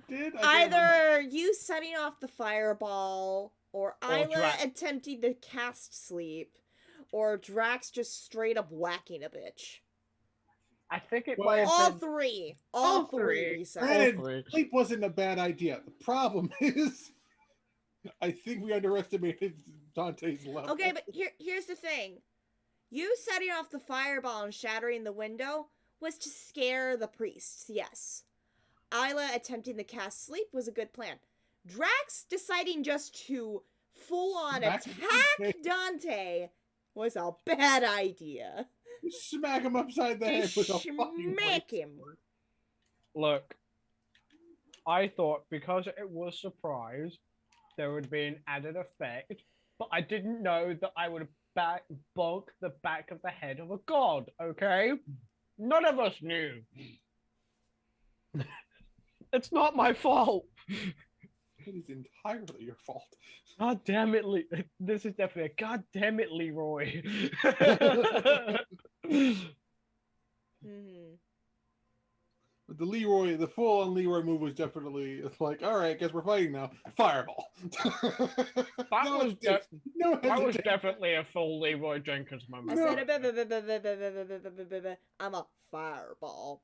did? Either you setting off the fireball, or Isla attempting to cast sleep, or Drax just straight up whacking a bitch. I think it might have all been... three. All three, we said. Granted, sleep wasn't a bad idea. The problem is, I think we underestimated Dante's level. Okay, but here's the thing. You setting off the fireball and shattering the window was to scare the priests, yes. Isla attempting to cast sleep was a good plan. Drax deciding just to full-on attack Dante was a bad idea. Smack him upside the head with a fucking smack him. Look, I thought because it was surprise, there would be an added effect, but I didn't know that I would bonk the back of the head of a god, okay? None of us knew. It's not my fault. It is entirely your fault. God damn it, this is definitely a god damn it, Leroy. But the full-on Leroy move was definitely like, all right, guess we're fighting now. Fireball. That was definitely a full Leroy Jenkins moment. I said, I'm a fireball.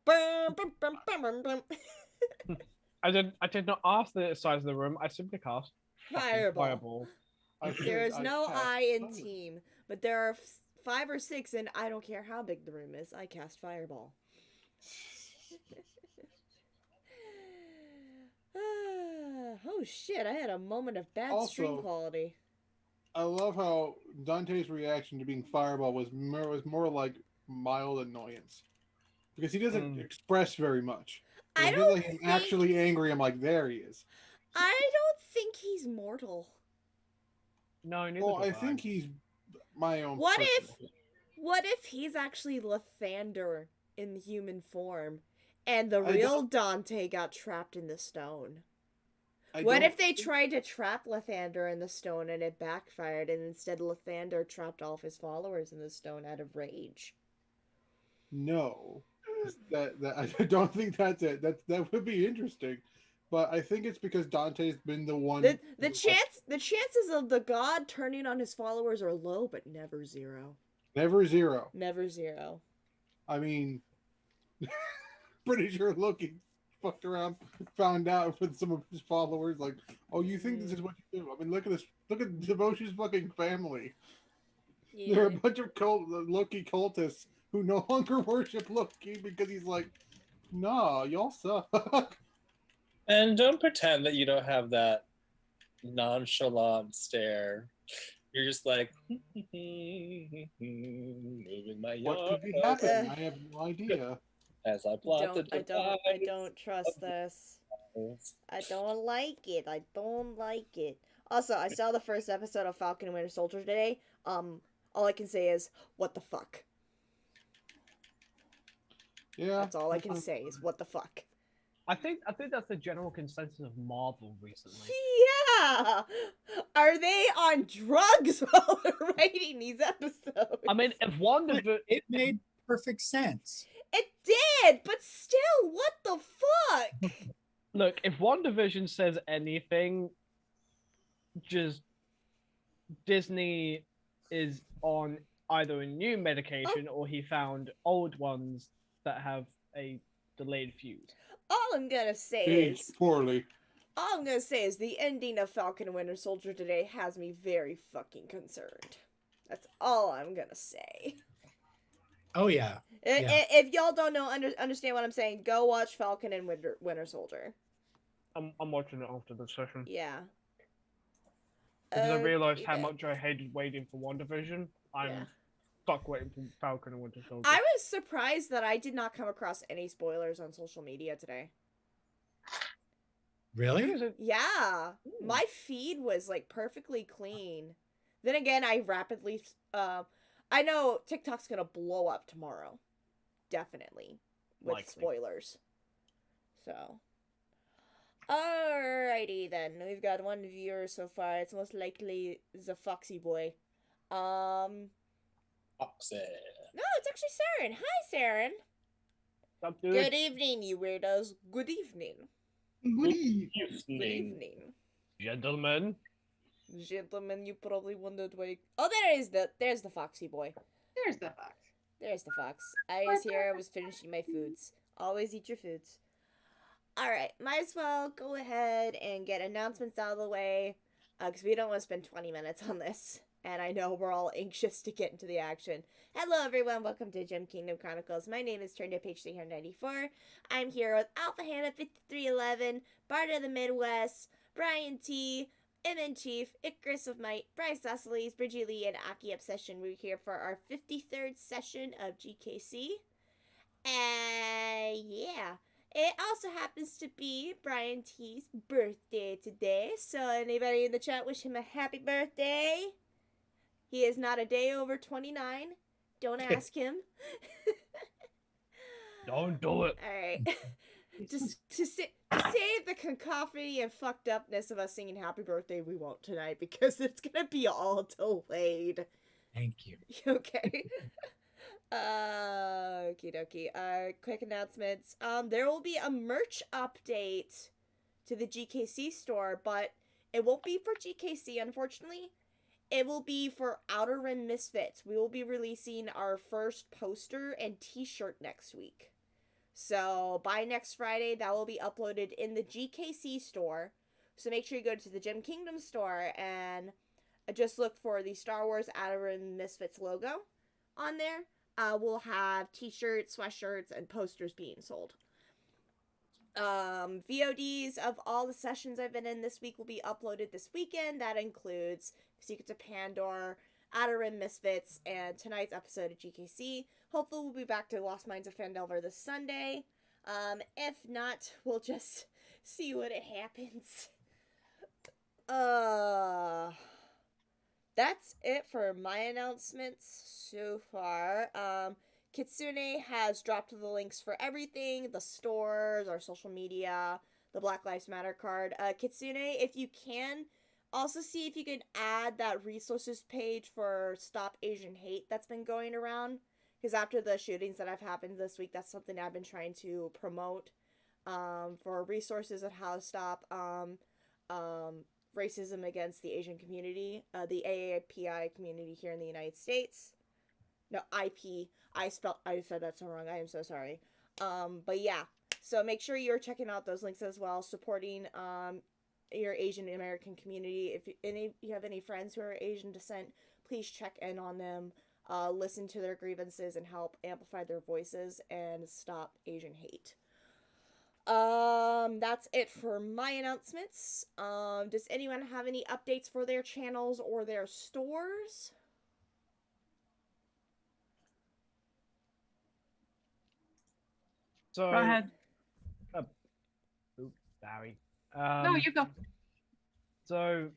I did not ask the size of the room. I simply cast fireball. There is no I in team, but there are 5 or 6, and I don't care how big the room is. I cast fireball. Oh shit, I had a moment of bad stream quality. I love how Dante's reaction to being fireball was more like mild annoyance. Because he doesn't express very much. I don't think... I'm actually angry, I'm like, there he is. I don't think he's mortal. No, neither I think he's my own What if he's actually Lathander in human form, and the real Dante got trapped in the stone? What if they tried to trap Lathander in the stone and it backfired, and instead Lathander trapped all of his followers in the stone out of rage? No. I don't think that's it. That would be interesting. But I think it's because Dante's been the one. The chances of the god turning on his followers are low, but never zero. Never zero. Never zero. I mean, pretty sure Loki fucked around, found out with some of his followers, like, oh, you think this is what you do? I mean, look at this. Look at Deboshi's fucking family. Yeah. There are a bunch of Loki cultists who no longer worship Loki because he's like, nah, y'all suck. And don't pretend that you don't have that nonchalant stare. You're just like, moving my yard. What could be happening? I have no idea. As I plot the device. I don't trust this. I don't like it. I don't like it. Also, I saw the first episode of Falcon and Winter Soldier today. All I can say is, what the fuck? Yeah. That's all I can say is, what the fuck? I think that's the general consensus of Marvel recently. Yeah! Are they on drugs while they're writing these episodes? I mean, if WandaVision... It made perfect sense. It did, but still, what the fuck? Look, if WandaVision says anything, just Disney is on either a new medication or he found old ones that have a delayed fuse. All I'm gonna say is poorly. All I'm gonna say is the ending of Falcon and Winter Soldier today has me very fucking concerned. That's all I'm gonna say. Oh yeah. If y'all don't know, understand what I'm saying, go watch Falcon and Winter Soldier. I'm watching it after the session. Yeah. Because I realized how much I hated waiting for WandaVision. I'm stuck waiting for Falcon and Winter Soldier. I was surprised that I did not come across any spoilers on social media today. Really? Yeah. My feed was like perfectly clean. Then again, I rapidly I know TikTok's gonna blow up tomorrow. Definitely. With spoilers. So. Alrighty then. We've got one viewer so far. It's most likely the Foxy boy. Foxy. No, it's actually Saren. Hi, Saren. What's up, dude? Good evening, you weirdos. Good evening. Good eve. Good evening. Gentlemen. Gentlemen, you probably wondered why. Oh, there's the foxy boy. There's the fox. There's the fox. I was here. I was finishing my foods. Always eat your foods. All right, might as well go ahead and get announcements out of the way, because we don't want to spend 20 minutes on this. And I know we're all anxious to get into the action. Hello, everyone. Welcome to Kingdom Chronicles. My name is Turned Page 394. I'm here with Alpha Hannah 5311, Bard of the Midwest, Brian T, MN Chief, Icarus of Might, Bryce Osceles, Bridgie Lee, and Aki Obsession. We're here for our 53rd session of GKC. And yeah. It also happens to be Brian T's birthday today, so anybody in the chat wish him a happy birthday? He is not a day over 29. Don't ask him. Don't do it. Alright. Just to save the cacophony and fucked upness of us singing happy birthday, we won't tonight because it's gonna be all delayed. Thank you. Okay. Okie dokie. Quick announcements. There will be a merch update to the GKC store, but it won't be for GKC, unfortunately. It will be for Outer Rim Misfits. We will be releasing our first poster and t-shirt next week. So, by next Friday, that will be uploaded in the GKC store. So make sure you go to the Gem Kingdom store and just look for the Star Wars Outer Rim Misfits logo on there. We'll have t-shirts, sweatshirts, and posters being sold. VODs of all the sessions I've been in this week will be uploaded this weekend. That includes Secrets of Pandora, Outer Rim Misfits, and tonight's episode of GKC. Hopefully we'll be back to Lost Mines of Phandelver this Sunday. If not, we'll just see what it happens. That's it for my announcements so far. Kitsune has dropped the links for everything, the stores, our social media, the Black Lives Matter card. Kitsune, if you can, also see if you can add that resources page for Stop Asian Hate that's been going around. Because after the shootings that have happened this week, that's something I've been trying to promote for resources on how to stop racism against the Asian community, the AAPI community here in the United States. No, IP. I said that so wrong. I am so sorry. But yeah. So make sure you're checking out those links as well, supporting your Asian American community. If you have any friends who are Asian descent, please check in on them, listen to their grievances, and help amplify their voices and stop Asian hate. That's it for my announcements. Does anyone have any updates for their channels or their stores? So, Go ahead. Oops, sorry. No, you go. So,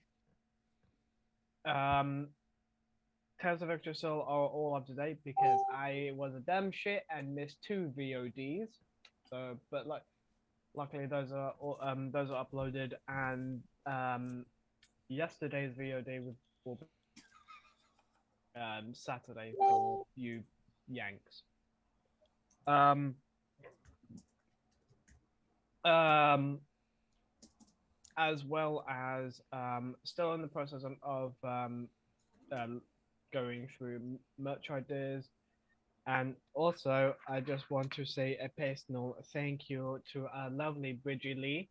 Tales of Extra Soul are all up to date because I was a damn shit and missed 2 VODs. So, but luckily those are uploaded, and yesterday's VOD will be Saturday for you Yanks. As well as still in the process of going through merch ideas. And also, I just want to say a personal thank you to our lovely Bridgie Lee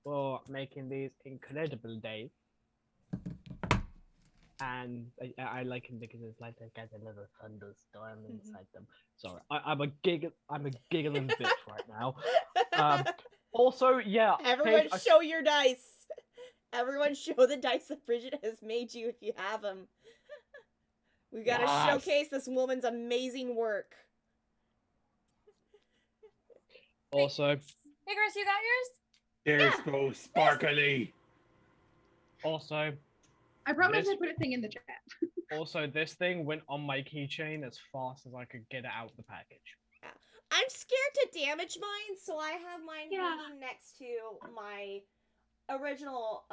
for making these incredible days. And I like them because it's like they get a little thunderstorm inside them. Sorry, I'm a giggling bitch right now. Also, yeah. Everyone show your dice. Everyone show the dice that Bridget has made you if you have them. We gotta showcase this woman's amazing work. Also, Icarus, you got yours? They're so sparkly. Also, I promise I put a thing in the chat. Also, this thing went on my keychain as fast as I could get it out of the package. I'm scared to damage mine, so I have mine hanging next to my original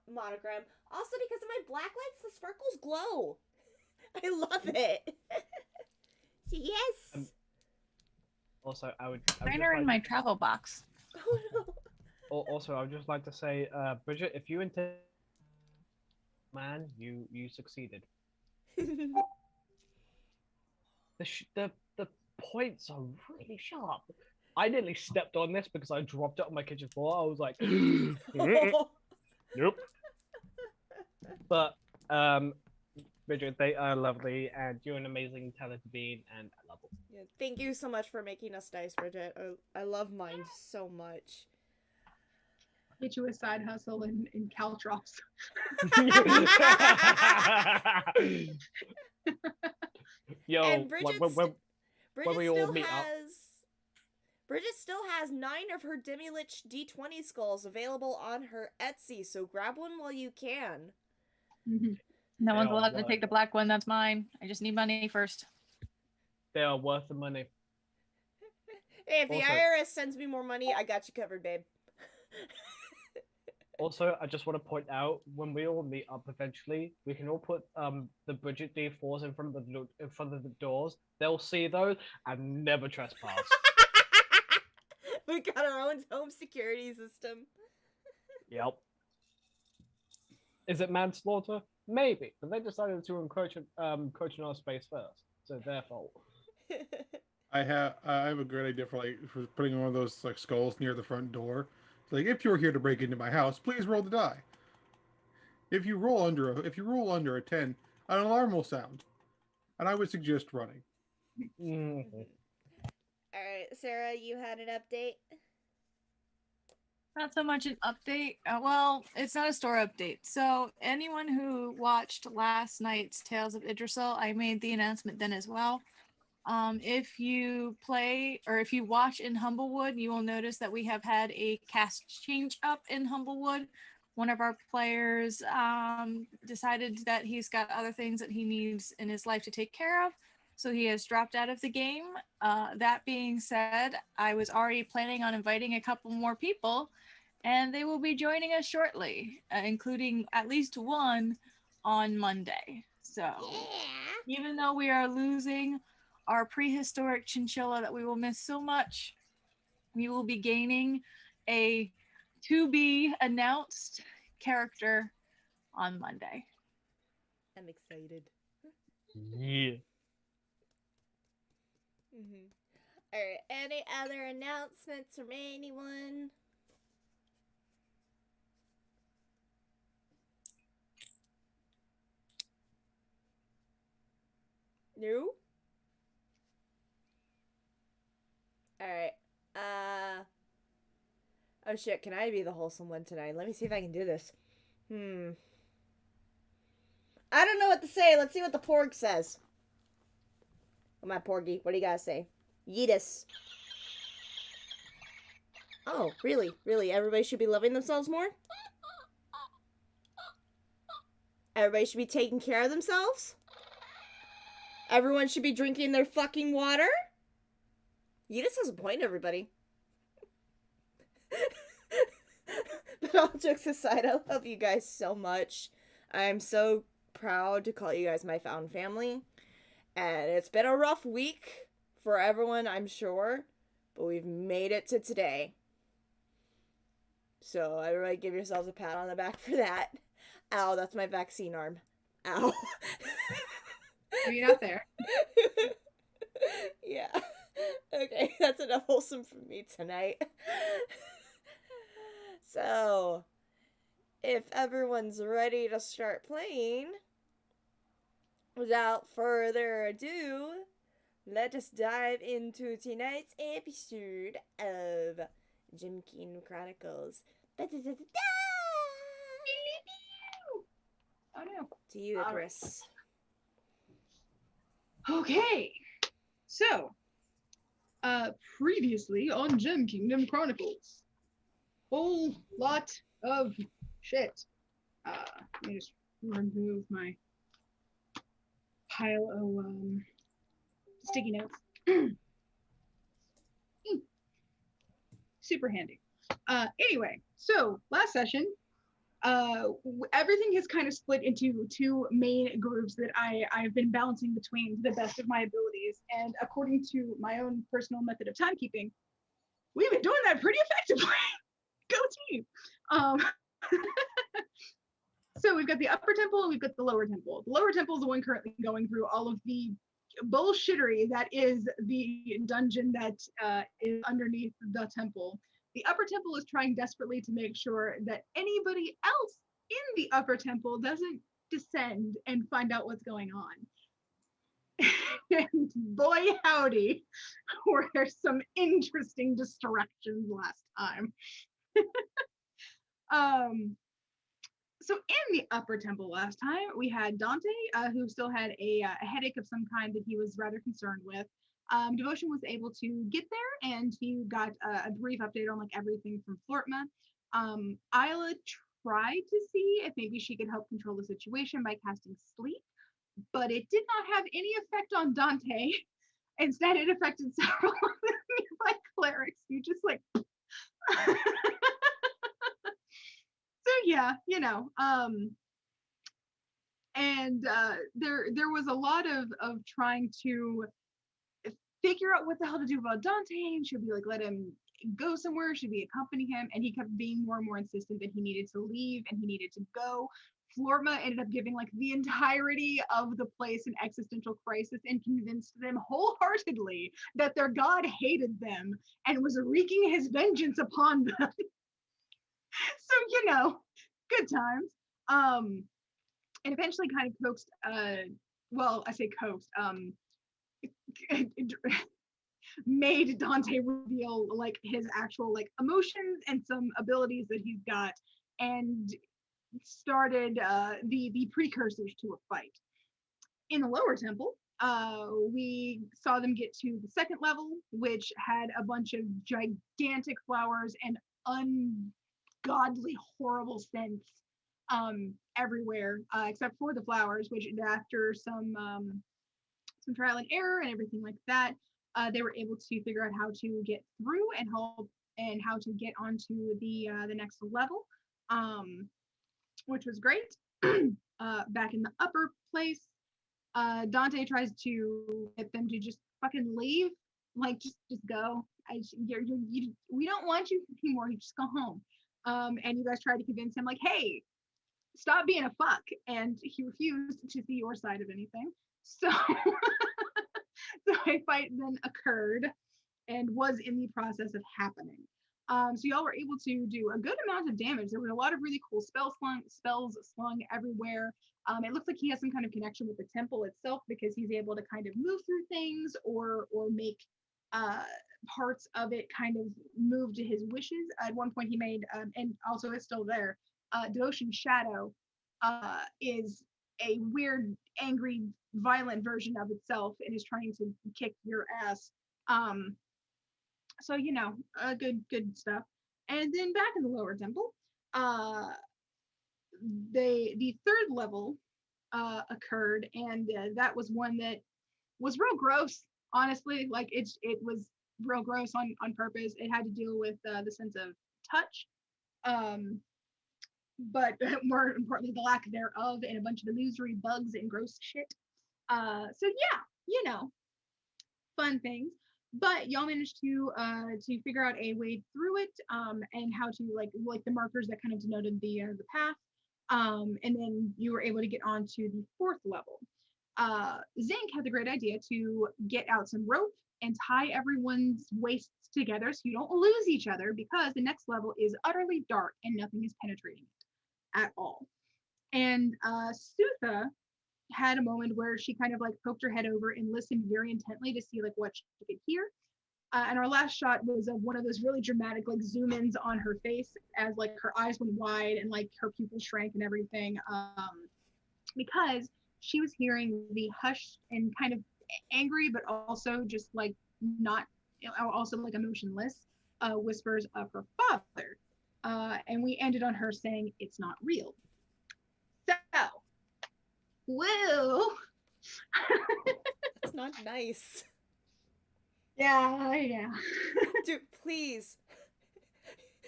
monogram. Also, because of my black lights, the sparkles glow. I love it. So yes. Also, I would Mine are in my travel box. Oh no. Also, I'd just like to say, Bridget, if you intend, man, you succeeded. The points are really sharp. I nearly stepped on this because I dropped it on my kitchen floor. I was like, nope. But Bridget, they are lovely, and you're an amazing talented being, and I love them. Yeah, thank you so much for making us dice, Bridget. I love mine so much. Get you a side hustle in Caltrops. Yo, And when we all meet up. Bridget still has 9 of her Demi-Lich D20 skulls available on her Etsy, so grab one while you can. No one's allowed to take the black one. That's mine. I just need money first. They are worth the money. Hey, if the Also- IRS sends me more money, I got you covered, babe. Also, I just want to point out, when we all meet up eventually, we can all put the Bridget D4s in front of the doors. They'll see those and never trespass. We got our own home security system. Yep. Is it manslaughter? Maybe, but they decided to encroach on our space first, so their fault. I have a great idea for putting one of those like skulls near the front door. It's like, if you're here to break into my house, please roll the die. If you roll under a 10, an alarm will sound, and I would suggest running. Mm-hmm. All right, Sarah, you had an update. Not so much an update. Well, it's not a store update. So anyone who watched last night's Tales of Idrisil, I made the announcement then as well. If you play or if you watch in Humblewood, you will notice that we have had a cast change up in Humblewood. One of our players decided that he's got other things that he needs in his life to take care of. So he has dropped out of the game. That being said, I was already planning on inviting a couple more people, and they will be joining us shortly, including at least one on Monday. So even though we are losing our prehistoric chinchilla that we will miss so much, we will be gaining a to be announced character on Monday. I'm excited. Yeah. All right. Any other announcements from anyone? No. All right. Oh shit! Can I be the wholesome one tonight? Let me see if I can do this. I don't know what to say. Let's see what the porg says. Oh, my porgy. What do you gotta say? Yeetus. Oh, really? Really? Everybody should be loving themselves more? Everybody should be taking care of themselves? Everyone should be drinking their fucking water? Yeetus has a point, everybody. But all jokes aside, I love you guys so much. I'm so proud to call you guys my found family. And it's been a rough week for everyone, I'm sure. But we've made it to today. So everybody give yourselves a pat on the back for that. Ow, that's my vaccine arm. Ow. Are you not there? Yeah. Okay, that's enough wholesome for me tonight. So, if everyone's ready to start playing, without further ado, let us dive into tonight's episode of Kingdom Chronicles. Oh no. To you, Chris. Okay. So, previously on Kingdom Chronicles. Whole lot of shit. Let me just remove my pile of sticky notes. Super handy. Anyway, so last session, everything has kind of split into two main groups that I've been balancing between to the best of my abilities. And according to my own personal method of timekeeping, we've been doing that pretty effectively. Go team. Um, so we've got the upper temple and we've got the lower temple. The lower temple is the one currently going through all of the bullshittery that is the dungeon that is underneath the temple. The upper temple is trying desperately to make sure that anybody else in the upper temple doesn't descend and find out what's going on. And boy howdy, were there some interesting distractions last time. So in the upper temple last time, we had Dante, who still had a headache of some kind that he was rather concerned with. Devotion was able to get there, and he got a brief update on like everything from Flortma. Isla tried to see if maybe she could help control the situation by casting sleep, but it did not have any effect on Dante. Instead, it affected several of the nearby clerics who just like. So yeah, you know, and there was a lot of trying to figure out what the hell to do about Dante, and should we like let him go somewhere, should we accompany him, and he kept being more and more insistent that he needed to leave and he needed to go. Florma ended up giving like the entirety of the place an existential crisis and convinced them wholeheartedly that their god hated them and was wreaking his vengeance upon them. So, you know, good times. And eventually kind of coaxed, well, I say coaxed, made Dante reveal like his actual like emotions and some abilities that he's got, and started the precursors to a fight. In the lower temple, we saw them get to the second level, which had a bunch of gigantic flowers and ungodly horrible scents everywhere, except for the flowers, which after some trial and error and everything like that, they were able to figure out how to get through and help and how to get onto the next level, which was great. Back in the upper place, Dante tries to get them to just fucking leave, like just go. We don't want you anymore. You just go home. And you guys try to convince him, like, hey, stop being a fuck, and he refused to see your side of anything. So, so a fight then occurred and was in the process of happening. So y'all were able to do a good amount of damage. There was a lot of really cool spells slung everywhere. It looks like he has some kind of connection with the temple itself because he's able to kind of move through things or make parts of it kind of move to his wishes. At one point he made, and also it's still there, Devotion Shadow is a weird, angry, violent version of itself and is trying to kick your ass. So, you know, good stuff. And then back in the lower temple, the third level occurred, and that was one that was real gross, honestly. Like it was real gross on purpose. It had to deal with the sense of touch, but more importantly, the lack thereof, and a bunch of illusory bugs and gross shit. So yeah, you know, fun things. But y'all managed to figure out a way through it, and how to like the markers that kind of denoted the path. And then you were able to get on to the fourth level. Zinc had the great idea to get out some rope and tie everyone's waists together so you don't lose each other, because the next level is utterly dark and nothing is penetrating it at all. And Sutha had a moment where she kind of like poked her head over and listened very intently to see like what she could hear. And our last shot was of one of those really dramatic like zoom ins on her face as like her eyes went wide and like her pupils shrank and everything, because she was hearing the hushed and kind of angry but also just like not, also like emotionless whispers of her father. And we ended on her saying it's not real. So woo. That's not nice. Yeah. Dude, please.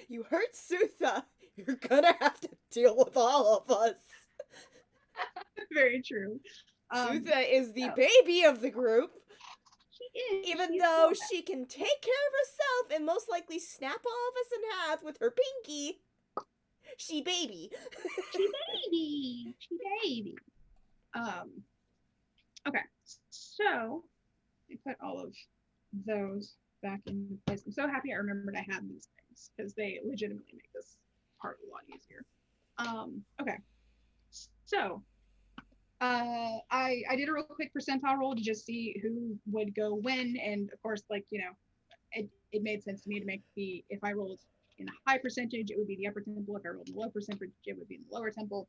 You hurt Sutha. You're gonna have to deal with all of us. Very true. Sutha is the baby of the group. She is. Even She's though small. she can take care of herself and most likely snap all of us in half with her pinky. She baby. She baby. She baby. Okay. So I put all of those back into place. I'm so happy I remembered I had these things because they legitimately make this part a lot easier. Okay. So I did a real quick percentile roll to just see who would go when, and of course, like, you know, it made sense to me to make if I rolled in a high percentage, it would be the upper temple. If I rolled in a low percentage, it would be in the lower temple.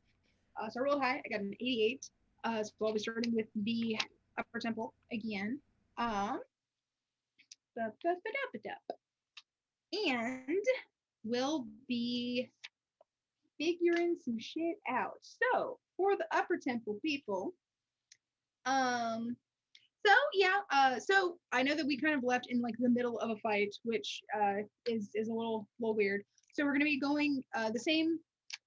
So I rolled high. I got an 88. So I'll be starting with the upper temple again. And we'll be figuring some shit out. So for the upper temple people, so I know that we kind of left in like the middle of a fight, which is a little weird. So we're gonna be going the same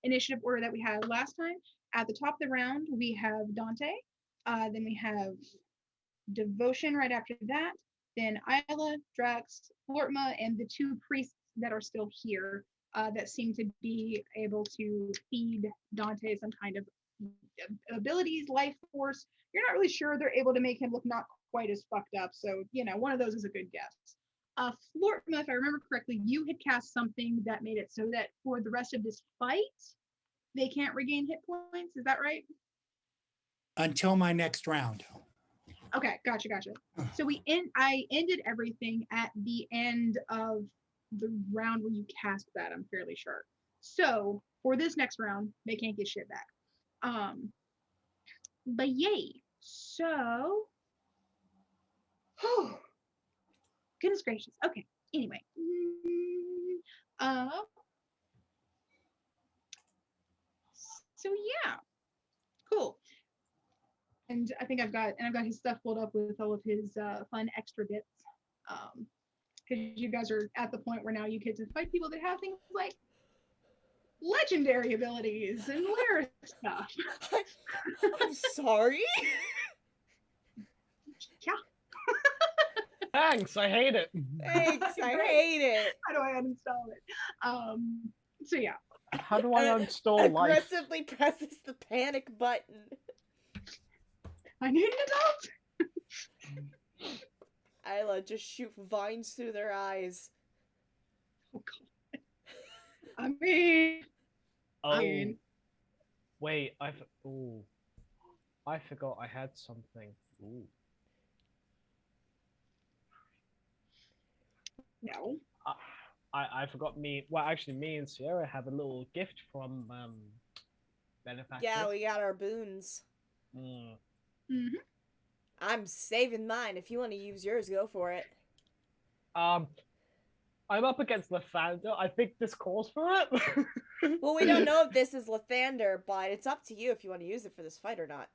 initiative order that we had last time. At the top of the round, we have Dante. Then we have Devotion right after that. Then Isla, Drax, Flortma, and the two priests that are still here that seem to be able to feed Dante some kind of abilities, life force. You're not really sure. They're able to make him look not quite as fucked up. So, you know, one of those is a good guess. Flortma, if I remember correctly, you had cast something that made it so that for the rest of this fight, they can't regain hit points. Is that right? Until my next round. Okay, gotcha. So I ended everything at the end of the round where you cast that, I'm fairly sure. So for this next round, they can't get shit back. But yay. So goodness gracious. Okay. Anyway. So yeah. Cool. And I think I've got his stuff pulled up with all of his fun extra bits. Because you guys are at the point where now you get to fight people that have things like legendary abilities and rare stuff. I'm sorry. Yeah. Thanks, I hate it. Thanks, I Great. hate it. How do I uninstall it? So yeah. How do I uninstall life? Aggressively presses the panic button. I need an adult. Isla, just shoot vines through their eyes. Oh god. I mean. Oh, wait, I forgot I had something. Ooh. No. I forgot me. Well, actually, me and Sierra have a little gift from benefactor. Yeah, we got our boons. Mm-hmm. I'm saving mine. If you want to use yours, go for it. I'm up against Lathander. I think this calls for it. Well, we don't know if this is Lathander, but it's up to you if you want to use it for this fight or not.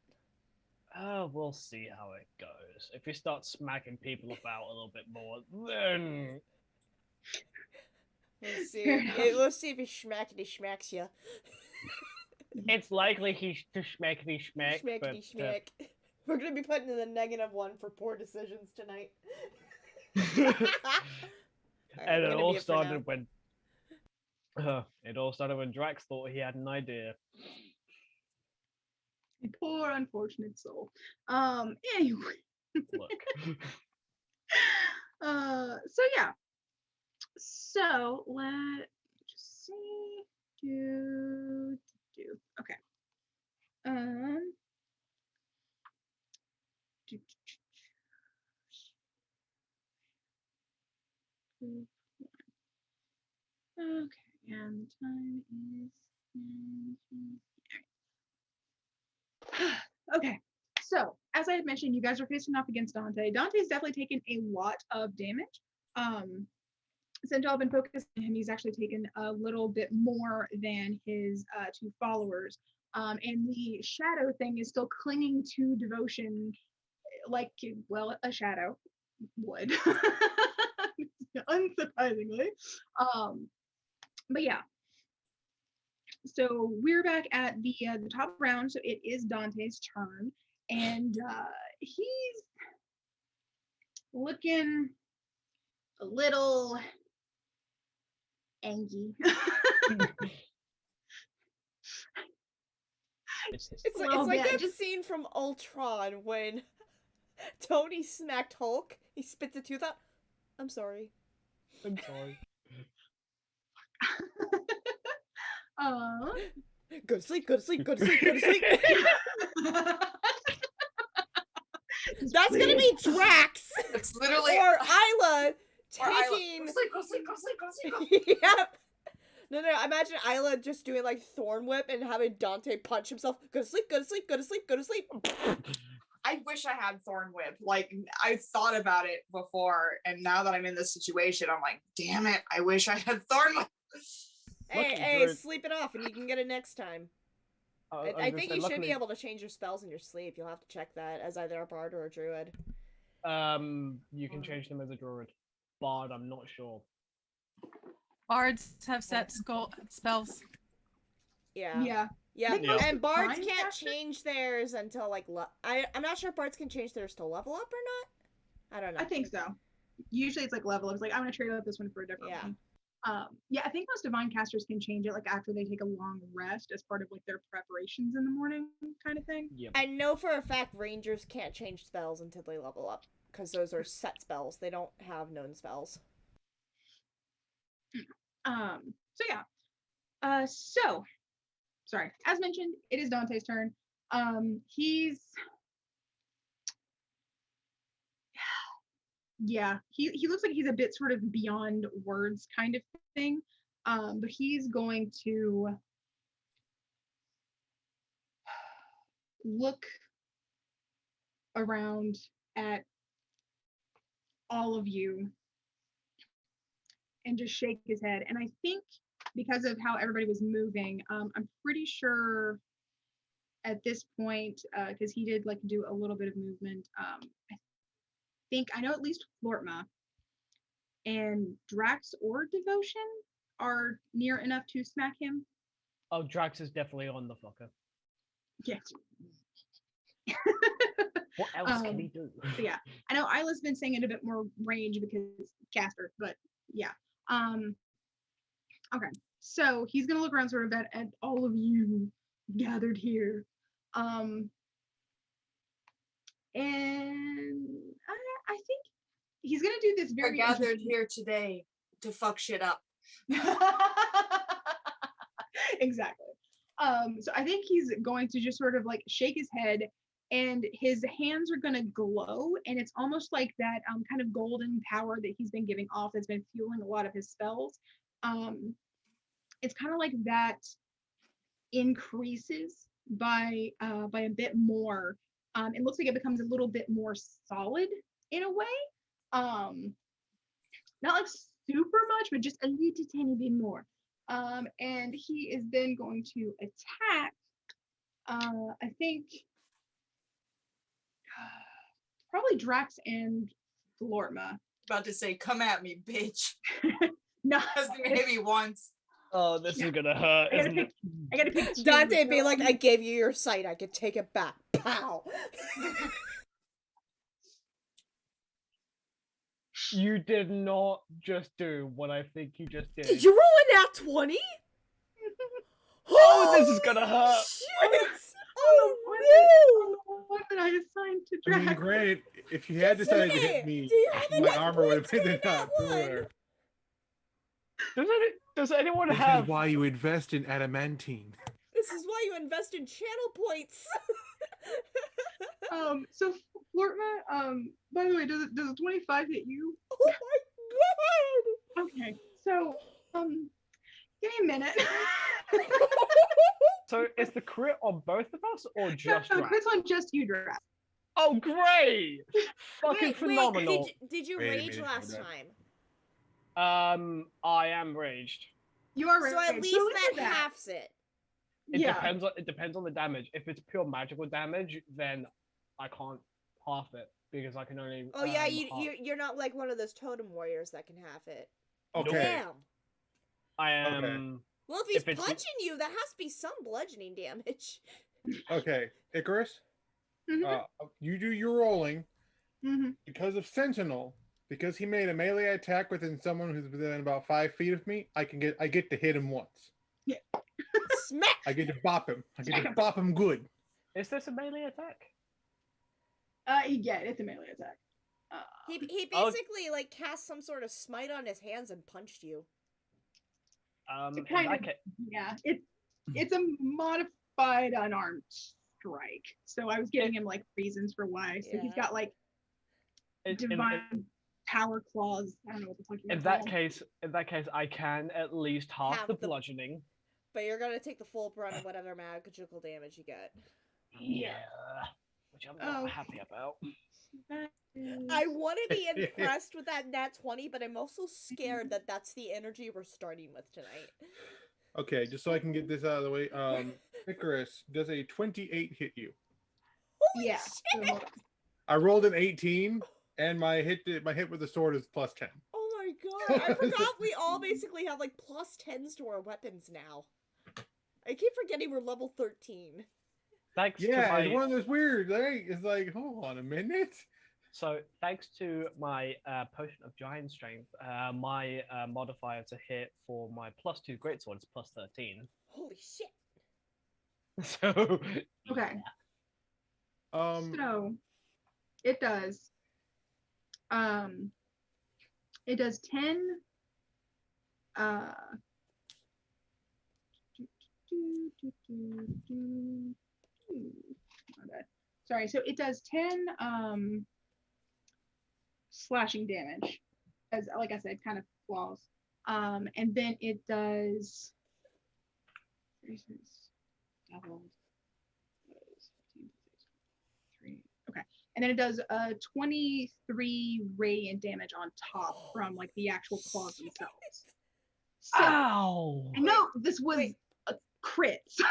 We'll see how it goes. If you start smacking people about a little bit more, then We'll see. Fair enough. We'll see if he smacks you. it's likely he's to schmackety schmack. Schmackety schmack. We're gonna be putting in the -1 for poor decisions tonight. And it all started when Drax thought he had an idea. Poor unfortunate soul. Anyway. Look. So yeah. So let's just see. Do. Okay. Okay, and the time is. Okay, so as I had mentioned, you guys are facing off against Dante. Dante's definitely taken a lot of damage. Since y'all been focused on him, he's actually taken a little bit more than his two followers. And the shadow thing is still clinging to Devotion like, well, a shadow would. Unsurprisingly. But yeah. So we're back at the top round. So it is Dante's turn. And looking a little angry. It's A like, little bit, that just- scene from Ultron when Tony smacked Hulk. He spits a tooth out. I'm sorry. I'm sorry. Go to sleep, go to sleep, go to sleep, go to sleep. That's gonna be Drax It's literally or Isla or Isla. taking. Go sleep, go sleep, go sleep, go sleep, go sleep. Yep. No, imagine Isla just doing like Thorn Whip and having Dante punch himself. Go to sleep, go to sleep, go to sleep, go to sleep. I wish I had Thorn Whip. Like, I thought about it before, and now that I'm in this situation, I'm like, damn it, I wish I had Thorn Whip. Hey, Lucky sleep it off and you can get it next time. I think you should be able to change your spells in your sleep. You'll have to check that as either a bard or a druid. You can change them as a druid. Bard, I'm not sure. Bards have set spells. Yeah. Yeah. Yeah, think most and bards Mind can't Caster- change theirs until like I'm not sure if bards can change theirs to level up or not. I don't know. I think so. Usually it's like level. It's like I'm gonna trade out this one for a different Yeah. one. Yeah, I think most divine casters can change it like after they take a long rest as part of like their preparations in the morning kind of thing. Yep. I know for a fact rangers can't change spells until they level up because those are set spells. They don't have known spells. So yeah. So sorry. As mentioned, it is Dante's turn. He's yeah, he looks like he's a bit sort of beyond words kind of thing. But he's going to look around at all of you and just shake his head. And I think because of how everybody was moving, I'm pretty sure at this point, because he did like do a little bit of movement, I know at least Flortma and Drax or Devotion are near enough to smack him. Oh, Drax is definitely on the fucker. Yes. What else can he do? So yeah, I know Isla's been saying it a bit more range because caster, but yeah. Okay, so he's gonna look around sort of at all of you gathered here, and I think he's gonna do this We're very gathered interesting- here today to fuck shit up. Exactly. So I think he's going to just sort of like shake his head and his hands are going to glow, and it's almost like that kind of golden power that he's been giving off that's been fueling a lot of his spells. It's kind of like that increases by a bit more. It looks like it becomes a little bit more solid in a way. Not like super much, but just a little tiny bit more. And he is then going to attack. I think probably Drax and Flortma. About to say, come at me, bitch. No, Has been hit me once. Oh, this is gonna hurt, I gotta isn't it? I gotta pick two. Dante be like, I gave you your sight. I could take it back. Pow. You did not just do what I think you just did. Did you roll a nat 20? Oh, this is gonna hurt. Shit! Oh, Oh what did I assign to I mean, Drax? great. If you had decided to Hey, hit me, do you have my enough armor would have points been for that enough. one? Does anyone This have? is why you invest in adamantine. This is why you invest in channel points. So Flortma, by the way, does a 25 hit you? Oh my god! Okay, so give me a minute. So is the crit on both of us or No, just no, Drax? Chris on just you, Drax. Oh, great! Fucking phenomenal. Did you Wait a rage minute, last hold time? I am raged. You are So right. at least that halves it. It Yeah. depends on the damage. If it's pure magical damage, then I can't half it because I can only. Oh yeah, half- you're not like one of those totem warriors that can half it. Okay. Damn. I am. Well, if he's If it's- punching you, that has to be some bludgeoning damage. Okay. Icarus, Mhm. you do your rolling. Mm-hmm. Because of Sentinel, because he made a melee attack within someone who's within about 5 feet of me, I get to hit him once. Smack! I get to bop him. I get to bop him good. Is this a melee attack? Yeah, it's a melee attack. He I'll- basically like cast some sort of smite on his hands and punched you. In kind that of- ca- Yeah, it's a modified unarmed strike. So I was giving him like reasons for why. So he's Yeah. got like in- divine power claws. I don't know what the fuck you in wanna that call case, I can at least half Half the the- bludgeoning. But you're gonna take the full brunt of whatever magical damage you get. Yeah, which I'm not Oh. happy about. them. I want to be impressed with that nat 20, but I'm also scared that that's the energy we're starting with tonight. Okay, just so I can get this out of the way. Icarus, does a 28 hit you? Holy Yeah. shit! So hold on. I rolled an 18, and my hit with the sword is plus 10. Oh my god, I forgot we all basically have like plus 10s to our weapons now. I keep forgetting we're level 13. Thanks to Yeah, my it's one of those weird. It's like, hold on a minute. thanks to my potion of giant strength, my modifier to hit for my +2 greatsword is plus 13. Holy shit. So Okay. Um, So it does. It does 10. My bad. Sorry. So it does 10 slashing damage, as like I said, kind of claws. And then it does. Doubled. Okay. And then it does 23 radiant damage on top from like the actual claws themselves. So ow! I know this was Wait. a crit. So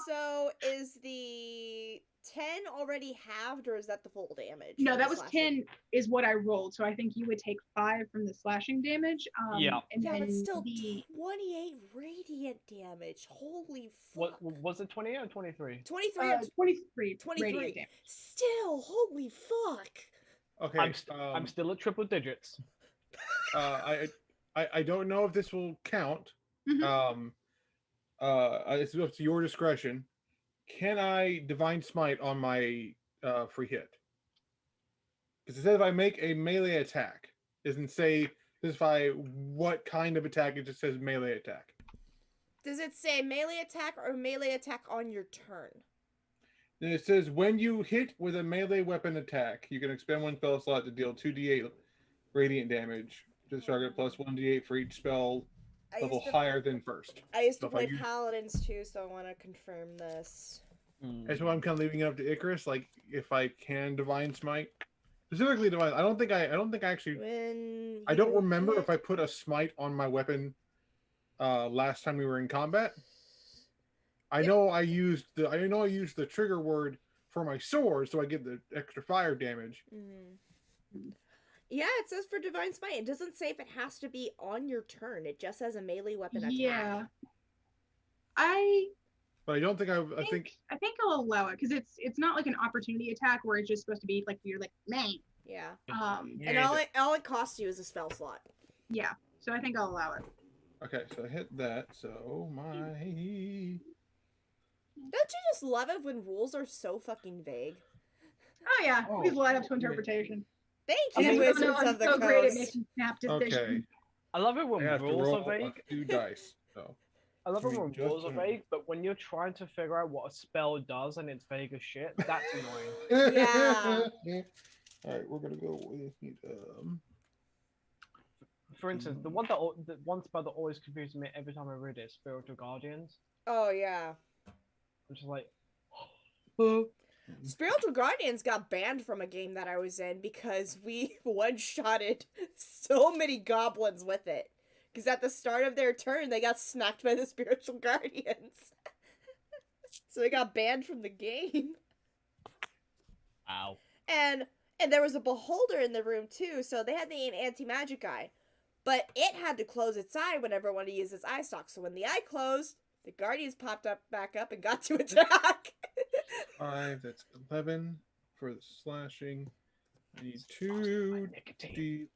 So is the 10 already halved, or is that the full damage? no, of that the was slashing? 10 is what I rolled. So I think you would take 5 from the slashing damage. Yeah. And Yeah, then but still the 28 radiant damage. Holy What fuck. was it? 28 or 23? 23 or 23 23. radiant damage. Still, holy fuck. okay. I'm still at triple digits. I don't know if this will count. Mhm. It's up to your discretion. Can I divine smite on my free hit? Because it says if I make a melee attack, it doesn't say specify what kind of attack. It just says melee attack. Does it say melee attack or melee attack on your turn? And it says when you hit with a melee weapon attack, you can expend one spell slot to deal 2d8 radiant damage to the target, plus 1d8 for each spell I level used to, higher than first. I used to So if I play use- paladins too, so I want to confirm this. That's why I'm kind of leaving it up to Icarus. Like if I can divine smite, specifically divine. I don't think I actually. When I don't you remember hit- if I put a smite on my weapon last time we were in combat. I Yep. know I used the trigger word for my sword, so I get the extra fire damage. Mhm. Yeah, it says for divine smite. It doesn't say if it has to be on your turn. It just says a melee weapon attack. Yeah. I But I don't think I think I think I'll allow it because it's not like an opportunity attack where it's just supposed to be like you're like man. Yeah. Um And all it costs you is a spell slot. yeah. So I think I'll allow it. okay. So I hit that. So my Don't you just love it when rules are so fucking vague? Oh yeah, Oh, leave it up to yeah. interpretation. Thank I you, mean- Wizards I'm of the so great at Coast. making snap decisions. okay. I love it I when have to rules roll are vague. 2 dice. So I love I it mean, when just rules are a- vague, but when you're trying to figure out what a spell does and it's vague as shit, that's annoying. Yeah. All right, we're gonna go with For instance, the one spell that always confuses me every time I read it is Spiritual Guardians. Oh yeah. I'm just like, Spiritual Guardians got banned from a game that I was in because we one-shotted so many goblins with it. Because at the start of their turn, they got smacked by the Spiritual Guardians. So they got banned from the game. ow. And there was a beholder in the room too, so they had the name Anti-Magic Eye. But it had to close its eye whenever one used its eye stalk. So when the eye closed, the Guardians popped back up and got to attack. 5. That's 11 for the slashing. I need 2 nicotine.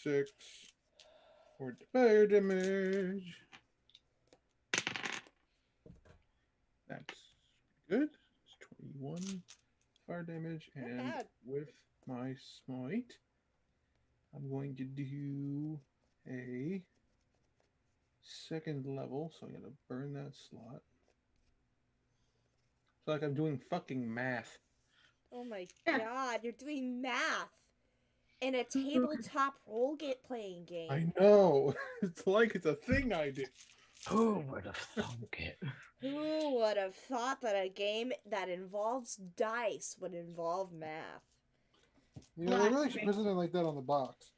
D6 for the fire damage. That's good. It's 21 fire damage, Not and bad. with my smite, I'm going to do a second level, so I'm gonna burn that slot. It's like I'm doing fucking math. Oh my Yeah. god, you're doing math in a tabletop playing game. I know. It's like it's a thing I do. Who would have thunk it? Who would have thought that a game that involves dice would involve math? You know, they really should put something like that on the box.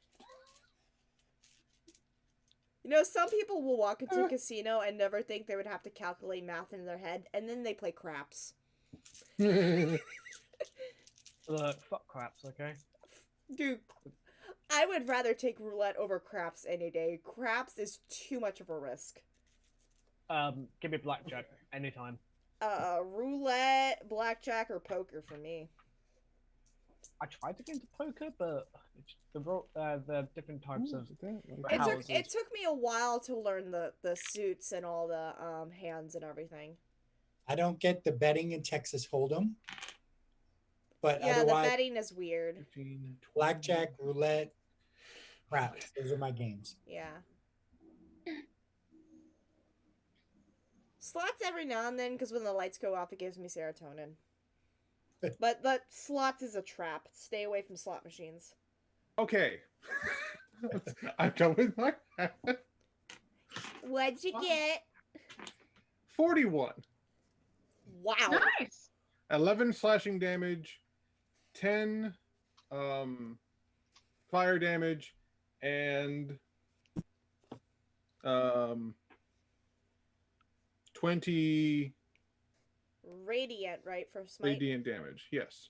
You know, some people will walk into a casino and never think they would have to calculate math in their head, and then they play craps. Look, fuck craps, okay? Dude, I would rather take roulette over craps any day. Craps is too much of a risk. Give me blackjack anytime. Roulette, blackjack, or poker for me. I tried to get into poker, but it's the different types of It took me a while to learn the suits and all the hands and everything. I don't get the betting in Texas Hold'em, but Yeah, the otherwise, betting is weird. 15, blackjack, roulette, craps. Those are my games. Yeah. Slots every now and then, because when the lights go off, it gives me serotonin. But slots is a trap. Stay away from slot machines. Okay. I'm done with my What'd you get? 41. Wow. Nice. 11 slashing damage, 10 fire damage, and 20 Radiant, right, for smite? radiant damage. Yes.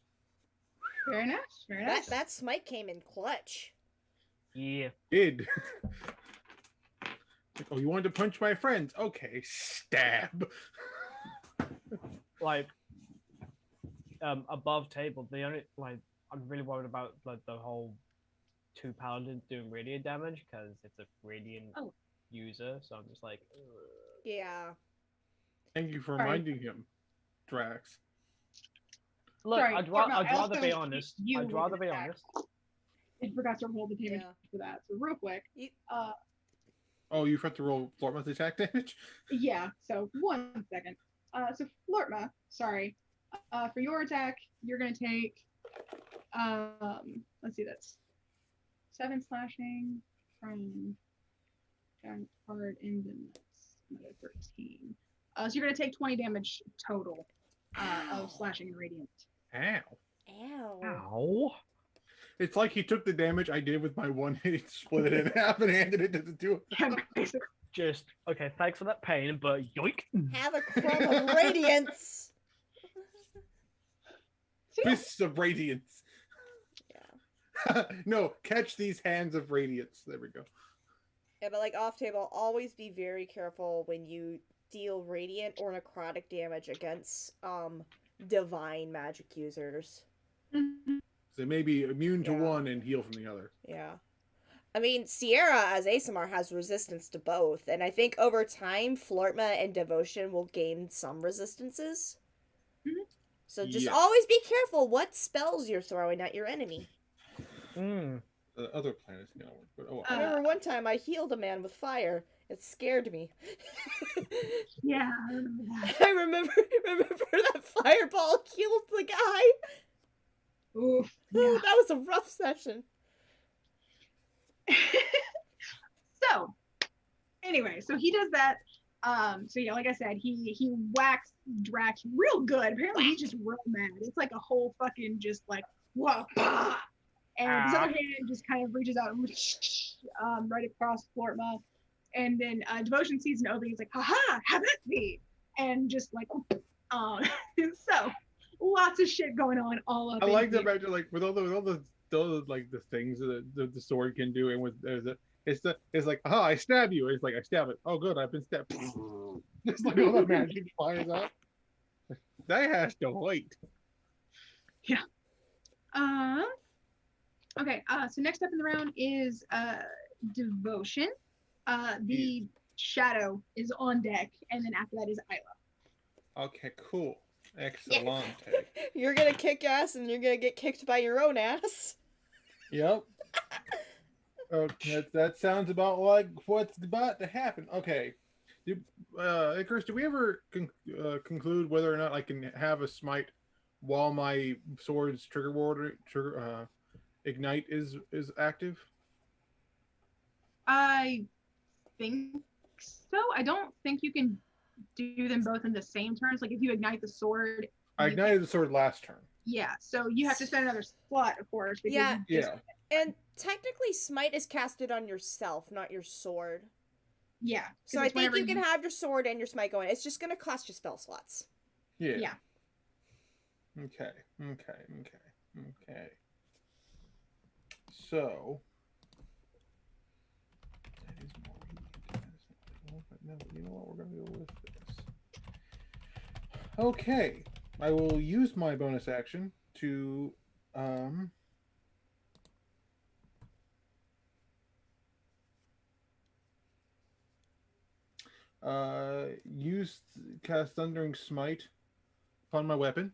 Very nice. Very nice. That smite came in clutch. yeah. Did. Like, oh, you wanted to punch my friends? Okay, stab. Like above table, the only I'm really worried about like the whole 2 paladins doing radiant damage because it's a radiant user, so I'm just like Yeah. Thank you for Sorry. reminding him, Drax. look, Sorry, I'd Fortnite, rather be also, honest. you I'd were rather be attacked. honest. I forgot to roll the damage Yeah. for that. So real quick. You- Oh, you have to roll Flortma's attack damage? Yeah, so 1 second. So Flortma, sorry. For your attack, you're gonna take let's see, that's 7 slashing from giant card and then that's another 13. So you're gonna take 20 damage total of slashing and radiant. Ow. Ow. Ow. It's like he took the damage I did with my one hit, split it in half, and handed it to the two of them. Yeah, basically. Just okay, thanks for that pain, but yoink. Have a crumb of radiance. So yeah, Fists of radiance. Yeah. No, catch these hands of radiance. There we go. Yeah, but like off table, always be very careful when you deal radiant or necrotic damage against divine magic users. mhm. They may be immune to Yeah. one and heal from the other. Yeah. I mean, Sierra as ASMR has resistance to both, and I think over time, Flortma and Devotion will gain some resistances. Mhm. So just Yeah. always be careful what spells you're throwing at your enemy. Mm. The other planets know. But, oh, I remember one time I healed a man with fire. It scared me. Yeah, I remember that. I remember that fireball killed the guy. Oof. Yeah. That was a rough session. So anyway, so he does that. So yeah, like I said, he whacks Drax real good. Apparently he's just real mad. It's like a whole fucking just like whoa, bah! And his other hand just kind of reaches out and right across Flortma. And then Devotion sees an opening. He's like, haha, have at me. And just like so lots of shit going on all up. I in like the here. imagine like with all the like the things that the sword can do, and with it's like, aha, I stab you. It's like I stab it. Oh good, I've been stabbed. Just like all the magic fires out. That has to wait. Yeah. Okay, so next up in the round is devotion. The shadow is on deck, and then after that is Isla. Okay, cool. Excellent. You're gonna kick ass and you're gonna get kicked by your own ass. Yep. That sounds about like what's about to happen. Okay. Icarus, do we ever conclude whether or not I can have a smite while my sword's trigger ignite is active? I think so. I don't think you can do them both in the same turns. Like if you ignite the sword, I ignited the sword last turn. yeah. So you have to spend another slot, of course. Because Yeah. you just- And technically, smite is casted on yourself, not your sword. yeah. So I think you can have your sword and your smite going. It's just gonna cost you spell slots. Yeah. Yeah. Okay. So. That is more. No, you know what? We're gonna go with this. Okay. I will use my bonus action to cast Thundering Smite upon my weapon.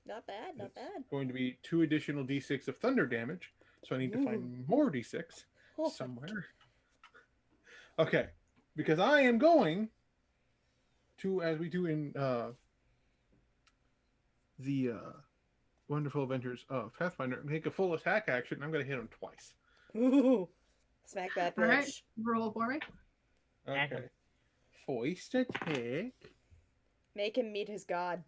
Not bad, not bad. Going to be 2 additional d6 of thunder damage, so I need to find more d6 somewhere. Okay, because I am going to, as we do in the Wonderful Adventures of Pathfinder, make a full attack action. And I'm going to hit him twice. Ooh. Smack that bitch. All right, roll for me. Okay. Foist attack. Make him meet his god.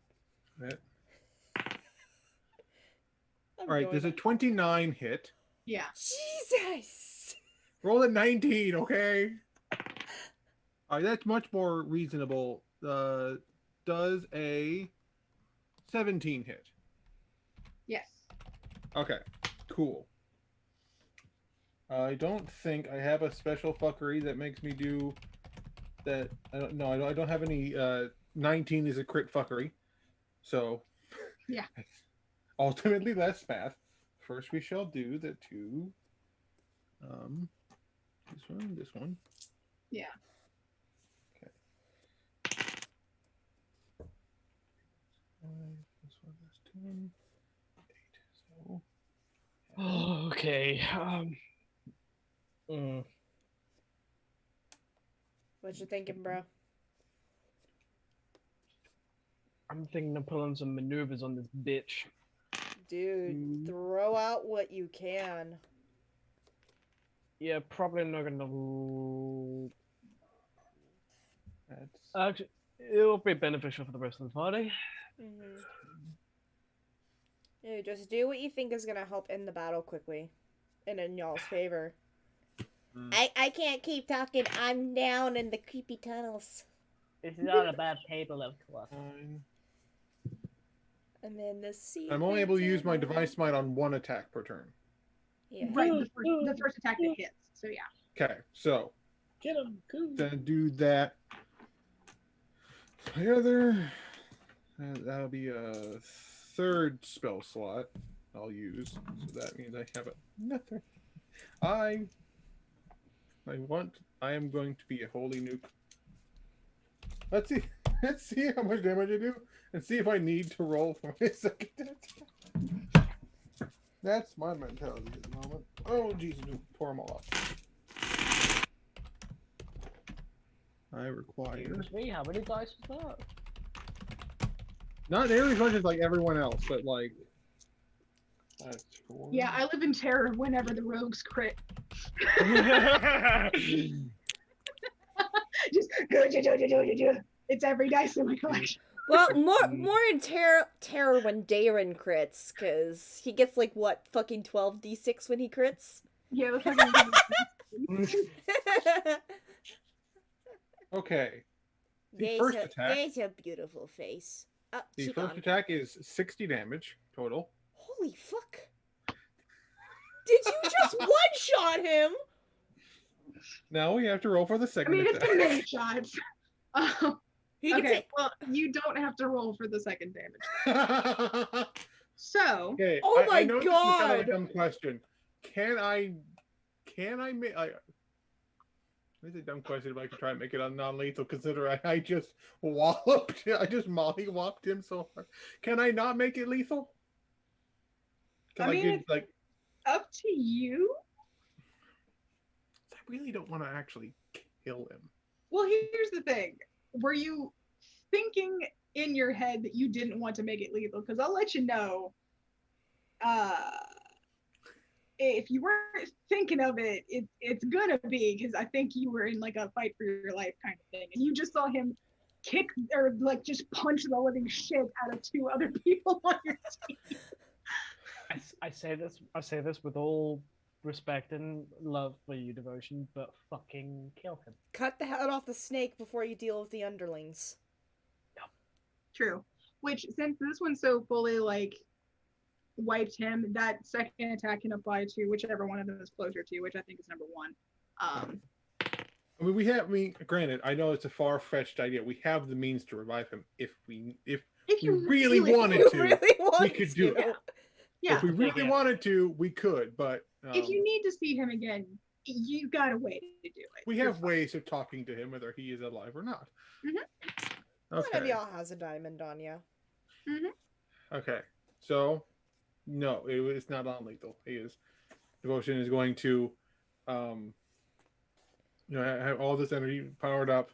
All right, there's a 29 hit. Yeah. Jesus. Roll a 19, okay? All right, that's much more reasonable. Does a 17 hit? Yes. Okay, cool. I don't think I have a special fuckery that makes me do that. I don't have any. 19 is a crit fuckery, so yeah. Ultimately, less math. First, we shall do the 2. This one. Yeah. Okay. This one is 10. 8. So. Okay. What you thinking, bro? I'm thinking of pulling some maneuvers on this bitch. Dude, throw out what you can. Yeah, probably not gonna. That's Actually, it'll be beneficial for the rest of the party. Dude, just do what you think is gonna help end the battle quickly, and in y'all's favor. I can't keep talking. I'm down in the creepy tunnels. This is all about table of cloth. And then the sea. I'm only able to use my device smite on 1 attack per turn. Yeah. Right. The first attack that hits. So yeah. Okay, so Get him. then do that. The other, that'll be a 3rd spell slot I'll use. So that means I have another. I am going to be a holy nuke. Let's see how much damage I do, and see if I need to roll for my second attack. That's my mentality at the moment. Oh, Jesus, pour them all up. I require... Excuse me, how many dice was that? Not nearly as much as, like, everyone else, but, like... That's 4. Yeah, I live in terror whenever the rogues crit. Just it's every dice in my collection. Well, more in terror when Darren crits, because he gets like what, fucking 12 d6 when he crits. Yeah, it was Okay. The There's first attack. There's a beautiful face. Oh, The she first gone. attack is 60 damage total. Holy fuck! Did you just one-shot him? Now we have to roll for the I second mean, it's attack. been many shots. He can Okay, take. well, you don't have to roll for the second damage. So, Okay. Oh I my know this is kind of God. a dumb question. can I make? It's a dumb question if I could try and make it non-lethal. Consider I just I just mollywopped him so hard. Can I not make it lethal? Can I mean, get, it's like, up to you. I really don't want to actually kill him. Well, here's the thing. Were you thinking in your head that you didn't want to make it lethal? Because I'll let you know. If you weren't thinking of it, it's gonna be, because I think you were in like a fight for your life kind of thing, and you just saw him kick or like just punch the living shit out of two other people on your team. I say this with all respect and love for you, Devotion, but fucking kill him. Cut the head off the snake before you deal with the underlings. True. Which, since this one's so fully like wiped him, that second attack can apply to whichever one of them is closer to, which I think is number one. I mean, granted, I know it's a far-fetched idea. We have the means to revive him if we you really wanted You to. really want we could do to. it. Yeah. If we really Yeah. wanted to, we could. But If you need to see him again, you got a way to do it. we have ways of talking to him, whether he is alive or not. One of Okay. y'all has a diamond on you. Okay. So, no, it's not non-lethal. Devotion is going to, have all this energy powered up,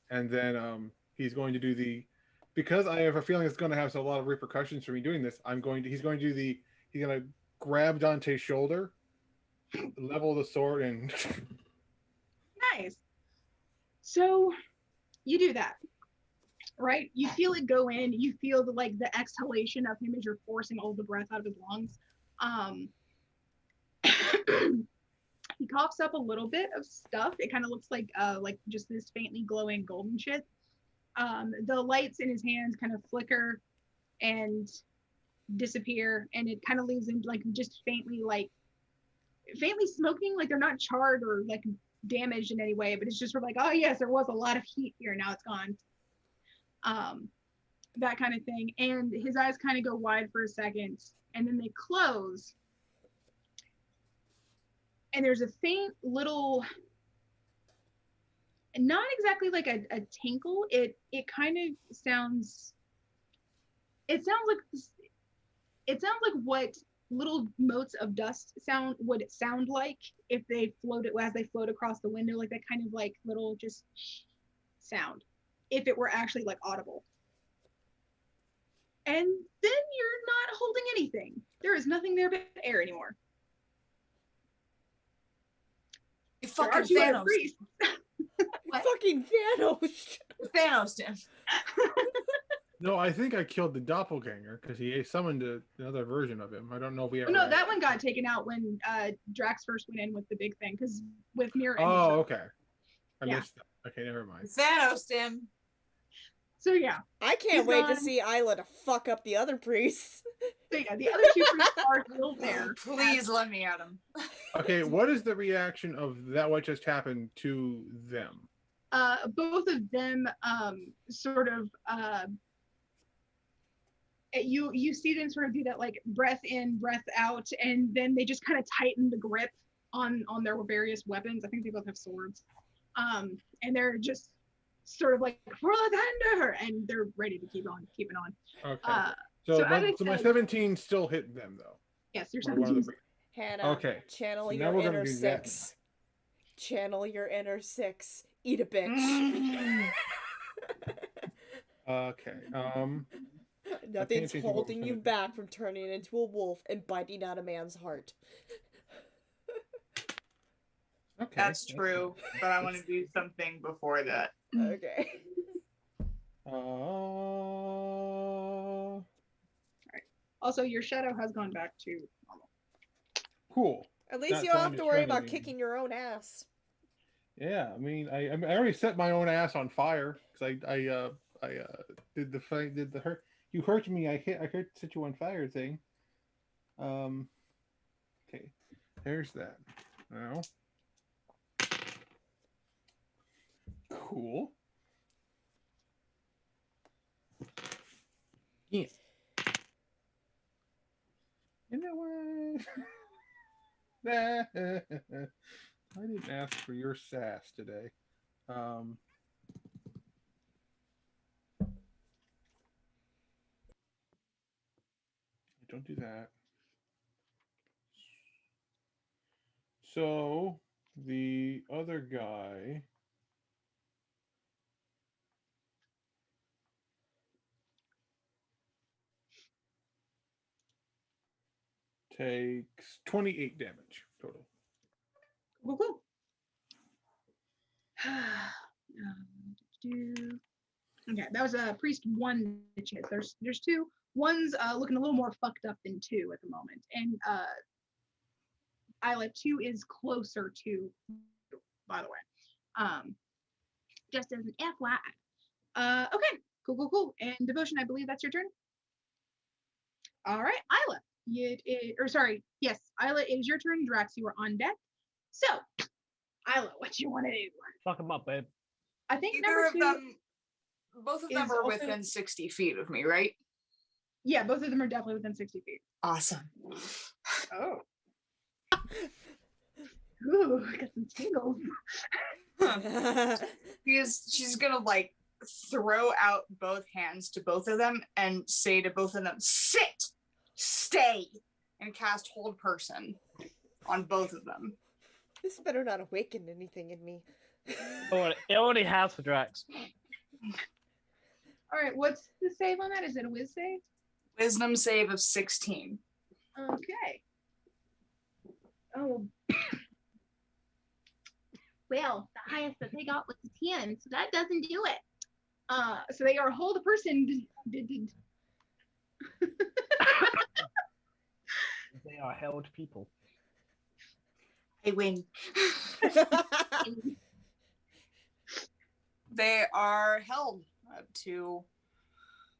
and then he's going to do because I have a feeling it's going to have a lot of repercussions for me doing this. He's going to grab Dante's shoulder, level the sword, and Nice. So you do that, right? You feel it go in. You feel the exhalation of him as you're forcing all the breath out of his lungs. He coughs up a little bit of stuff. It kind of looks like just this faintly glowing golden shit. The lights in his hands kind of flicker and disappear, and it kind of leaves him just faintly smoking, like they're not charred or like damaged in any way, but it's just sort of oh yes, there was a lot of heat here, now it's gone. That kind of thing. And his eyes kind of go wide for a second, and then they close. And there's a faint little, not exactly like a tinkle. It kind of sounds. It sounds like what little motes of dust would sound like if they float across the window, like that kind of like little just sound, if it were actually like audible. And then you're not holding anything. There is nothing there but air anymore. You There are fucking two other Thanos. priests. What? Fucking Thanos. Thanos him. no, I think I killed the doppelganger because he summoned another version of him. I don't know if we ever. No, that one got taken out when Drax first went in with the big thing, because with mirror image. Oh, okay. I Yeah. missed that. Okay, never mind. Thanos him. So yeah. I can't He's wait to gone. see Isla to fuck up the other priests. So yeah, the other two priests are still there. Please let me at him. Okay, what is the reaction of that? What just happened to them? Both of them sort of you see them sort of do that like breath in, breath out, and then they just kind of tighten the grip on their various weapons. I think they both have swords. And they're just sort of like for the thunder, and they're ready to keep keeping on. Okay. So So my 17 still hit them though. Yes, you're Or one of the 17. Hannah, Okay, channel so now your we're gonna inner do that. six. Channel your inner six. Eat a bitch. Okay. Nothing's attention to what holding was you gonna- back from turning into a wolf and biting out a man's heart. Okay. That's true, but I want to do something before that. Okay. Also, your shadow has gone back to normal. Cool. At least Not you don't trying have to to worry turn about it in. kicking your own ass. Yeah, I mean, I already set my own ass on fire because I did the fight, did the hurt. You hurt me. I set you on fire thing. Okay, there's that. Now, cool. Yeah. You know what? I didn't ask for your sass today. Don't do that. So the other guy takes 28 damage total. Cool, cool. Do- Okay, that was a priest one that you hit. There's two. One's looking a little more fucked up than two at the moment, and Isla two is closer to, by the way. Just as an FYI. Okay, cool. And Devotion, I believe that's your turn. All right, Isla. Yes, Isla, it is your turn. Drax, you are on deck. So, Isla, what you want to do? Fuck him up, babe. I think Either number of two. them, both of them is are also- within 60 feet of me, right? Yeah, both of them are definitely within 60 feet. Awesome. Oh. Ooh, I got some tingles. She's gonna like throw out both hands to both of them and say to both of them, sit, stay, and cast hold person on both of them. This better not awaken anything in me. Oh, it already has for Drax. All right, what's the save on that? Is it a whiz save? Wisdom save of 16. Okay. Oh. Well, the highest that they got was a 10, so that doesn't do it. So they are a hold person. They are held people. I win. They are held up to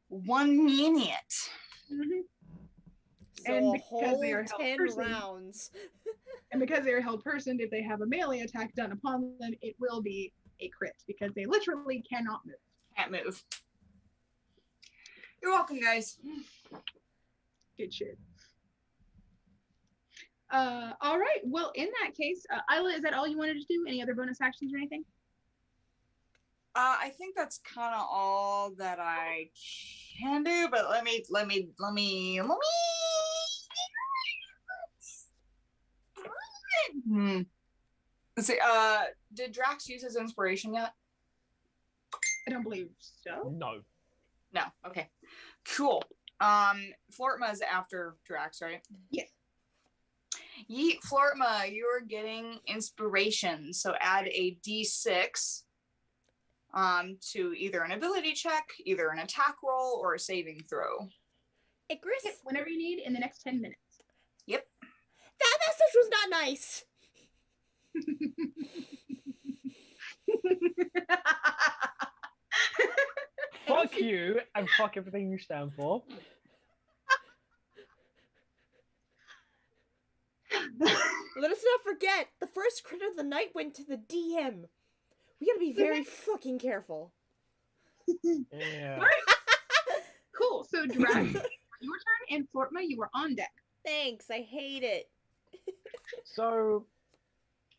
1 minute. Mhm. So And a because whole they are held 10 person- rounds. And because they are held person, if they have a melee attack done upon them, it will be a crit because they literally cannot move. Can't move. You're welcome, guys. Good shit. All right. Well, in that case, Isla, is that all you wanted to do? Any other bonus actions or anything? I think that's kind of all that I can do, but let me. Let's see. Did Drax use his inspiration yet? I don't believe so. No. No. Okay. Cool. Flortma is after Drax, right? Yes. Yeet, Flortma, you're getting inspiration, so add a d6 to either an ability check, either an attack roll, or a saving throw. Hey, Chris, Yep, whenever you need in the next 10 minutes. Yep. that message was not nice. Fuck you and fuck everything you stand for. Let us not forget, the first crit of the night went to the DM. We gotta be very fucking careful. Yeah. Cool. So, Drax, your turn, and Flortma, you are on deck. Thanks, I hate it. So,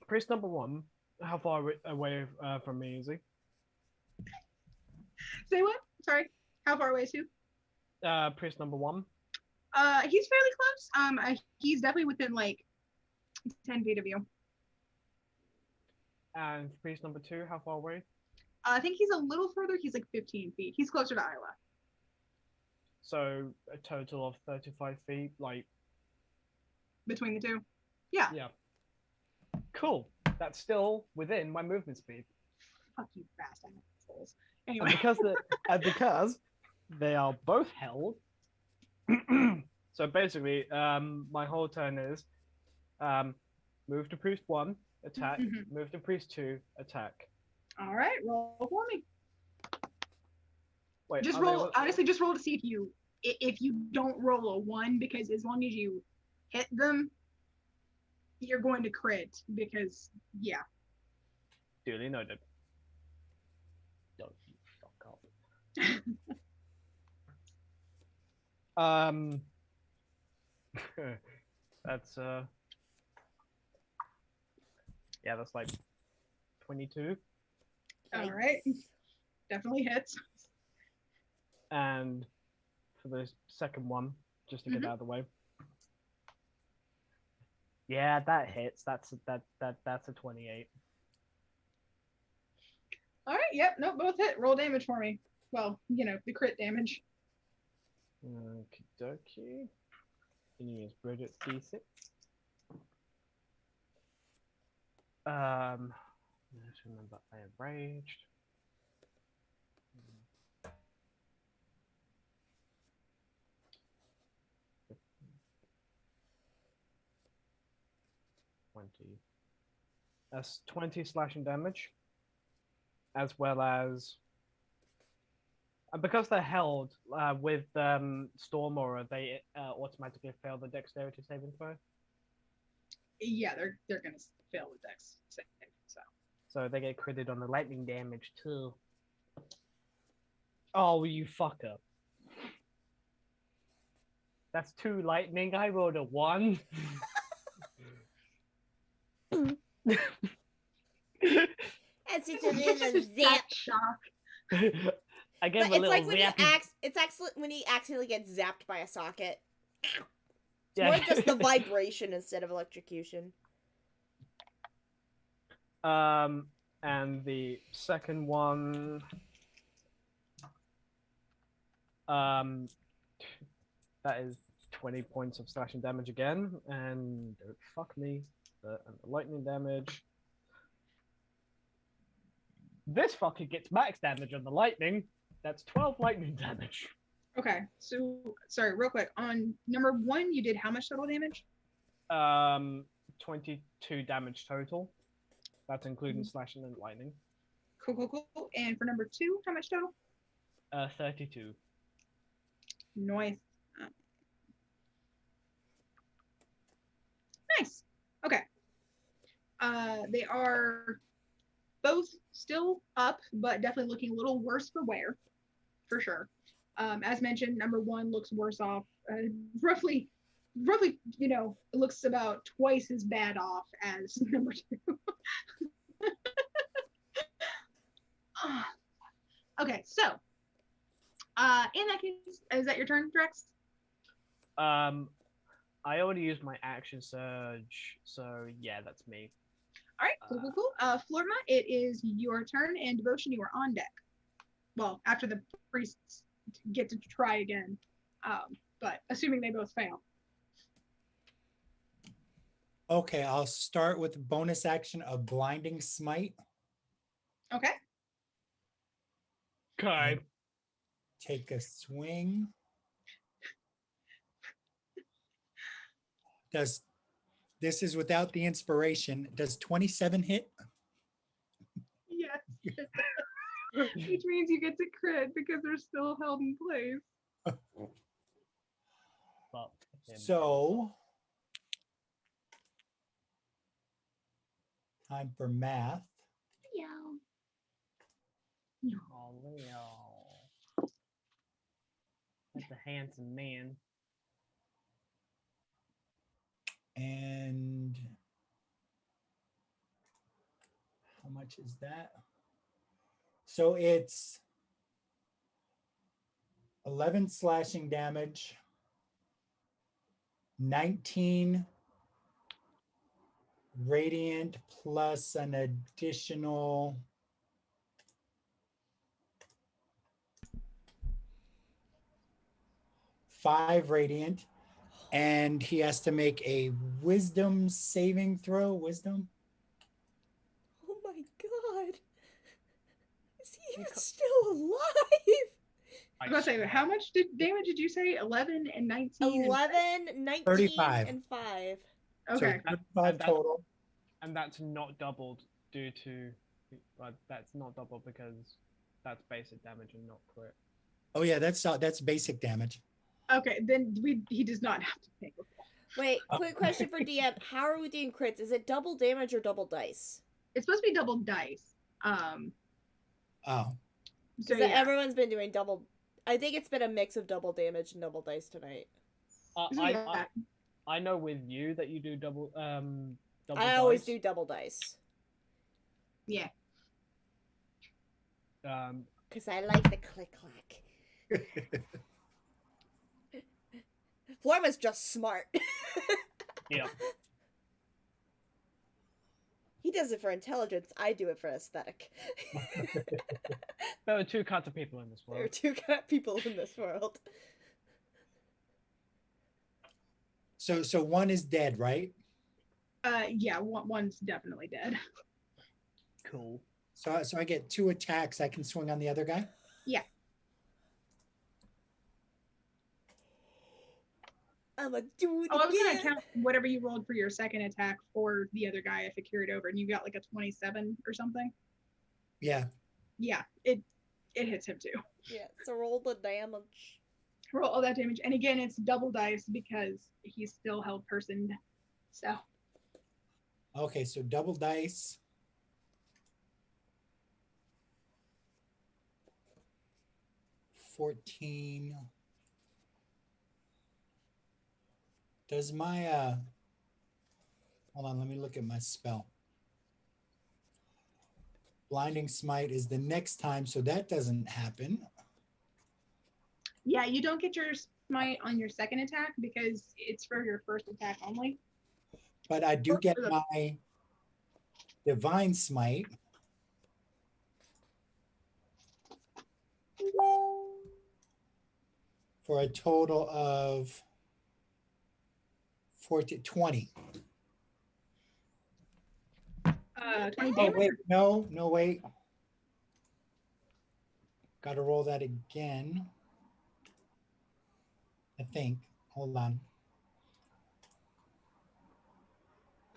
priest number one, how far away from me is he? Say what? Sorry. How far away is who? Priest number one. He's fairly close. He's definitely within like 10 feet of you. And priest number two, how far away? I think he's a little further. He's like 15 feet. He's closer to Isla. So a total of 35 feet, like. Between the two. Yeah. Yeah. Cool. That's still within my movement speed. Fuck you, fast assholes. And Anyway. because they are both held. So basically, my whole turn is move to priest one, attack. Move to priest two, attack. All right, roll for me. Wait, Just roll. Honestly, just roll to see if you don't roll a 1, because as long as you hit them, you're going to crit. Because yeah. Duly noted. Don't you fuck up. That's Yeah, that's like 22. All right. Definitely hits. And for the second one, just to get Mhm. out of the way. Yeah, that hits. That's a 28. All right. Yep. Nope. Both hit. Roll damage for me. Well, the crit damage. Okie dokie. Can you use Bridget's D6? Let's remember I am raged. That's 20 slashing damage, as well as because they're held with Storm Aura, they automatically fail the Dexterity saving throw. Yeah, they're gonna fail the dex save. So they get critted on the lightning damage too. Oh, you fucker! That's 2 lightning. I rolled a 1. It's just a bit of a zap. That shock. I gave But a it's little like when zappy. it's excellent when he accidentally gets zapped by a socket. Ow. It's Yeah. more just the vibration instead of electrocution. And the second one, that is 20 points of slashing damage again, and don't fuck me, and the lightning damage. This fucker gets max damage on the lightning. That's 12 lightning damage. Okay, so sorry, real quick. On number 1, you did how much total damage? 22 damage total. That's including slashing and lightning. Cool. And for number 2, how much total? 32. Nice. Nice. Okay. They are both still up, but definitely looking a little worse for wear, for sure. As mentioned, number 1 looks worse off. Roughly, it looks about twice as bad off as number 2. Okay, so in that case, is that your turn, Drex? I already used my action surge, so yeah, that's me. All right, cool. Florma, it is your turn, and Devotion, you are on deck. Well, after the priests get to try again, but assuming they both fail. Okay, I'll start with bonus action of Blinding Smite. Okay. Okay. Take a swing. This is without the inspiration. Does 27 hit? Yes. Which means you get to crit because they're still held in place. Well, So, time for math. oh, Leo. That's a handsome man. And how much is that? So it's 11 slashing damage, 19 radiant plus an additional 5 radiant, and he has to make a wisdom saving throw. Wisdom? Oh my god. Is he even still alive? I was gonna say, how much damage did you say? 11 and 19? 11, 19, 35. and 5. Okay. So 35 total. And that's not doubled due to, that's not doubled because that's basic damage and not crit. Oh yeah, that's basic damage. Okay, then he does not have to make a roll. Wait, quick question for DM. How are we doing crits? Is it double damage or double dice? It's supposed to be double dice. Oh. So Because yeah. everyone's been doing double. I think it's been a mix of double damage and double dice tonight. I know with you that you do double I always do double dice. Yeah. Because I like the click clack. Florma's just smart. Yeah. He does it for intelligence. I do it for aesthetic. There are two kinds of people in this There are world. two kind of people in this world. So one is dead, right? Yeah, one's definitely dead. Cool. So I get 2 attacks. I can swing on the other guy. Yeah. I'm a do it Oh, I was gonna again. count whatever you rolled for your second attack for the other guy if it carried over, and you got like a 27 or something. Yeah. Yeah, it hits him too. Yeah, so roll the damage. Roll all that damage, and again, it's double dice because he's still held personed. So Okay, so double dice. $14. Does my hold on, let me look at my spell. Blinding Smite is the next time, so that doesn't happen. yeah, you don't get your smite on your second attack because it's for your first attack only. But I do get my Divine Smite. For a total of 20. 20 Oh, damage. wait, no, wait. Got to roll that again. I think. Hold on.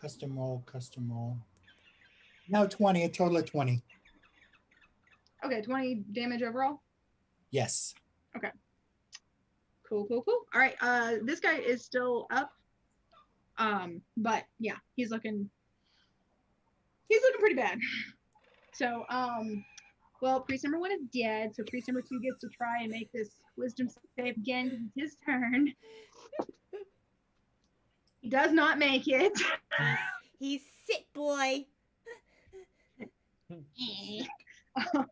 Custom roll. Now 20, a total of 20. Okay, 20 damage overall. Yes. Cool. All right. This guy is still up. But yeah, he's looking pretty bad. So, well, priest number 1 is dead, so priest number 2 gets to try and make this wisdom save again because it's his turn. He does not make it. He's sick, boy.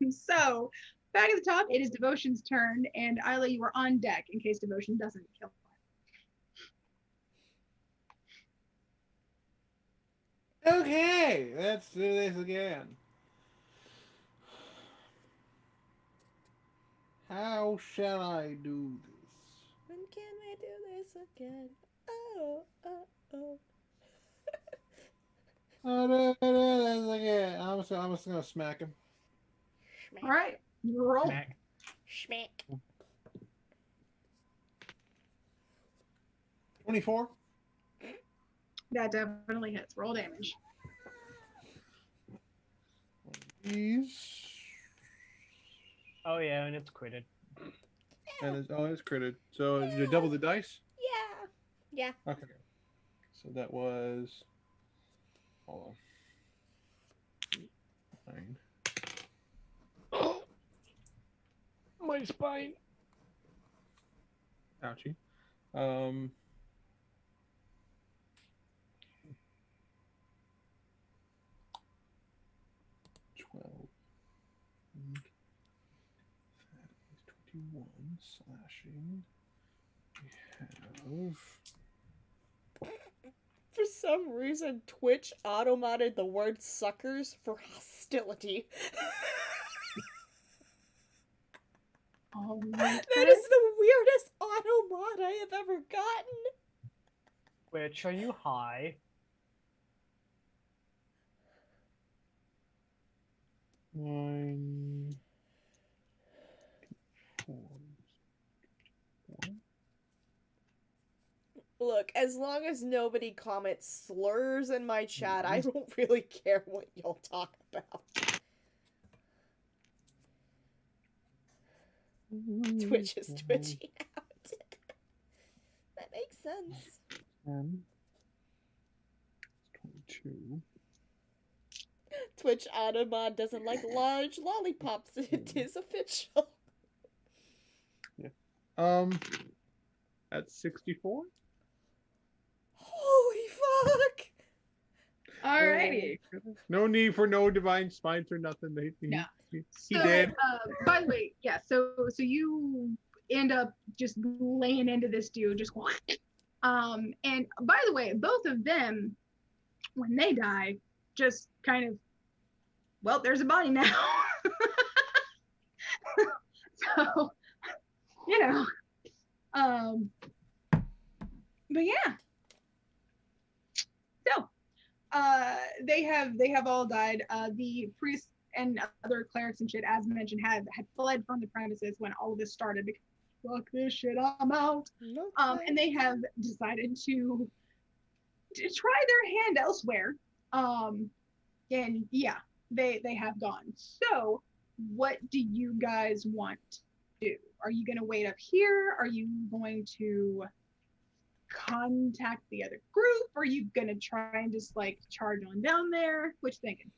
So, back at the top, it is Devotion's turn, and Isla, you are on deck in case Devotion doesn't kill him. Okay, let's do this again. How shall I do this? When can we do this again? Oh. I'll do this again. I'm just gonna smack him. Schmack. All right, roll. Smack. Schmack. 24. That definitely hits. Roll damage. These. Oh yeah, and it's critted. And it's critted. So you double the dice? Yeah. Okay. So that was. Hold on. 9. My spine. Ouchie. 12. That is 21 slashing. We have. For some reason, Twitch automated the word suckers for hostility. Oh, That is the weirdest automata I have ever gotten. Which are you high? Nine. 4. Look, as long as nobody comments slurs in my chat, I don't really care what y'all talk about. Twitch is twitching out. That makes sense. 10. 22. Twitch Automod doesn't like large lollipops. It is official. At 64. Holy fuck! Alrighty. No need for no divine spines or nothing. No. He So, did. by the way, yeah. So you end up just laying into this dude, just and by the way, both of them, when they die, just kind of, well, there's a body now. So, you know, but yeah. So, they have all died. The priests and other clerics and shit, as mentioned, had fled from the premises when all of this started. Because fuck this shit, I'm out. No And they have decided to try their hand elsewhere. And yeah, they have gone. So, what do you guys want to do? Are you going to wait up here? Are you going to contact the other group? Are you going to try and just like charge on down there? What you thinking?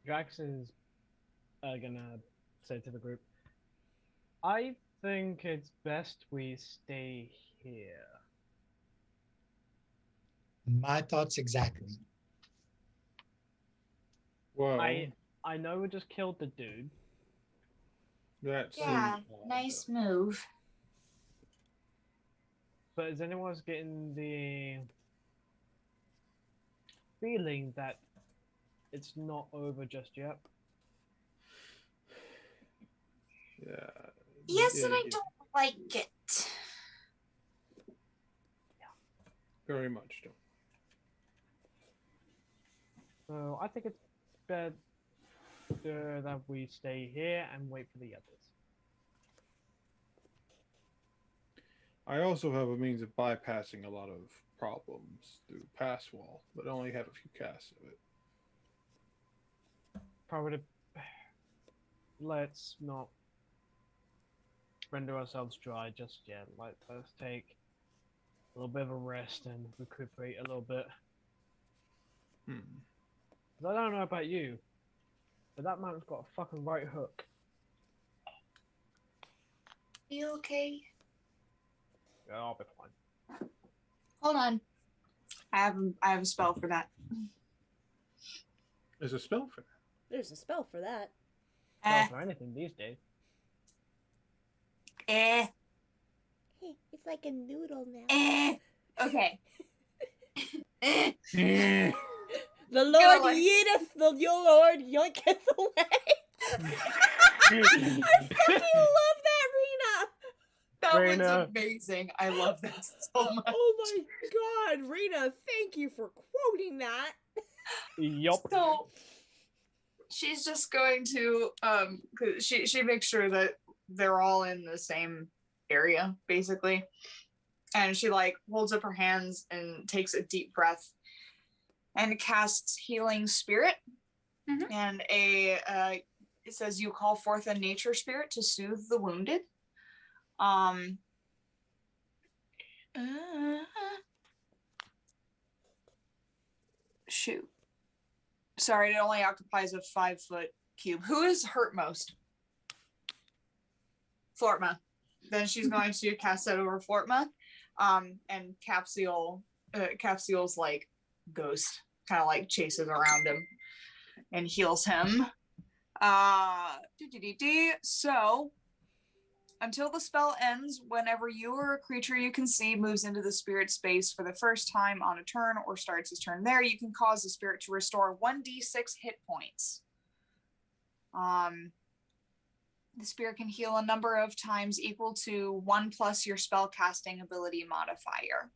Drax is gonna say to the group, I think it's best we stay here. My thoughts exactly. Whoa. I know we just killed the dude. That's Yeah, nice move. But is anyone getting the feeling that it's not over just yet? Yeah. Yes, and I don't like it. Very much so. So I think it's better that we stay here and wait for the others. I also have a means of bypassing a lot of problems through pass wall, but I only have a few casts of it. Probably let's not render ourselves dry just yet. Let's take a little bit of a rest and recuperate a little bit. 'Cause I don't know about you, but that man's got a fucking right hook. You okay? Yeah, I'll be fine. Hold on. I have a spell for that. There's a spell for that. There's a spell for that. Not for anything these days. Hey, it's like a noodle now. Okay. The Lord like- yeeteth, the Lord yoinketh away. I fucking love that, Rena. That Rena. was amazing. I love that so much. Oh my god, Rena, thank you for quoting that. Yup. So she's just going to 'cause she makes sure that they're all in the same area, basically. And she like holds up her hands and takes a deep breath and casts healing spirit. Mhm. And it says you call forth a nature spirit to soothe the wounded. Shoot. Sorry, it only occupies a 5-foot cube. Who is hurt most? Flortma. Then she's going to cast that over Flortma. And Capsule's like ghost kind of like chases around him and heals him. So until the spell ends, whenever you or a creature you can see moves into the spirit space for the first time on a turn or starts his turn there, you can cause the spirit to restore 1d6 hit points. The spirit can heal a number of times equal to 1 plus your spell casting ability modifier.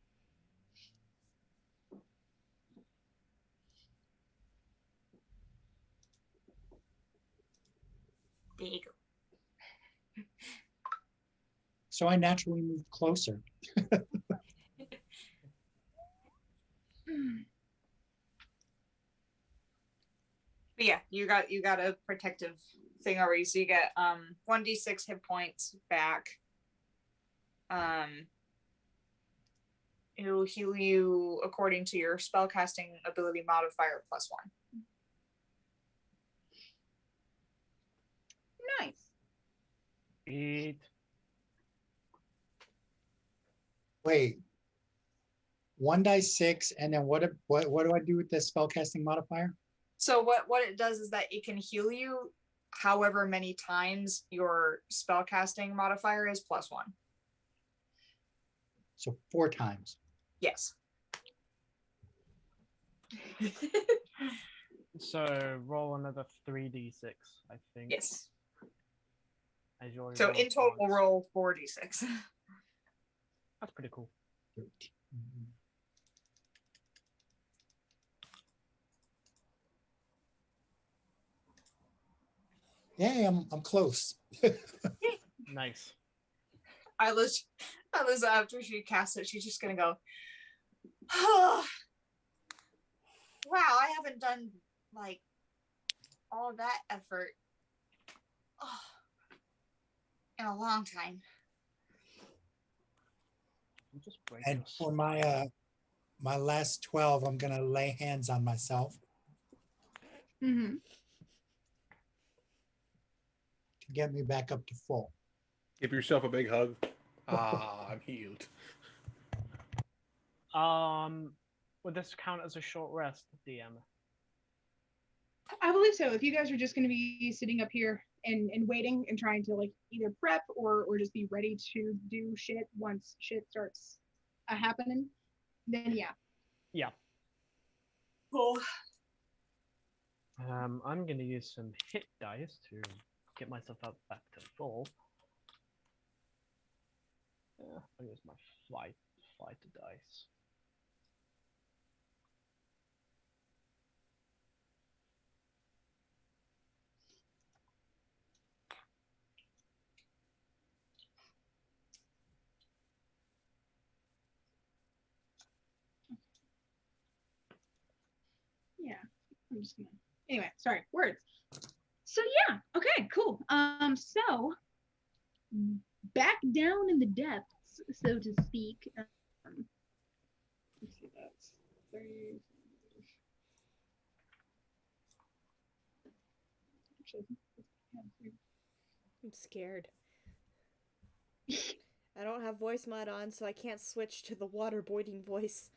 There you go. So I naturally moved closer. But yeah, you got a protective thing over you, so you get 1d6 hit points back. It'll heal you according to your spellcasting ability modifier +1. Nice. Eat. Wait, 1d6, and then what do I do with the spellcasting modifier? So what it does is that it can heal you however many times your spellcasting modifier is +1. So 4 times. Yes. So roll another 3d6, I think. Yes. As you already So rolled in total, once. roll 4d6. That's pretty cool. 13. Yeah, I'm close. Nice. Isla's after she casts it, she's just gonna go, oh, wow, I haven't done like all that effort in a long time. You just break And your for spine. my last 12, I'm gonna lay hands on myself Mm-hmm. to get me back up to full. Give yourself a big hug. Ah, I'm healed. Would this count as a short rest, DM? I believe so. If you guys are just going to be sitting up here and waiting and trying to like either prep or just be ready to do shit once shit starts happening, then yeah. Yeah. Cool. I'm gonna use some hit dice to get myself up back to full. Yeah, I'll use my flight dice. Yeah. I'm just gonna anyway, sorry, words. So yeah, okay, cool. So back down in the depths, so to speak. Let's see, that's 30. I'm scared. I don't have voice mod on, so I can't switch to the waterboarding voice.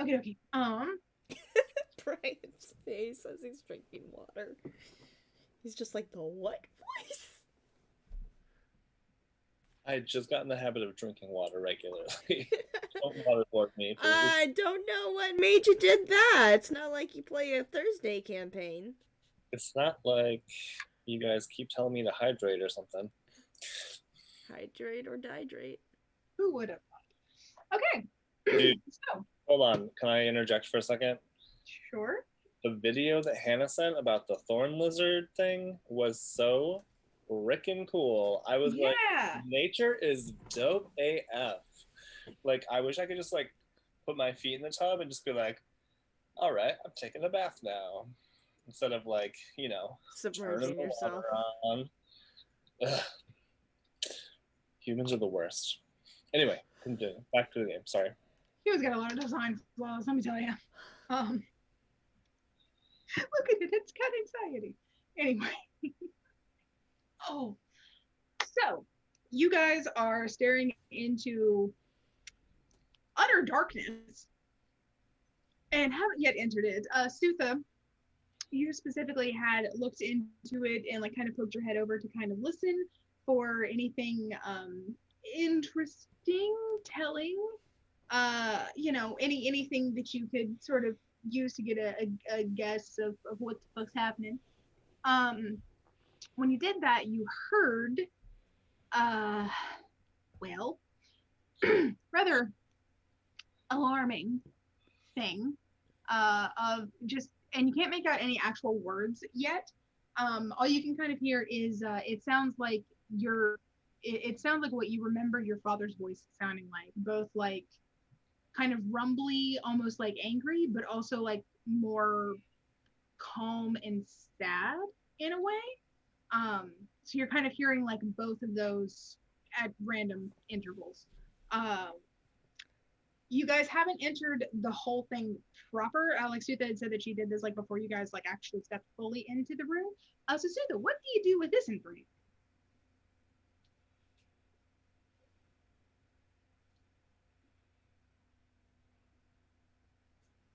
Okay. Brian's face as he's drinking water. He's just like, the what voice? I just got in the habit of drinking water regularly. Don't waterboard me, please. I don't know what made you did that. It's not like you play a Thursday campaign. It's not like you guys keep telling me to hydrate or something. Hydrate or dihydrate. Who would have thought? Okay. Dude, So, hold on. Can I interject for a second? sure. The video that Hannah sent about the thorn lizard thing was so freaking cool. I was like, Yeah. nature is dope AF. Like, I wish I could just like put my feet in the tub and just be like, all right, I'm taking a bath now. Instead of like, you know, Submerging turning the yourself. water on. Ugh. Humans are the worst. Anyway, continue. Back to the game. Sorry. He was got a lot of design flaws, let me tell you. Look at it, it's got anxiety. Anyway. Oh. So, you guys are staring into utter darkness and haven't yet entered it. Sutha, you specifically had looked into it and like kind of poked your head over to kind of listen for anything interesting, telling, anything that you could sort of use to get a guess of what the fuck's happening. When you did that, you heard rather alarming thing of just, and you can't make out any actual words yet. All you can kind of hear is it sounds like it sounds like what you remember your father's voice sounding like, both like kind of rumbly, almost like angry, but also like more calm and sad in a way. So you're kind of hearing like both of those at random intervals. you guys haven't entered the whole thing proper. Like Sutha had said that she did this like before you guys like actually stepped fully into the room. So Sutha, what do you do with this information?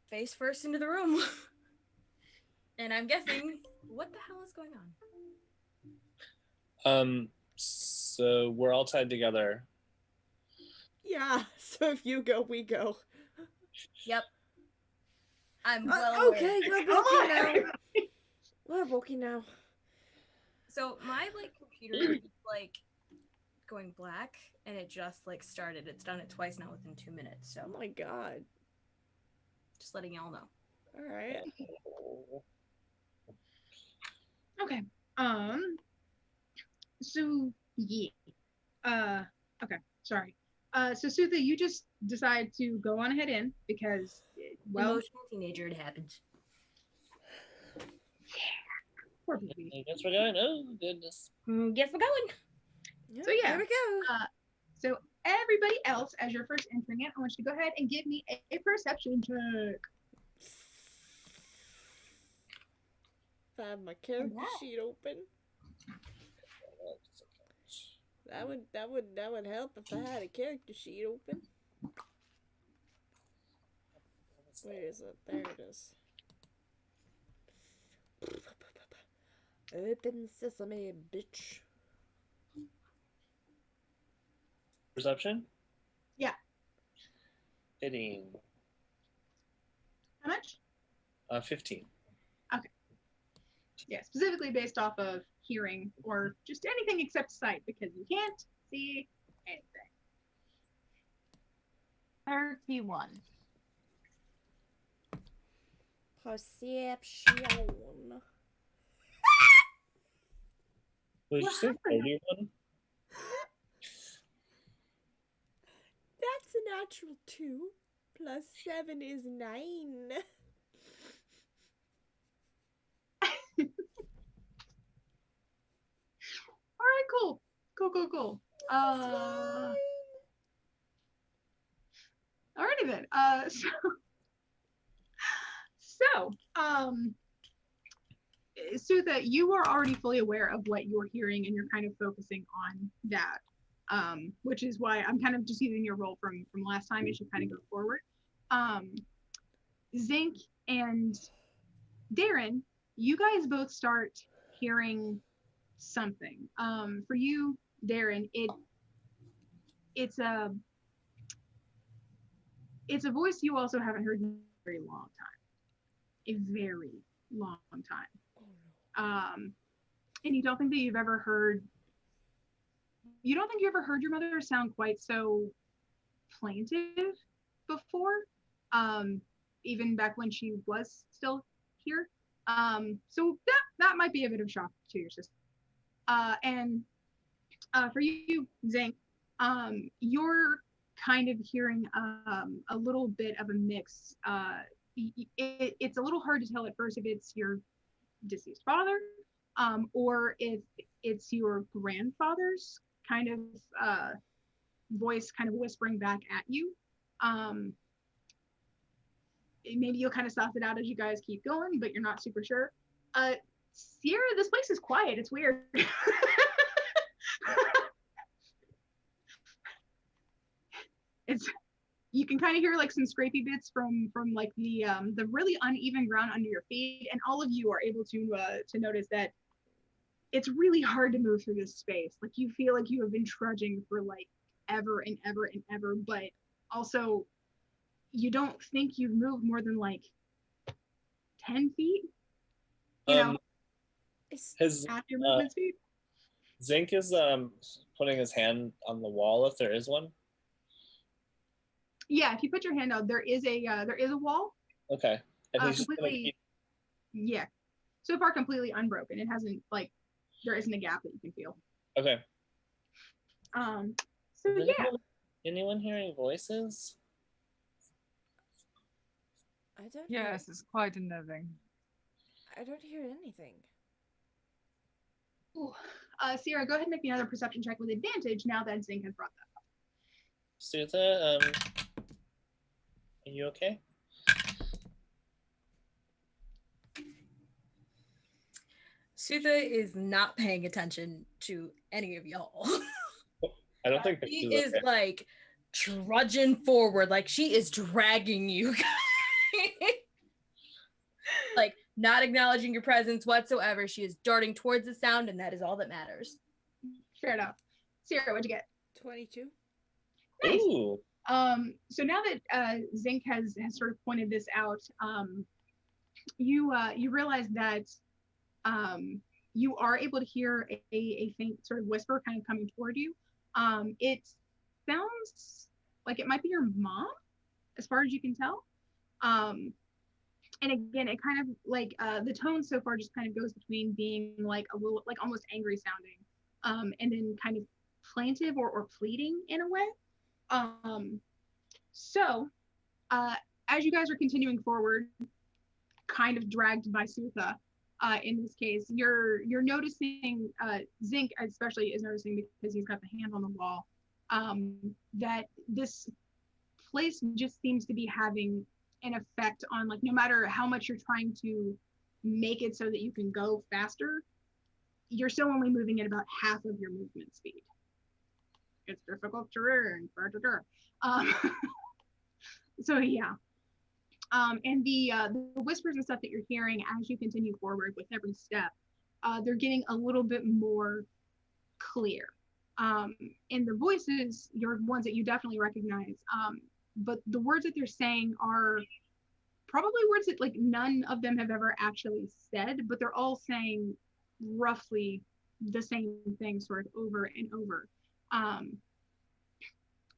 Face first into the room. And I'm guessing, what the hell is going on? So we're all tied together. Yeah, so if you go, we go. Yep. I'm well Okay, aware. we're Come walking on, now. everybody. We're walking now. So my like computer is like going black, and it just like started. It's done it twice now within 2 minutes. So Oh my god. just letting y'all know. All right. Okay. So yeah. Okay. Sorry. So Sutha, you just decide to go on ahead in because, well, Emotional teenager, it happens. poor baby. I guess we're going. Oh goodness. Guess we're going. So yeah. Here we go. So everybody else, as you're first entering it, I want you to go ahead and give me a perception check. If I have my character Wow. sheet open. That would help if I had a character sheet open. Where is it? There it is. Open sesame, bitch. Perception? Yeah. 15. How much? 15. Yeah, specifically based off of hearing or just anything except sight because you can't see anything. 31. Perception. What did you say? 31? That's a natural 2. Plus 7 is 9. All right, cool. Cool. Alrighty then. Sutha, you are already fully aware of what you're hearing and you're kind of focusing on that. Which is why I'm kind of just using your role from last time as you kind of go forward. Zinc and Darren, you guys both start hearing something. For you, Darren, it's a voice you also haven't heard in a very long time. A very long time. And you don't think that you ever heard your mother sound quite so plaintive before, even back when she was still here. So that might be a bit of a shock to your sister. And for you, Zinc, you're kind of hearing a little bit of a mix. It's a little hard to tell at first if it's your deceased father, or if it's your grandfather's kind of voice kind of whispering back at you. Maybe you'll kind of suss it out as you guys keep going, but you're not super sure. Sierra, this place is quiet. It's weird. You can kind of hear like some scrapey bits from like the really uneven ground under your feet, and all of you are able to notice that it's really hard to move through this space. Like you feel like you have been trudging for like ever and ever and ever, but also you don't think you've moved more than like 10 feet. You know, His half your movement speed. Zinc is putting his hand on the wall if there is one. Yeah, if you put your hand out, there is a wall. Okay. And he's Completely. Yeah. So far, completely unbroken. It hasn't like there isn't a gap that you can feel. Okay. So yeah. Anyone hearing voices? I don't. Yes, it's quite unnerving. I don't hear anything. Ooh. Sierra, go ahead and make me another perception check with advantage now that Zinc has brought that up. Sutha, Are you okay? Sutha is not paying attention to any of y'all. I don't think She she's is okay. like trudging forward, like she is dragging you guys. Like not acknowledging your presence whatsoever. She is darting towards the sound, and that is all that matters. Fair enough. Sierra, what'd you get? 22. Nice. Ooh. So now that Zinc has sort of pointed this out, you realize that you are able to hear a faint sort of whisper kind of coming toward you. It sounds like it might be your mom, as far as you can tell. And again, it kind of like the tone so far just kind of goes between being like a little, like almost angry sounding, and then kind of plaintive or pleading in a way. So as you guys are continuing forward, kind of dragged by Sutha, in this case, you're noticing, Zinc especially is noticing because he's got the hand on the wall, that this place just seems to be having an effect on, like, no matter how much you're trying to make it so that you can go faster, you're still only moving at about half of your movement speed. It's difficult terrain. So yeah. And the whispers and stuff that you're hearing as you continue forward with every step, they're getting a little bit more clear. And the voices, you're ones that you definitely recognize. But the words that they're saying are probably words that like none of them have ever actually said, but they're all saying roughly the same thing sort of over and over.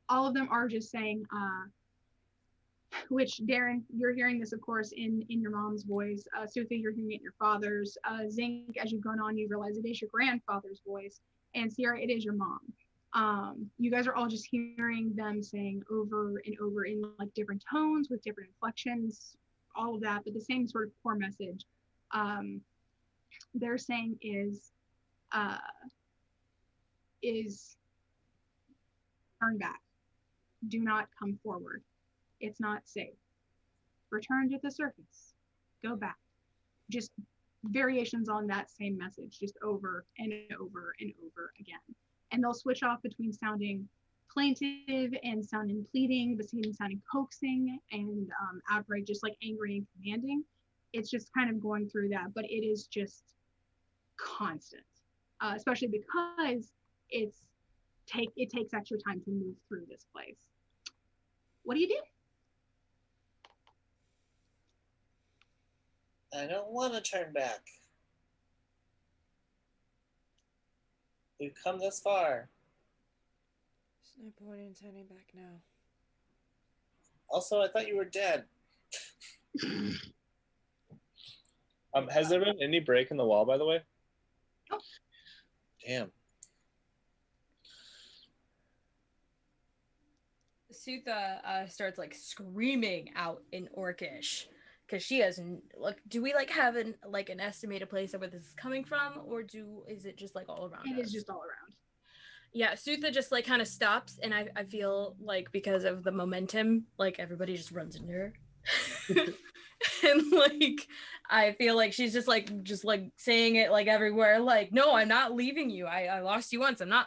All of them are just saying, which Darren, you're hearing this, of course, in your mom's voice. Sutha, you're hearing it in your father's. Zinc, as you've gone on, you realize it is your grandfather's voice. And Sierra, it is your mom. You guys are all just hearing them saying over and over in like different tones with different inflections, all of that, but the same sort of core message. They're saying is turn back. Do not come forward. It's not safe. Return to the surface. Go back. Just variations on that same message, just over and over and over again. And they'll switch off between sounding plaintive and sounding pleading, but even sounding coaxing and outright just like angry and commanding. It's just kind of going through that, but it is just constant, especially because it takes extra time to move through this place. What do you do? I don't want to turn back. We've come this far. There's no point in turning back now. Also, I thought you were dead. Has there been any break in the wall, by the way? No. Damn. Sutha starts like screaming out in Orcish because she has like. Do we like have an estimated place of where this is coming from, or is it just like all around? It is just all around. Yeah, Sutha just like kind of stops, and I feel like because of the momentum, like everybody just runs into her. And like I feel like she's just like saying it like everywhere, like, no, I'm not leaving you. I lost you once. I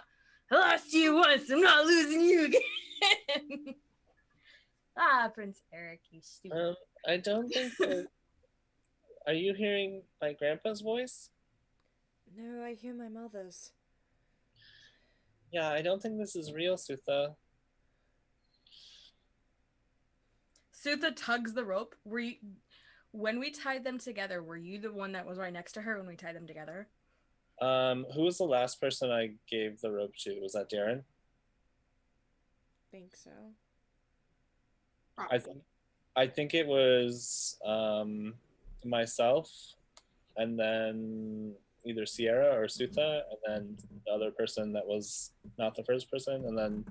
lost you once. I'm not losing you again. Prince Eric, you stupid. I don't think that... Are you hearing my grandpa's voice? No, I hear my mother's. Yeah, I don't think this is real, Sutha. Sutha tugs the rope. When we tied them together, were you the one that was right next to her when we tied them together? Who was the last person I gave the rope to? Was that Darren? Think so. I think it was myself, and then either Sierra or Sutha, and then the other person that was not the first person, and then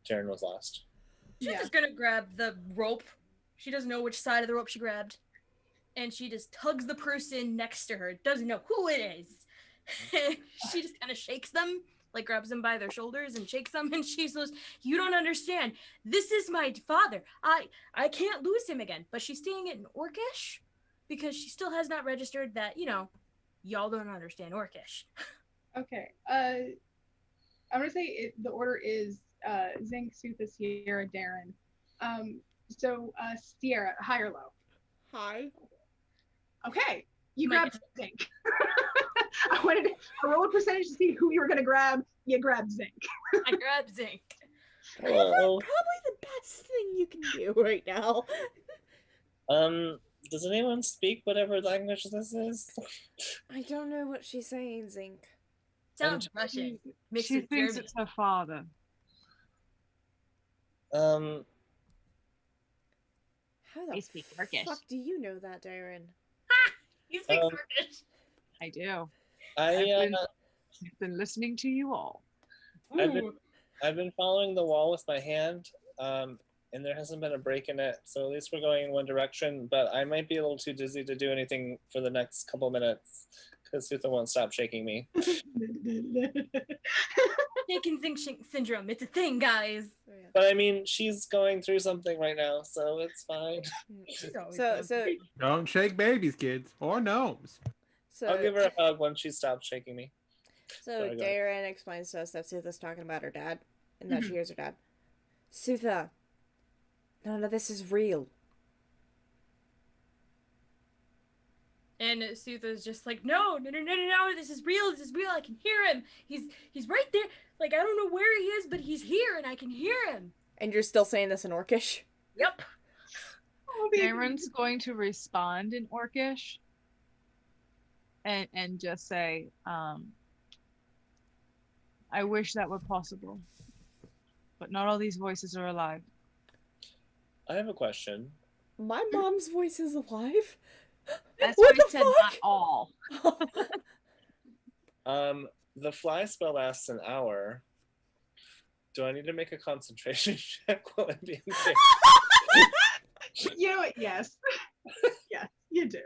Darren was last. She's just gonna grab the rope. She doesn't know which side of the rope she grabbed. And she just tugs the person next to her. Doesn't know who it is. She just kind of shakes them like grabs them by their shoulders and shakes them, and she says, "You don't understand. This is my father. I can't lose him again." But she's saying it in Orcish because she still has not registered that, y'all don't understand Orcish. Okay. I'm gonna say the order is Zinc, Sutha, Sierra, Darren. So Sierra, high or low? Hi. Okay. You Mike, grabbed Zinc. I wanted to roll a percentage to see who you were gonna grab. You grabbed Zinc. I grabbed Zinc. Oh. Probably the best thing you can do right now. Does anyone speak whatever language this is? I don't know what she's saying, Zinc. Sounds Russian. Mixed She with thinks German. it's her father. Um, How the I speak Turkish. fuck do you know that, Darren? You speak Um, Turkish. I do. I I've been listening to you all. I've been following the wall with my hand, and there hasn't been a break in it, so at least we're going in one direction. But I might be a little too dizzy to do anything for the next couple minutes because Sutha won't stop shaking me. Shaken Zinc syndrome. It's a thing, guys. Oh, yeah. But I mean, she's going through something right now, so it's fine. So Don't shake babies, kids, or gnomes. I'll give her a hug when she stops shaking me. So Sorry, go ahead. Darren explains to us that Sutha's talking about her dad, and that she hears her dad. Sutha, none of this is real. And Sutha's just like, no, this is real, I can hear him. He's right there. Like, I don't know where he is, but he's here, and I can hear him. And you're still saying this in Orcish? Yep. Darren's going to respond in Orcish and just say, I wish that were possible, but not all these voices are alive. I have a question. My mom's voice is alive? That's What what I the said, not fuck? all. The fly spell lasts an hour. Do I need to make a concentration check while I'm being sick? You know what? Yes. Yes, you do.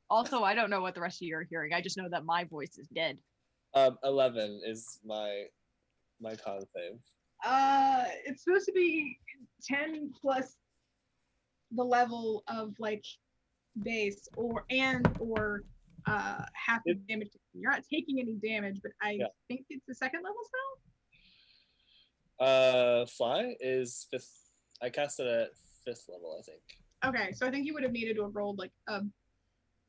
Also, I don't know what the rest of you are hearing. I just know that my voice is dead. 11 is my con save. It's supposed to be 10 plus the level of like base or half the damage. You're not taking any damage, but I think it's the second level spell. Fly is 5th. I cast it at 5th level, I think. Okay, so I think you would have needed to have rolled like a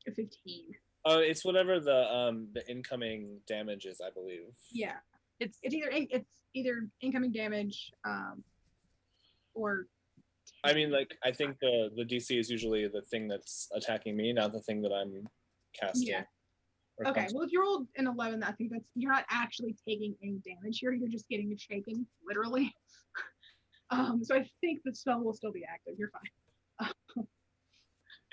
15. Oh, it's whatever the incoming damage is, I believe. Yeah, it's either incoming damage, or. I mean, like, I think the DC is usually the thing that's attacking me, not the thing that I'm casting. Yeah. Okay, well, if you rolled an 11, I think you're not actually taking any damage here. You're just getting shaken, literally. So I think the spell will still be active. You're fine.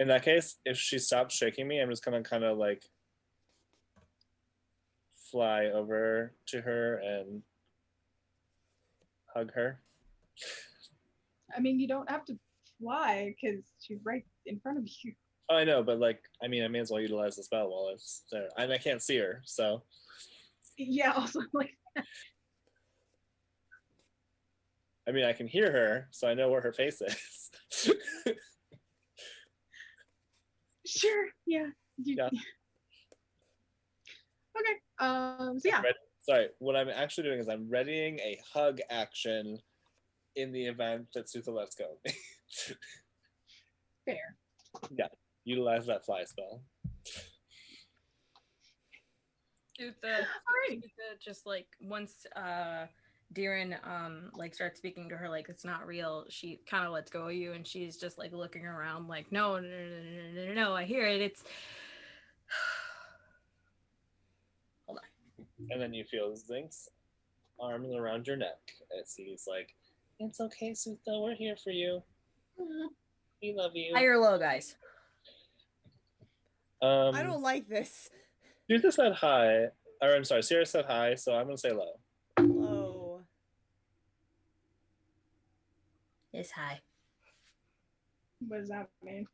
In that case, if she stops shaking me, I'm just gonna kind of like fly over to her and hug her. I mean, you don't have to fly because she's right in front of you. Oh, I know, but like, I mean, I may as well utilize the spell while it's there. And I can't see her, so. Yeah, also like. I mean, I can hear her, so I know where her face is. Sure. Yeah. Yeah. Okay. So yeah. Sorry. What I'm actually doing is I'm readying a hug action in the event that Sutha lets go. Fair. Yeah. Utilize that fly spell. Sutha just like once Darren like starts speaking to her like it's not real, she kind of lets go of you and she's just like looking around like no, I hear it. It's hold on. And then you feel Zink's arms around your neck as he's like, "It's okay, Sutha, we're here for you. We love you." High or low, guys? I don't like this. Sutha said hi, or I'm sorry, Sierra said hi, so I'm gonna say low. Low. It's high. What does that mean?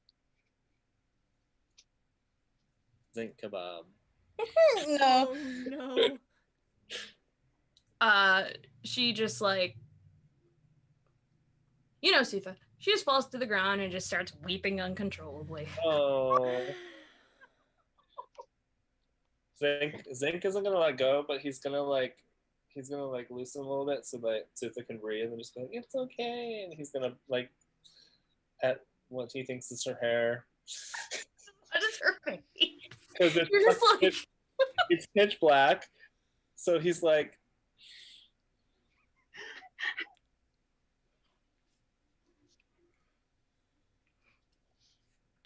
Zink kebab. No. Oh, no. she just like, you know, Sutha. She just falls to the ground and just starts weeping uncontrollably. Oh. Zink isn't gonna let go, but he's gonna loosen a little bit so that Sutha can breathe and just be like, it's okay. And he's gonna like pet what he thinks is her hair. What is her face? Because You're just like... it's pitch black. So he's like,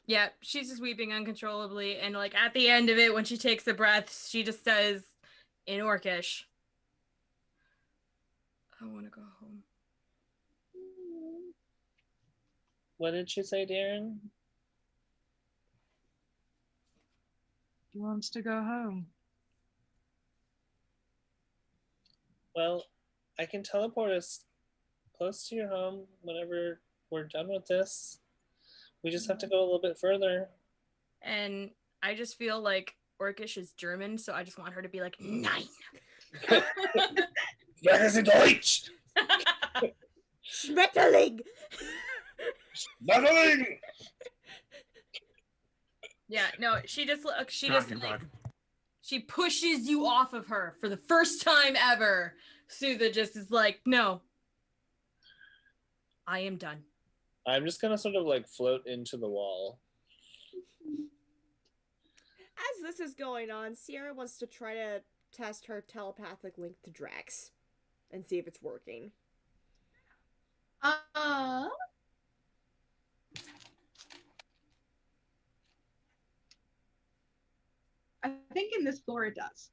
yeah, she's just weeping uncontrollably, and like at the end of it, when she takes a breath, she just says in Orcish, I want to go home. what did she say, Darren? He wants to go home. Well, I can teleport us close to your home whenever we're done with this. We just have to go a little bit further. And I just feel like Orcish is German, so I just want her to be like, Nein. Wer ist Deutsch? Schmetterling! Schmetterling! Yeah, no, she just like, she pushes you off of her for the first time ever. Sutha just is like, no, I am done. I'm just gonna sort of like float into the wall. As this is going on, Sierra wants to try to test her telepathic link to Drax and see if it's working. I think in this floor it does.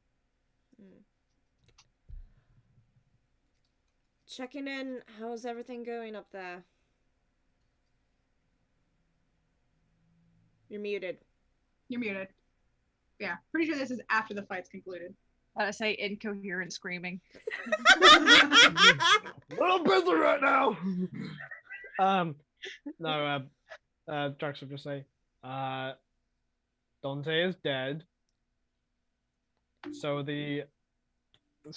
Checking in, how's everything going up there? You're muted. You're muted. Yeah, pretty sure this is after the fight's concluded. I say incoherent screaming. Little busy right now. No, Drax will just say, Dante is dead. So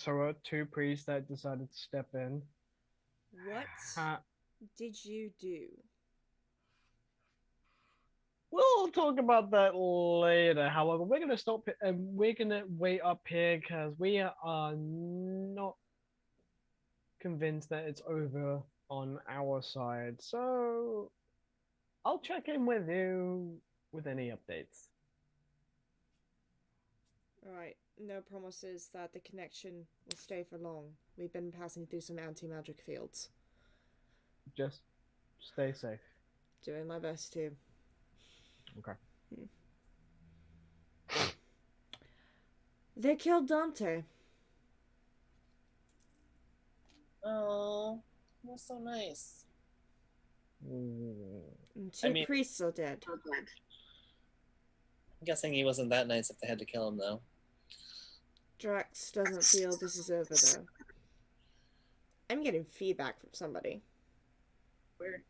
are two priests that decided to step in. What did you do? We'll talk about that later. However, we're gonna stop and we're gonna wait up here because we are not convinced that it's over on our side. So I'll check in with you with any updates. Alright, no promises that the connection will stay for long. We've been passing through some anti-magic fields. Just stay safe. Doing my best to. Okay. They killed Dante. Oh, that's so nice. And two priests are dead. I'm guessing he wasn't that nice if they had to kill him, though. Drax doesn't feel this is over, though. I'm getting feedback from somebody. Weird.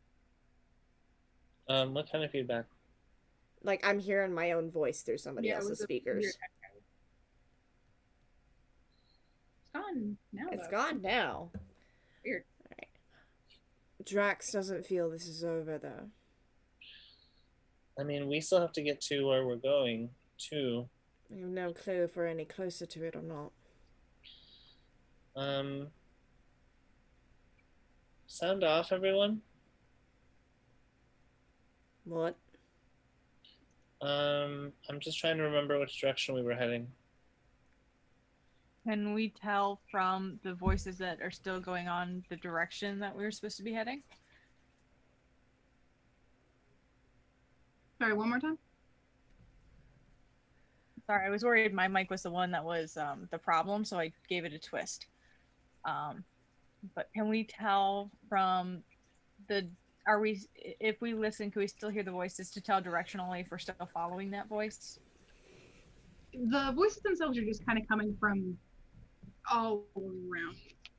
What kind of feedback? Like, I'm hearing my own voice through somebody else's speakers. It's gone now. It's gone now. Weird. Alright. Drax doesn't feel this is over, though. I mean, we still have to get to where we're going, too. I have no clue if we're any closer to it or not. Sound off, everyone. What? I'm just trying to remember which direction we were heading. Can we tell from the voices that are still going on the direction that we were supposed to be heading? Sorry, one more time? Sorry, I was worried my mic was the one that was the problem, so I gave it a twist. But can we tell from the... if we listen, can we still hear the voices to tell directionally if we're still following that voice? The voices themselves are just kind of coming from all around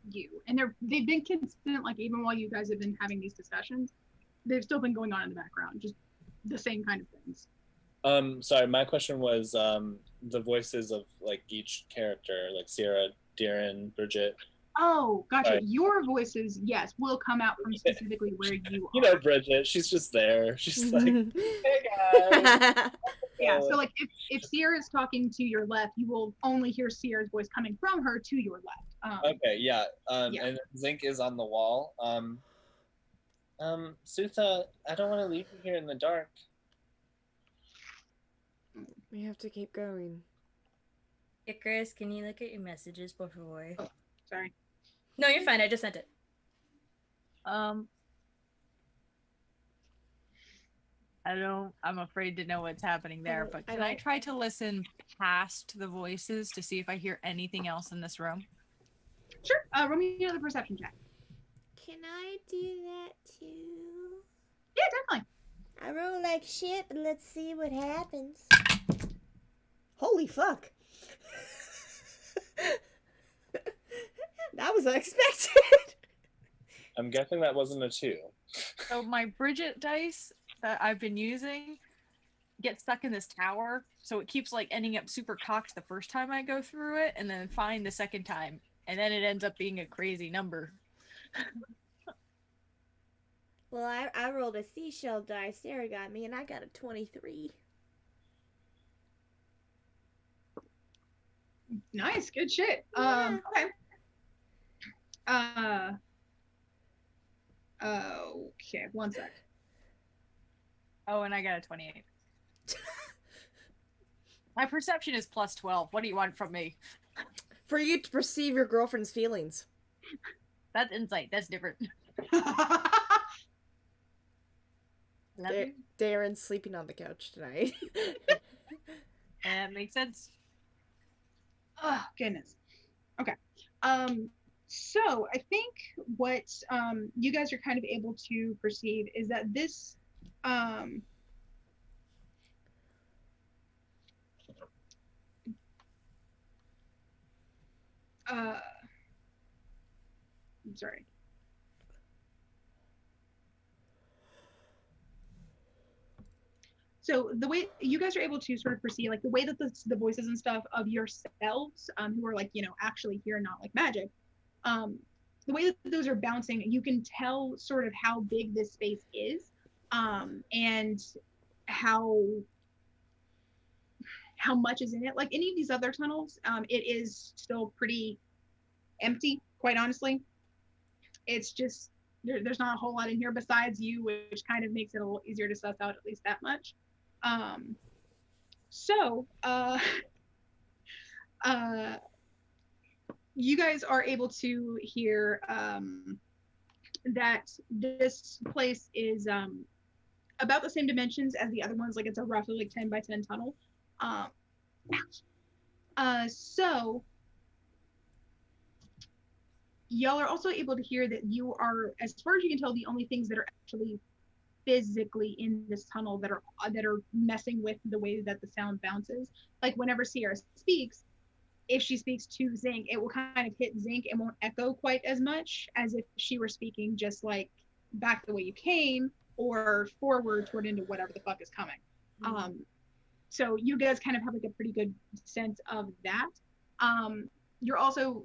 you. And they've been consistent, like even while you guys have been having these discussions, they've still been going on in the background, just the same kind of things. Sorry, my question was the voices of like each character, like Sierra, Darren, Bridget. Oh, gotcha. Right. Your voices, yes, will come out from specifically where you You are. know, Bridget, she's just there. She's like, hey guys. Yeah, so like if Sierra's talking to your left, you will only hear Sierra's voice coming from her to your left. Okay, yeah. Yeah. And Zinc is on the wall. Sutha, I don't want to leave you here in the dark. We have to keep going. Icarus, can you look at your messages, por favor? Oh, sorry. No, you're fine. I just sent it. I'm afraid to know what's happening there, but can I try to listen past the voices to see if I hear anything else in this room? Sure. Roll me another perception check. Can I do that too? Yeah, definitely. I roll like shit, but let's see what happens. Holy fuck. That was unexpected. I'm guessing that wasn't a 2. So my Bridget dice that I've been using get stuck in this tower, so it keeps like ending up super cocked the first time I go through it, and then fine the second time, and then it ends up being a crazy number. Well, I rolled a seashell dice. Sarah got me, and I got a 23. Nice, good shit. Yeah. Okay. Okay, one sec. Oh, and I got a 28. My perception is plus 12. What do you want from me? For you to perceive your girlfriend's feelings. That's insight. That's different. Darren's sleeping on the couch tonight. That makes sense. Oh, goodness. Okay. So I think what you guys are kind of able to perceive is that this I'm sorry. So the way you guys are able to sort of perceive, like the way that the voices and stuff of yourselves, who are like, actually here, not like magic, the way that those are bouncing, you can tell sort of how big this space is, and how much is in it. Like any of these other tunnels, it is still pretty empty, quite honestly. It's just, there's not a whole lot in here besides you, which kind of makes it a little easier to suss out at least that much. You guys are able to hear that this place is about the same dimensions as the other ones. Like it's a roughly like 10 by 10 tunnel. So y'all are also able to hear that you are, as far as you can tell, the only things that are actually physically in this tunnel that are messing with the way that the sound bounces. Like whenever Sierra speaks, if she speaks to Zinc, it will kind of hit Zinc and won't echo quite as much as if she were speaking just like back the way you came or forward toward into whatever the fuck is coming. Mm-hmm. So you guys kind of have like a pretty good sense of that. You're also,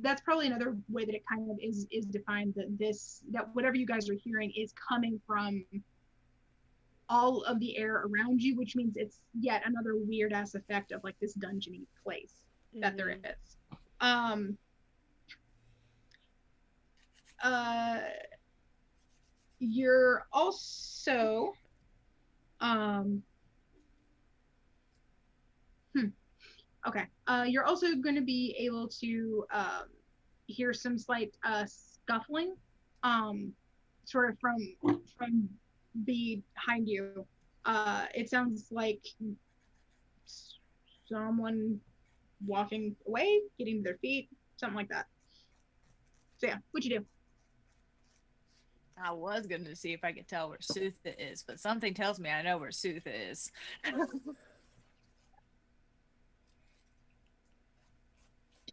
that's probably another way that it kind of is defined, that whatever you guys are hearing is coming from all of the air around you, which means it's yet another weird ass effect of like this dungeony place that there is. You're also okay. You're also going to be able to hear some slight scuffling, sort of from behind you. It sounds like someone walking away, getting to their feet, something like that. So yeah, what'd you do? I was going to see if I could tell where Sutha is, but something tells me I know where Sutha is.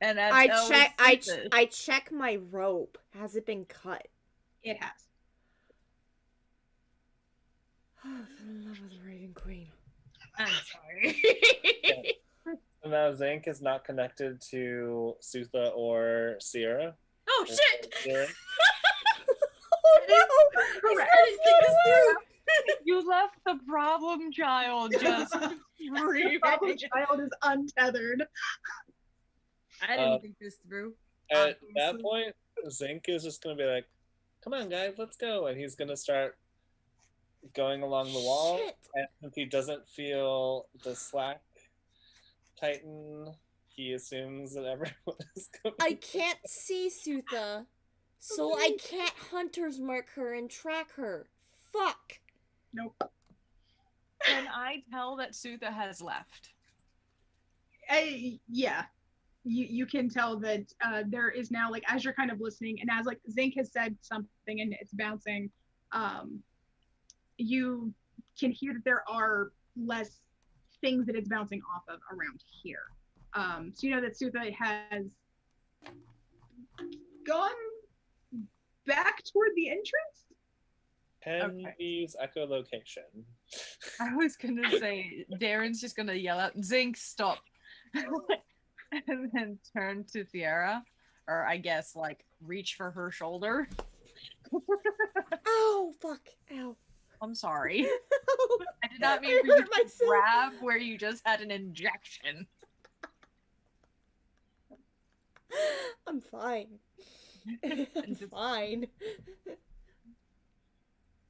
And I check my rope. Has it been cut? It has. Oh, for the love of the Raven Queen. I'm sorry. So now Zank is not connected to Sutha or Sierra. Oh shit! Yeah. Oh no! He's Correct. gonna float away! You left the problem child just The problem child is untethered. I didn't think this through. At that Obviously. point, Zinc is just gonna be like, "Come on, guys, let's go," and he's gonna start going along the wall. Shit. And if he doesn't feel the slack tighten, he assumes that everyone is coming. I can't see Sutha, so I can't hunter's mark her and track her. Fuck. Nope. Can I tell that Sutha has left? Yeah. You can tell that there is now, like, as you're kind of listening, and as like Zinc has said something and it's bouncing, you can hear that there are less things that it's bouncing off of around here. So you know that Sutha has gone back toward the entrance. Can Okay. use echolocation. I was gonna say Darren's just gonna yell out, "Zinc, stop!" and then turn to Sierra, or I guess like reach for her shoulder. Ow, fuck. Ow. I'm sorry. I did not mean I for you hurt to myself. grab where you just had an injection. I'm fine. I'm fine.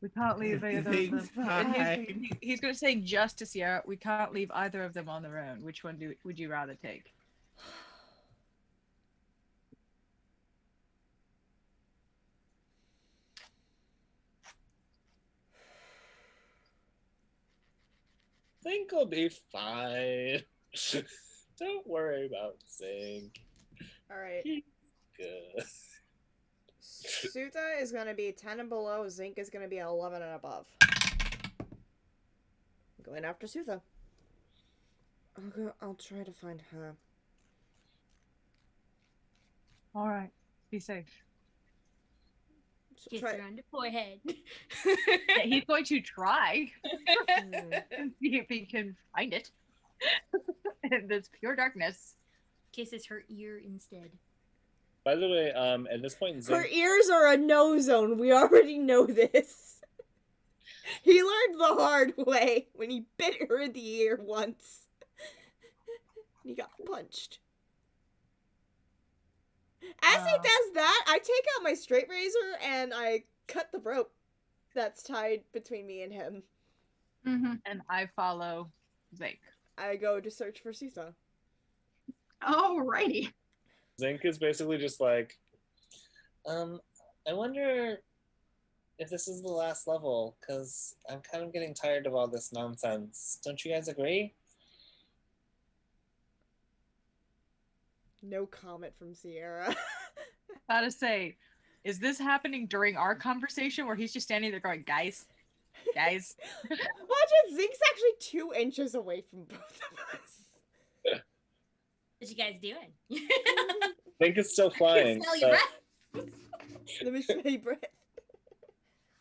We can't leave either of them. Everything's And fine. he's going to say just to Sierra, we can't leave either of them on their own. Which one would you rather take? Zinc will be fine. Don't worry about Zinc. Alright. Good. Sutha is gonna be 10 and below, Zinc is gonna be 11 and above. Going after Sutha. I'll try to find her. All right. Be safe. So Kiss try- her on the forehead. Yeah, he's going to try Hmm. and see if he can find it. In this pure darkness. Kisses her ear instead. By the way, at this point, Her Zinc, ears are a no zone. We already know this. He learned the hard way when he bit her in the ear once. He got punched. As he does that, I take out my straight razor and I cut the rope that's tied between me and him. Mm-hmm. And I follow Zinc. I go to search for Sutha. Alrighty. Zinc is basically just like, I wonder if this is the last level, because I'm kind of getting tired of all this nonsense. Don't you guys agree? No comment from Sierra. Gotta say, is this happening during our conversation where he's just standing there going, guys? Watch it, Zink's actually 2 inches away from both of us. What you guys doing? Zinc is still flying. Smell your but breath. Let me smell your breath.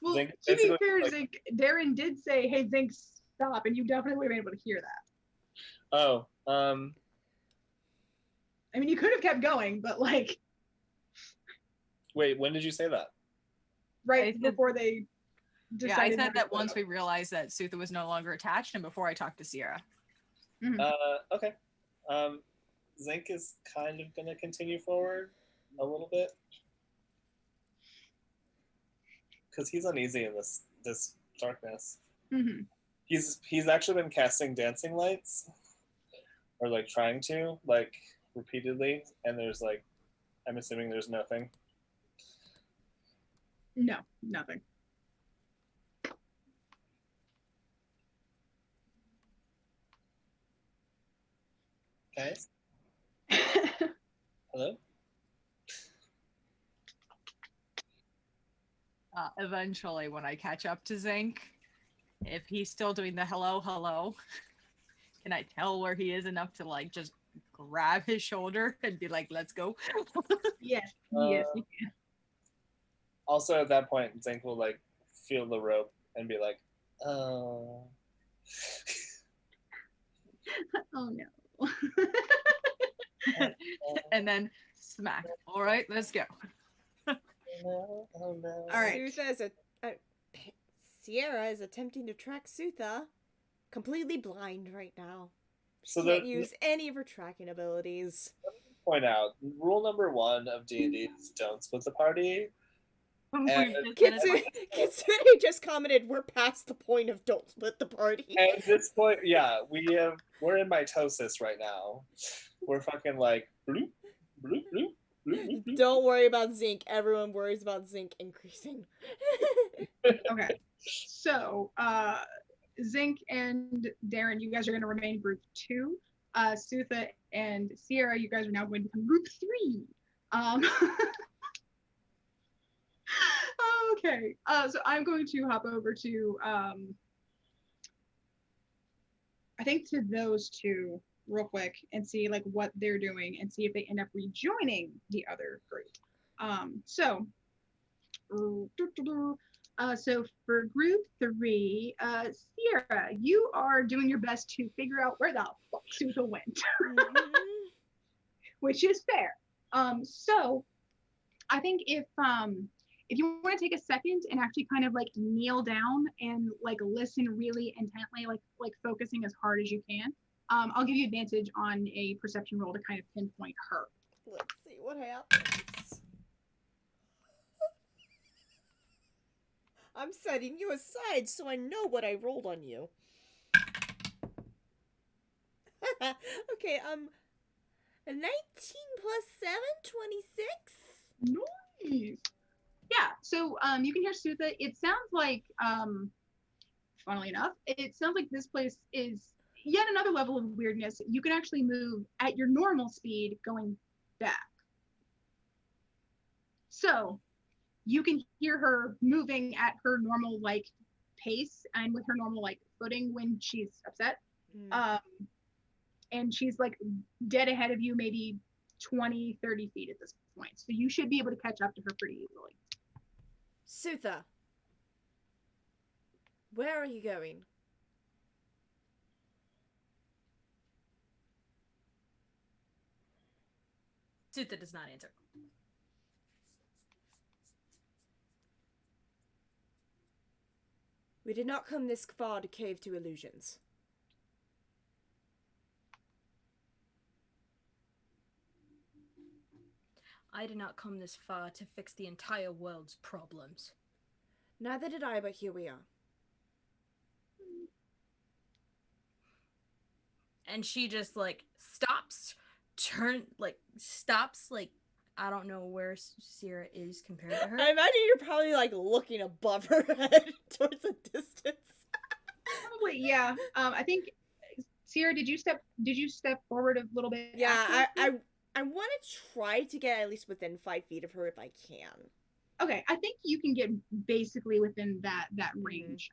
Well, Zinc to be basically, fair, like- Zinc, Darren did say, "Hey, Zinc, stop," and you definitely would have been able to hear that. Oh, I mean, you could have kept going, but like wait, when did you say that? right I said- before they Yeah, I decided. said to that go. once we realized that Sutha was no longer attached and before I talked to Sierra. Okay. Zinc is kind of gonna continue forward a little bit because he's uneasy in this darkness. Mhm. He's actually been casting dancing lights, or like trying to, like, repeatedly, and there's like, I'm assuming there's nothing. No, nothing. Guys, hello. Eventually, when I catch up to Zinc, if he's still doing the hello, hello, can I tell where he is enough to like just grab his shoulder and be like, let's go? Yes, Uh, yes. Also, at that point, Zinc will like feel the rope and be like, "Oh." Oh no. And then smack. All right, let's go. no, oh no. All right. Sutha is Sierra is attempting to track Sutha, completely blind right now. She So can't the use any of her tracking abilities. point out rule number 1 of D&D is don't split the party. We've And- just been Kitsune just commented, "We're past the point of don't split the party." At this point, yeah, we're in mitosis right now. We're fucking like bloop, bloop, bloop, bloop, bloop, bloop. Don't worry about zinc. Everyone worries about zinc increasing. Okay. So, Zinc and Darren, you guys are going to remain group 2. Sutha and Sierra, you guys are now going to become group 3. Okay. So I'm going to hop over to, I think to those two real quick and see like what they're doing and see if they end up rejoining the other group. So for group 3, Sierra, you are doing your best to figure out where the fuck Sutha went, which is fair. So I think if you want to take a second and actually kind of like kneel down and like listen really intently, like focusing as hard as you can, I'll give you advantage on a perception roll to kind of pinpoint her. Let's see what happens. I'm setting you aside so I know what I rolled on you. Okay, a 19 plus 7, 26? Nice. Yeah, so you can hear Sutha. It sounds like, funnily enough, it sounds like this place is yet another level of weirdness. You can actually move at your normal speed going back. So you can hear her moving at her normal like pace and with her normal like footing when she's upset. And she's like dead ahead of you, maybe 20, 30 feet at this point. So you should be able to catch up to her pretty easily. Sutha, where are you going? Sutha does not answer. We did not come this far to cave to illusions. I did not come this far to fix the entire world's problems. Neither did I, but here we are. And she just like stops, I don't know where Sierra is compared to her. I imagine you're probably like looking above her head towards a distance. Probably, yeah. I think Sierra, did you step forward a little bit? Yeah, I want to try to get at least within 5 feet of her if I can. Okay, I think you can get basically within that range.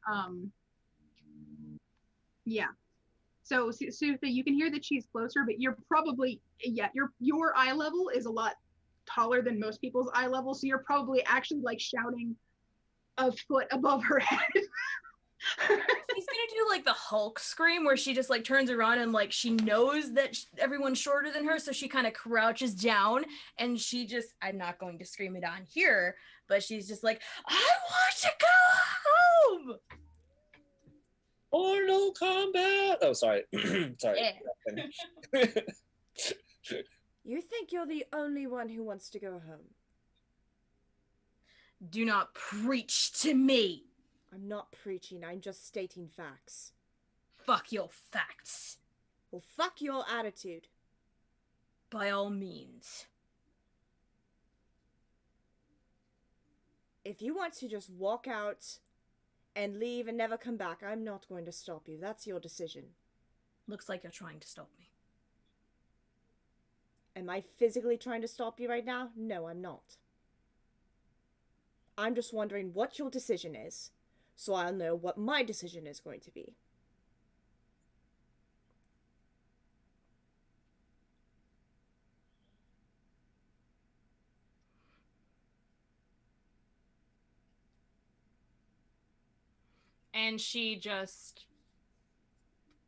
Yeah. So Sutha, you can hear that she's closer, but you're probably your eye level is a lot taller than most people's eye level, so you're probably actually like shouting a foot above her head. She's gonna do like the Hulk scream where she just like turns around and like she knows that everyone's shorter than her, so she kind of crouches down and she just, I'm not going to scream it on here, but she's just like, I want to go home. Mortal Kombat. Oh, sorry. Sorry. Yeah. You think you're the only one who wants to go home? Do not preach to me. I'm not preaching, I'm just stating facts. Fuck your facts. Well, fuck your attitude. By all means. If you want to just walk out and leave and never come back, I'm not going to stop you. That's your decision. Looks like you're trying to stop me. Am I physically trying to stop you right now? No, I'm not. I'm just wondering what your decision is, so I'll know what my decision is going to be. And she just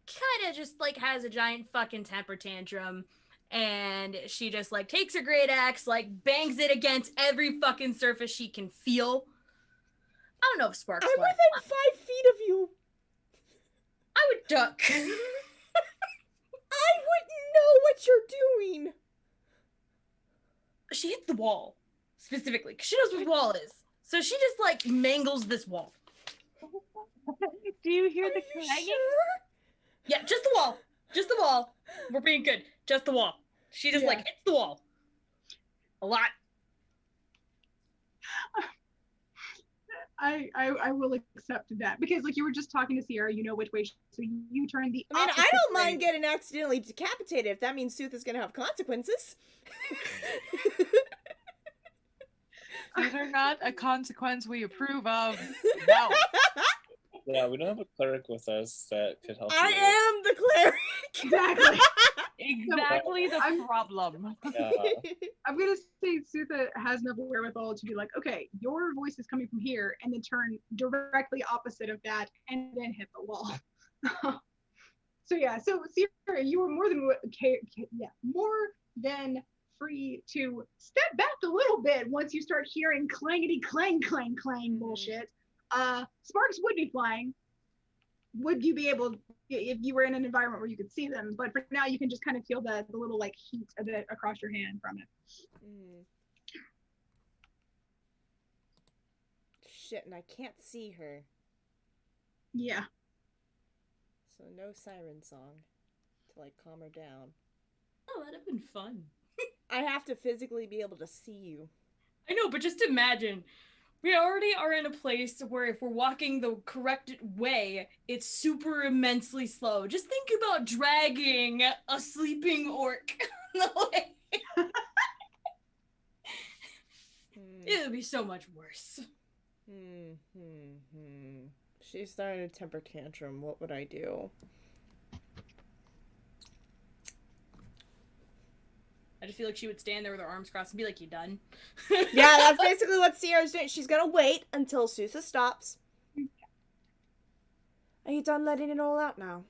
kind of just like has a giant fucking temper tantrum and she just like takes her great axe, like bangs it against every fucking surface she can feel. I don't know if Sparks I'm fly. within 5 feet of you. I would duck. I wouldn't know what you're doing. She hit the wall specifically because she knows what the wall is. So she just like mangles this wall. Do you hear Are the you clanging? sure? Yeah, just the wall. Just the wall. We're being good. Just the wall. She just like hits the wall. A lot. I will accept that because like you were just talking to Sierra, you know which way, so you turn the. I mean, I opposite don't way. mind getting accidentally decapitated if that means Sooth is gonna have consequences. Whether or not a consequence we approve of, no. Yeah, we don't have a cleric with us that could help I you. am the cleric. Exactly. Exactly the problem. Yeah. I'm gonna say Sutha has enough wherewithal to be like, okay, your voice is coming from here, and then turn directly opposite of that, and then hit the wall. So Sierra, you were more than free to step back a little bit once you start hearing clangety clang clang clang bullshit. Sparks would be flying. Would you be able, if you were in an environment where you could see them? But for now, you can just kind of feel the little like heat of it across your hand from it. Shit, and I can't see her. Yeah. So no siren song to like calm her down. Oh, that'd have been fun. I have to physically be able to see you. I know, but just imagine. We already are in a place where if we're walking the correct way, it's super immensely slow. Just think about dragging a sleeping orc the way. It would be so much worse. She's starting to temper tantrum. What would I do? I just feel like she would stand there with her arms crossed and be like, "You done?" Yeah, that's basically what Sierra's doing. She's gonna wait until Sousa stops. Are you done letting it all out now?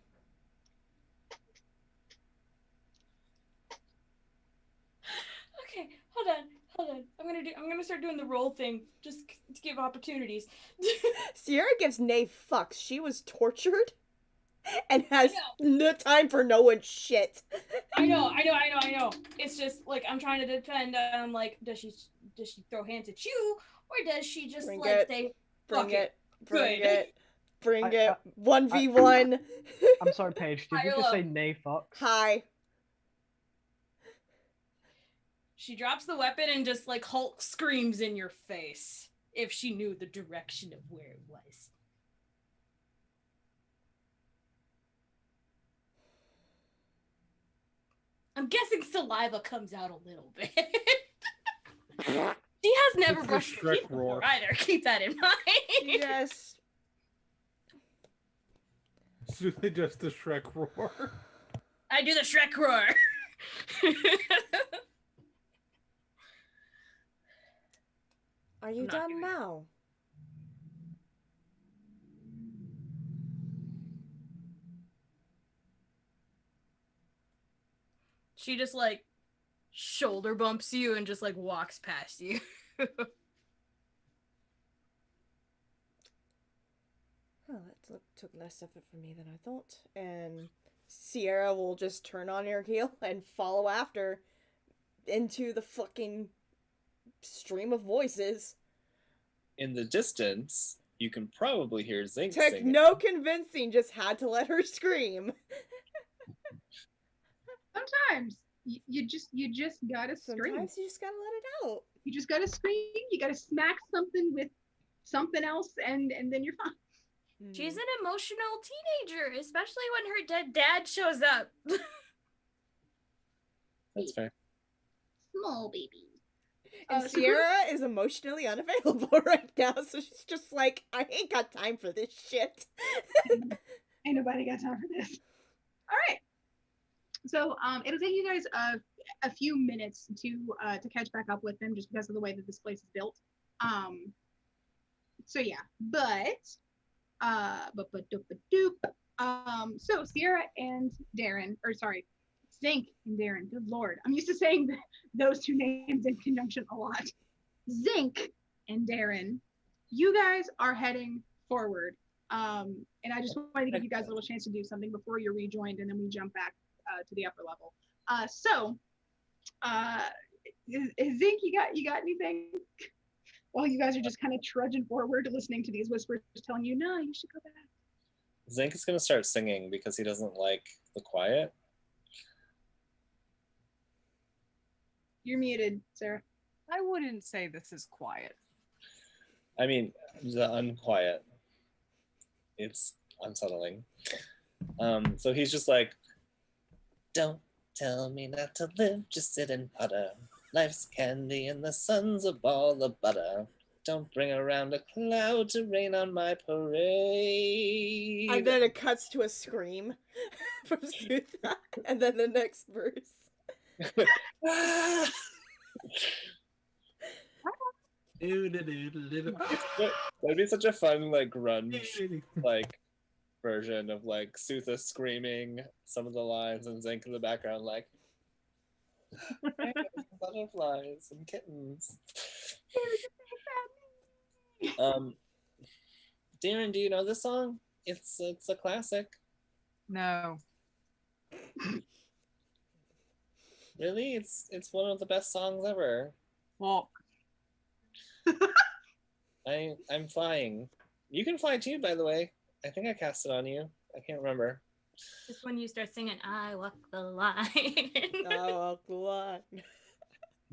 Okay, hold on. I'm gonna start doing the roll thing just to give opportunities. Sierra gives no fucks. She was tortured and has no time for no one's shit. I know. It's just like I'm trying to defend. Like, does she throw hands at you, or does she just Bring like it. say, Bring it. Bring Good. it. Bring it. 1v1. I'm sorry, Paige. Did you just say nay fucks? Hi. She drops the weapon and just like Hulk screams in your face if she knew the direction of where it was. I'm guessing saliva comes out a little bit. She has never It's the brushed her Shrek teeth before roar. either. Keep that in mind. Yes. Sousa does the Shrek roar. I do the Shrek roar. Are you done now? She just like shoulder bumps you and just like walks past you. Oh, that took less effort for me than I thought. And Sierra will just turn on her heel and follow after into the fucking stream of voices. In the distance, you can probably hear Zinc Took singing. no convincing, just had to let her scream. Sometimes you just gotta scream. Sometimes you just gotta let it out. You just gotta scream. You gotta smack something with something else, and then you're fine. She's an emotional teenager, especially when her dead dad shows up. That's fair. Small baby. And Sierra is emotionally unavailable right now, so she's just like, I ain't got time for this shit. Ain't nobody got time for this. All right. So it'll take you guys a few minutes to catch back up with them, just because of the way that this place is built. So yeah, so Sierra and Zink and Darren. Good lord. I'm used to saying those two names in conjunction a lot. Zink and Darren, you guys are heading forward. And I just wanted to give you guys a little chance to do something before you're rejoined, and then we jump back to the upper level. Zink, you got anything? While you guys are just kind of trudging forward, listening to these whispers telling you, no, you should go back. Zink is going to start singing because he doesn't like the quiet. You're muted, Sarah. I wouldn't say this is quiet. I mean, the unquiet. It's unsettling. So he's just like, don't tell me not to live, just sit and putter. Life's candy and the sun's a ball of butter. Don't bring around a cloud to rain on my parade. And then it cuts to a scream from Sutha, and then the next verse. That'd be such a fun, like, grunge, like, version of, like, Sutha screaming some of the lines and Zink in the background, like, butterflies and kittens. Darren, do you know this song? It's a classic. No. Really? It's one of the best songs ever. Walk. I'm flying. You can fly too, by the way. I think I cast it on you. I can't remember. Just when you start singing, I walk the line. I walk the line.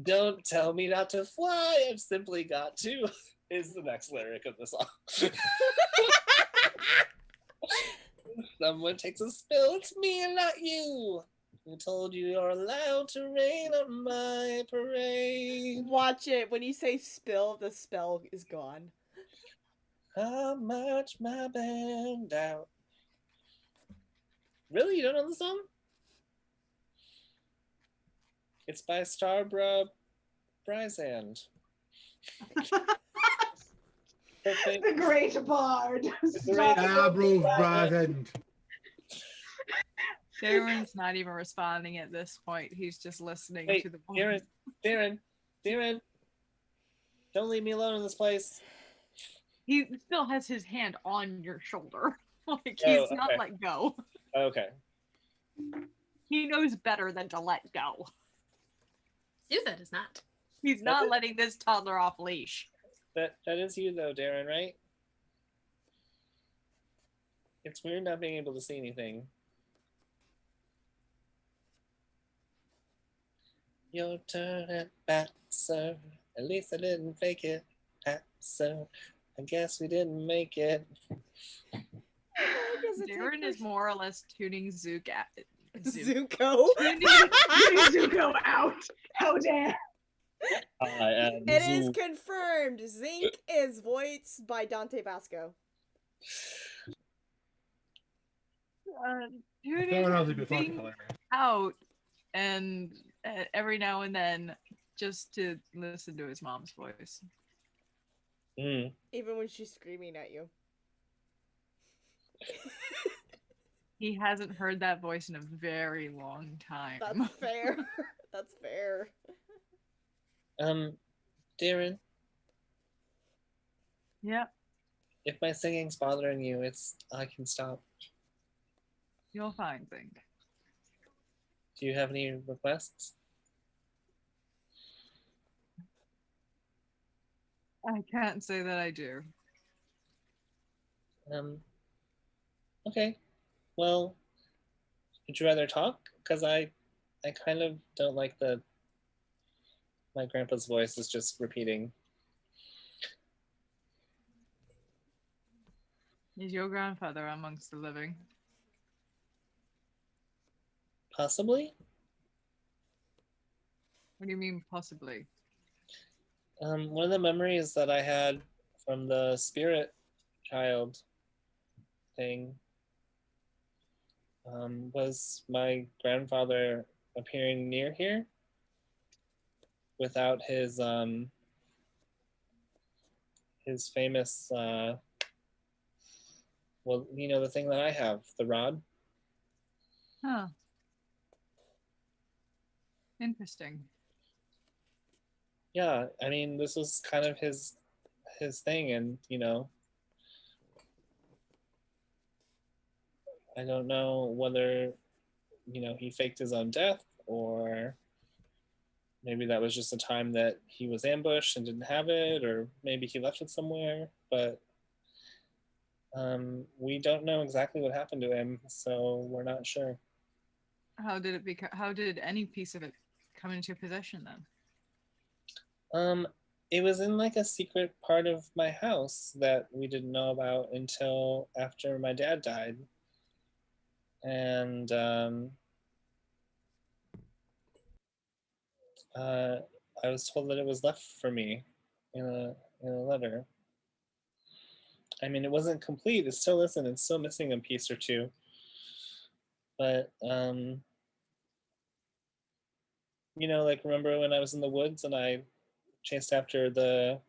Don't tell me not to fly, I've simply got to, is the next lyric of the song. Someone takes a spill, it's me and not you. Who told you you're allowed to rain on my parade? Watch it. When you say spill, the spell is gone. I'll march my band out. Really? You don't know the song? It's by Starbra Bryzand. The great bard. Darren's not even responding at this point. He's just listening to the voice. Darren, don't leave me alone in this place. He still has his hand on your shoulder. Like, he's not let go. Okay. He knows better than to let go. Sutha does not. He's not letting this toddler off leash. That is you though, Darren, right? It's weird not being able to see anything. Your turn at bat, sir. At least I didn't fake it, sir. I guess we didn't make it. Darren is more or less tuning Zook at Zuko. Tuning Zuko out. How dare. It is confirmed. Zink is voiced by Dante Vasco. Tuning Zink out and every now and then just to listen to his mom's voice. Even when she's screaming at you. He hasn't heard that voice in a very long time. That's fair. That's fair. Darren. Yeah. If my singing's bothering you, I can stop. You'll find things. Do you have any requests? I can't say that I do. Okay. Well, would you rather talk? Because I kind of don't like my grandpa's voice is just repeating. Is your grandfather amongst the living? Possibly? What do you mean, possibly? One of the memories that I had from the spirit child thing was my grandfather appearing near here without his famous well, you know, the thing that I have, the rod. Huh. Interesting. Yeah, I mean, this was kind of his thing, and I don't know whether he faked his own death, or maybe that was just a time that he was ambushed and didn't have it, or maybe he left it somewhere. But we don't know exactly what happened to him, so we're not sure. How did it become? How did any piece of it come into your possession then? It was in like a secret part of my house that we didn't know about until after my dad died. And uh, I was told that it was left for me in a letter. I mean, it wasn't complete. It still isn't. It's still missing a piece or two. But like remember when I was in the woods and I chased after the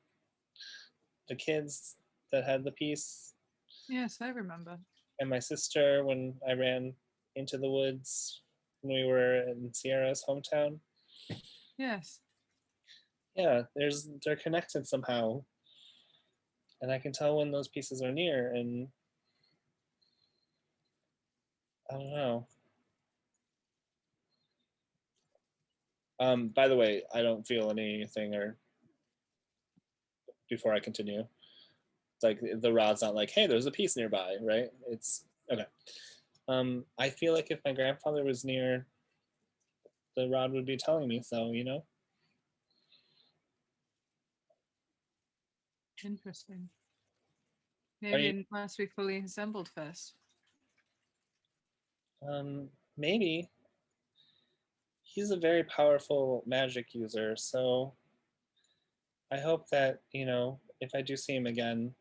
kids that had the piece, Yes, I remember. and my sister when I ran into the woods when we were in Sierra's hometown. Yes. Yeah, they're connected somehow, and I can tell when those pieces are near, and I don't know. By the way, I don't feel anything, or before I continue, it's like the rod's not like, hey, there's a piece nearby, right? It's okay. I feel like if my grandfather was near, the rod would be telling me so, Interesting. Are Maybe you, it must be fully assembled first. maybe. He's a very powerful magic user, so I hope that, if I do see him again,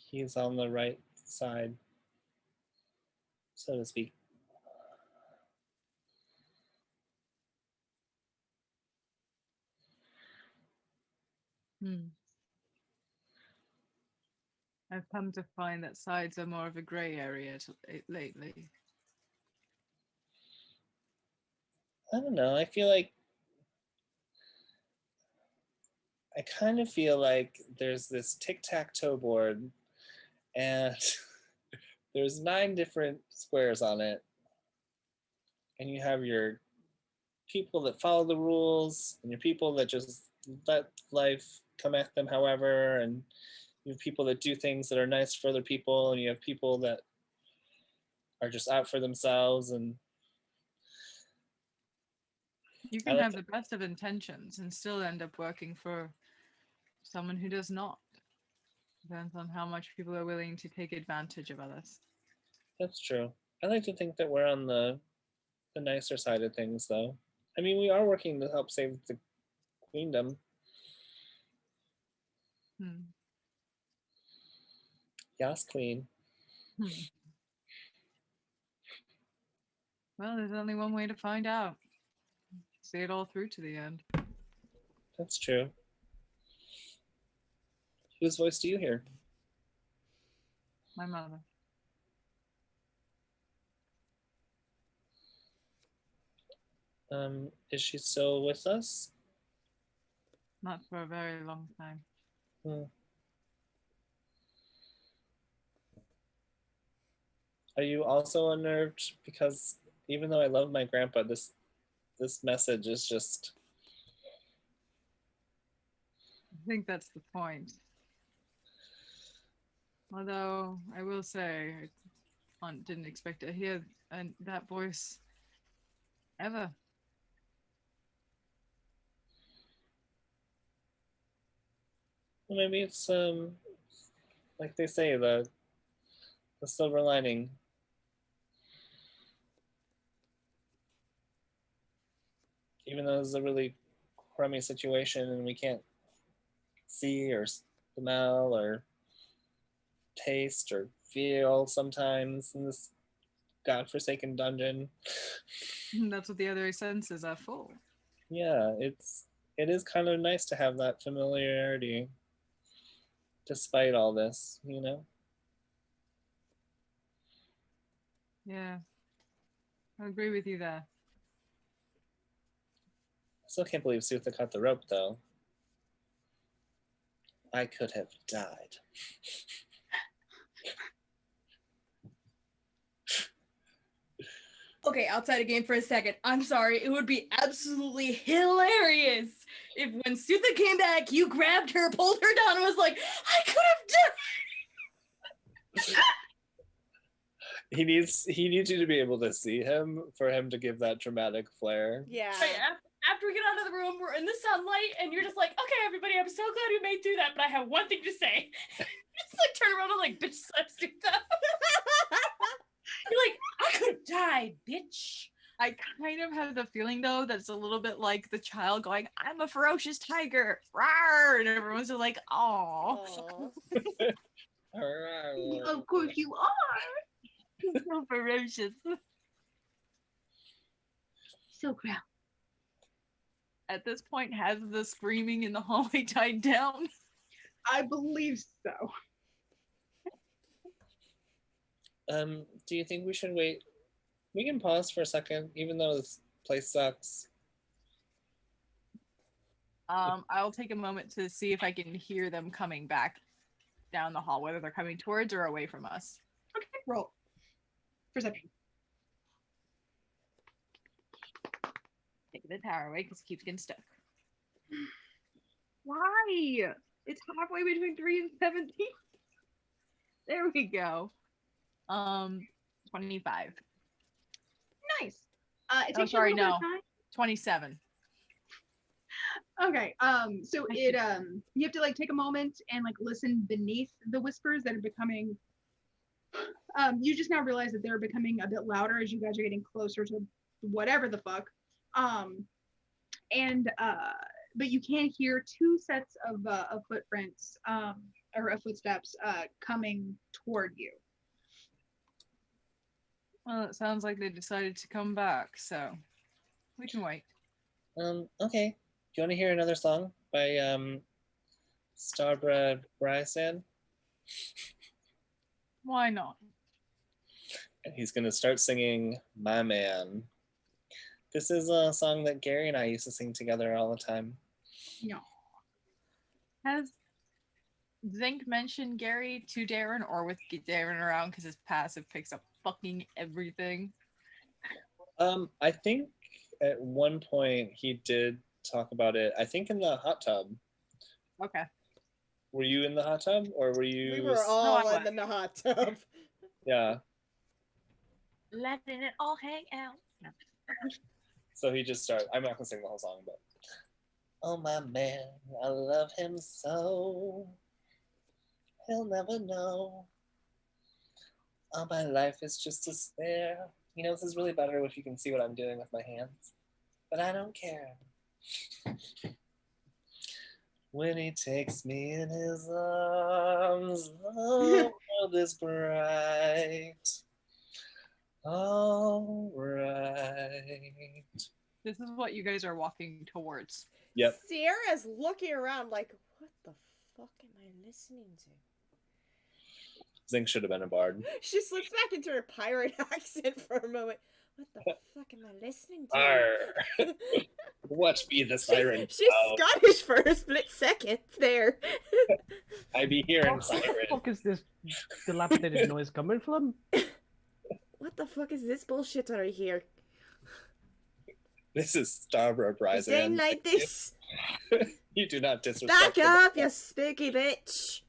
he's on the right side, so to speak. I've come to find that sides are more of a grey area lately. I don't know. I kind of feel like there's this tic-tac-toe board, and there's 9 different squares on it, and you have your people that follow the rules and your people that just let life come at them however, and you have people that do things that are nice for other people, and you have people that are just out for themselves. And You I can like have the best of intentions and still end up working for someone who does not. Depends on how much people are willing to take advantage of others. That's true. I like to think that we're on the nicer side of things, though. I mean, we are working to help save the queendom. Yes, queen. Well, there's only one way to find out. See it all through to the end. That's true. Whose voice do you hear? My mother. Is she still with us? Not for a very long time. Are you also unnerved? Because even though I love my grandpa, this message is just... I think that's the point. Although I will say, I didn't expect to hear that voice ever. Well, maybe it's like they say, the silver lining. Even though it's a really crummy situation and we can't see or smell or taste or feel sometimes in this godforsaken dungeon. That's what the other senses are for. Yeah, it is kind of nice to have that familiarity despite all this. Yeah. I agree with you there. I still can't believe Sutha cut the rope, though. I could have died. Okay, outside of game for a second. I'm sorry. It would be absolutely hilarious if when Sutha came back, you grabbed her, pulled her down, and was like, I could have done. He needs you to be able to see him for him to give that dramatic flair. Yeah. Right, after we get out of the room, we're in the sunlight, and you're just like, okay, everybody, I'm so glad we made through that, but I have one thing to say. Just like turn around and like bitch slap Sutha. You're like, I could have died, bitch. I kind of have the feeling though that's a little bit like the child going, "I'm a ferocious tiger," rawr, and everyone's just like, "Oh, Of course you are. so ferocious." So proud. At this point, has the screaming in the hallway died down? I believe so. Do you think we should wait? We can pause for a second, even though this place sucks. I'll take a moment to see if I can hear them coming back down the hall, whether they're coming towards or away from us. Okay, roll. Perception. Taking the tower away because it keeps getting stuck. Why? It's halfway between 3 and 17. There we go. 25. Nice. It Oh, takes sorry, you a little no. bit of time. 27. Okay. So it you have to like take a moment and like listen beneath the whispers that are becoming. You just now realize that they're becoming a bit louder as you guys are getting closer to whatever the fuck. But you can hear two sets of footprints or of footsteps coming toward you. Well, it sounds like they decided to come back, so we can wait. Okay. Do you want to hear another song by Starbred Bryson? Why not? And he's gonna start singing "My Man." This is a song that Gary and I used to sing together all the time. No. Has Zink mentioned Gary to Darren, or with Darren around because his passive picks up fucking everything? I think at one point he did talk about it. I think in the hot tub. Okay. Were you in the hot tub, or were you? We were all in the hot tub. Yeah. Letting it all hang out. No. So he just started. I'm not gonna sing the whole song, but oh my man, I love him so. He'll never know. All my life is just a stare. You know, this is really better if you can see what I'm doing with my hands. But I don't care. When he takes me in his arms, the world is bright. All right. This is what you guys are walking towards. Yep. Sierra's looking around like, what the fuck am I listening to? Zink should have been a bard. She slips back into her pirate accent for a moment. What the fuck am I listening to? Arr. Watch me, the siren. She's Scottish for a split second there. I be hearing Where the siren. fuck is this dilapidated noise coming from? What the fuck is this bullshit I hear? This is Starbred Rising. Dang like this. You do not disrespect. Back up, you spooky bitch.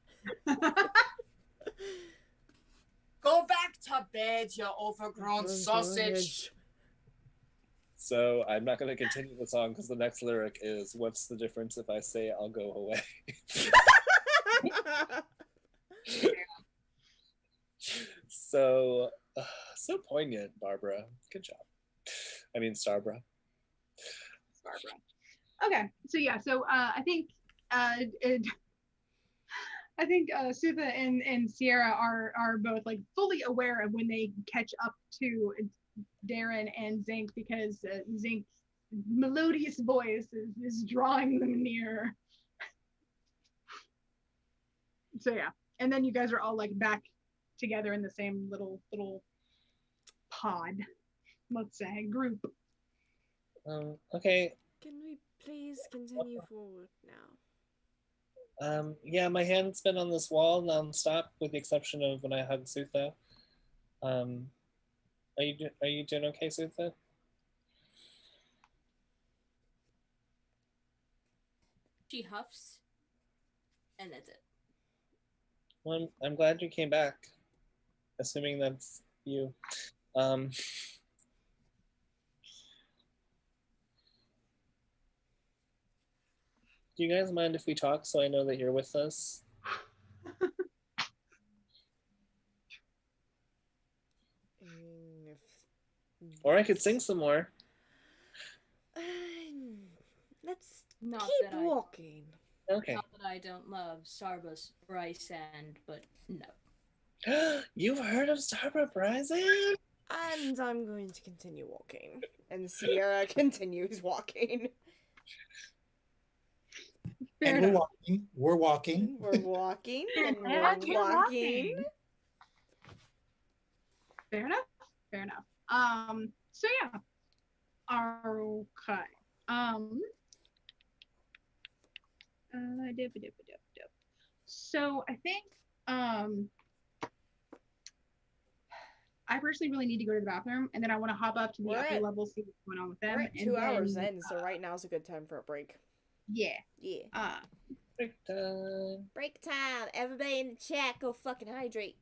Go back to bed, you overgrown sausage. So I'm not going to continue the song because the next lyric is, "What's the difference if I say I'll go away?" So poignant, Barbara. Good job. I mean, Starbra. Okay, so yeah, I think Sutha and Sierra are both like fully aware of when they catch up to Darren and Zink because Zink's melodious voice is drawing them near. So yeah, and then you guys are all like back together in the same little pod. let's say, group. Okay. Can we please continue forward now? Yeah, my hand's been on this wall nonstop, with the exception of when I hug Sutha. Are you doing okay, Sutha? She huffs, and that's it. Well, I'm glad you came back. Assuming that's you. Do you guys mind if we talk so I know that you're with us? Or I could sing some more. Let's Not keep that I- walking. Okay. Not that I don't love Starbucks rice sand, but no. You've heard of Starbucks Rising? And I'm going to continue walking. And Sierra continues walking. Fair And we're enough. walking. We're walking. We're walking and And we're you're walking. Fair enough. Fair enough. So yeah. Okay. So I think I personally really need to go to the bathroom, and then I want to hop up to the We're upper at- level, see what's going on with them. We're at and 2 hours then, in, so right now's a good time for a break. Yeah. Yeah. Break time. Break time. Everybody in the chat, go fucking hydrate.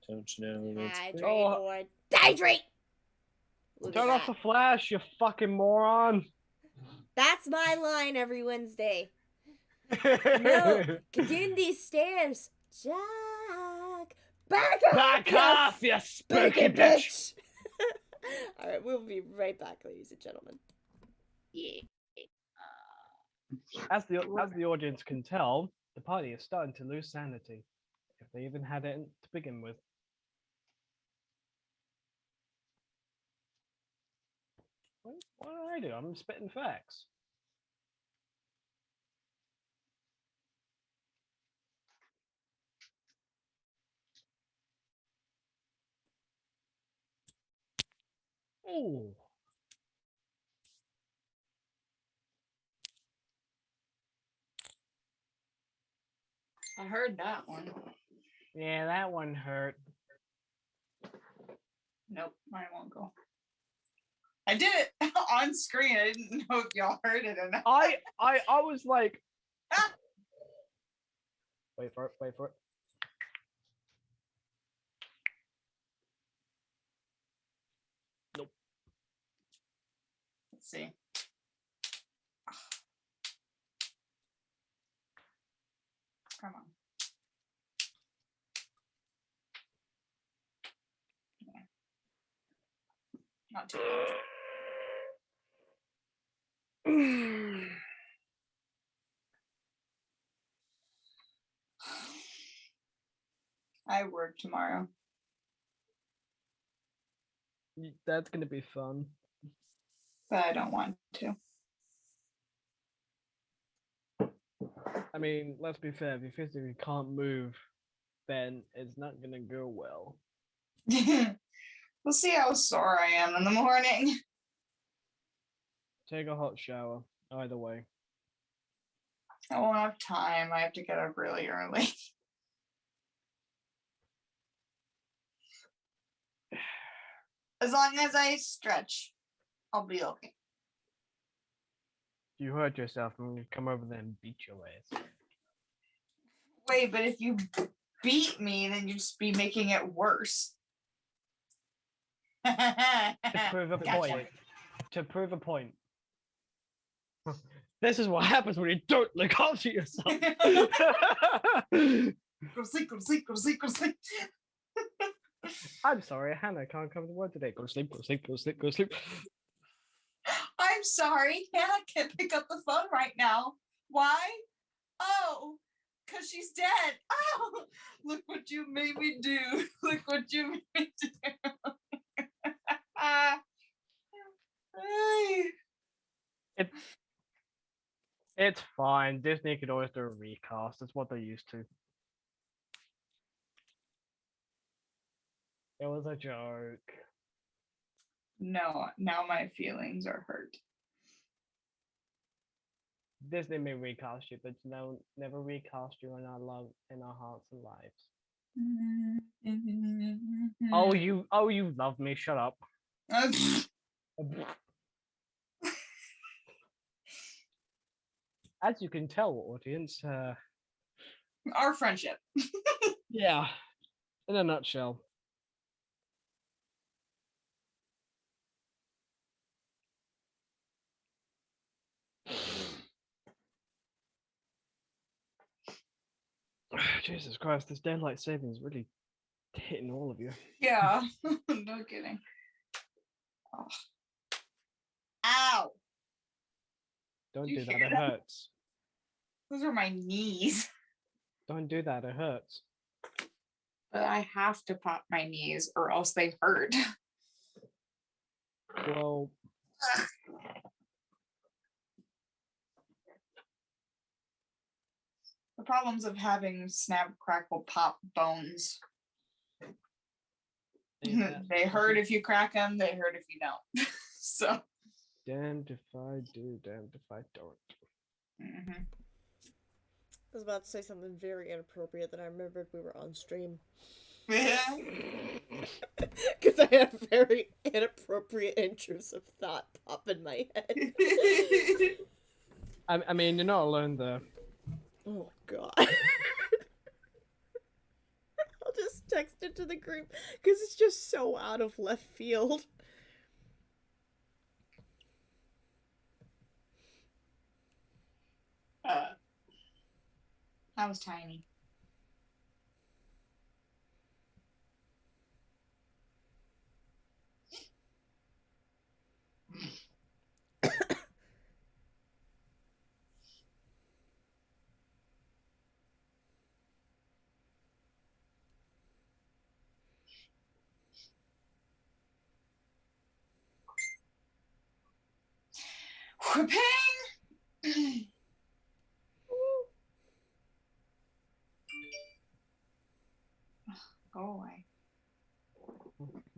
Don't you know it's Hydrate great? or dehydrate. Look at Turn off that. the flash, you fucking moron. That's my line every Wednesday. No, get in these stairs. Jack. Back off, Back off, you spooky spooky bitch. Alright, we'll be right back, ladies and gentlemen. Yeah. As the audience can tell, the party is starting to lose sanity, if they even had it to begin with. What do I do? I'm spitting facts. Oh. I heard that one. Yeah, that one hurt. Nope, mine won't go. I did it on screen. I didn't know if y'all heard it or not. I was like, wait for it. Nope. Let's see. Come on. Yeah. Not too much. I work tomorrow. That's gonna be fun. But I don't want to. I mean, let's be fair. If you physically can't move, then it's not gonna go well. We'll see how sore I am in the morning. Take a hot shower. Either way. I won't have time. I have to get up really early. As long as I stretch, I'll be okay. You hurt yourself, I'm gonna come over there and beat your ass. Wait, but if you beat me, then you'd just be making it worse. To prove a Gotcha. point. To prove a point. This is what happens when you don't look after yourself. Go sleep, go sleep, go sleep, go sleep. I'm sorry, Hannah can't come to work today. Go to sleep, go to sleep, go to sleep, go to sleep. I'm sorry, Hannah can't pick up the phone right now. Why? Oh, because she's dead. Oh, look what you made me do. Look what you made me do. It's fine. Disney could always do a recast. That's what they're used to. It was a joke. No, now my feelings are hurt. Disney may recast you, but no, never recast you in our love, in our hearts and lives. Oh, you love me. Shut up. As you can tell, audience, Our friendship. yeah, in a nutshell. Jesus Christ, this daylight savings really hitting all of you. Yeah, no kidding. Oh. Ow! Don't You do that, hear it that? hurts. Those are my knees. Don't do that, it hurts. But I have to pop my knees or else they hurt. Well, The problems of having snap, crackle, pop bones. They hurt if you crack them, they hurt if you don't. So. damned if I do, damned if I don't. Mm-hmm. I was about to say something very inappropriate that I remembered we were on stream. Yeah. Because I had a very inappropriate intrusive thought pop in my head. I mean, you're not alone there. Oh my god. I'll just text it to the group because it's just so out of left field. That was tiny. Whipping! Go away.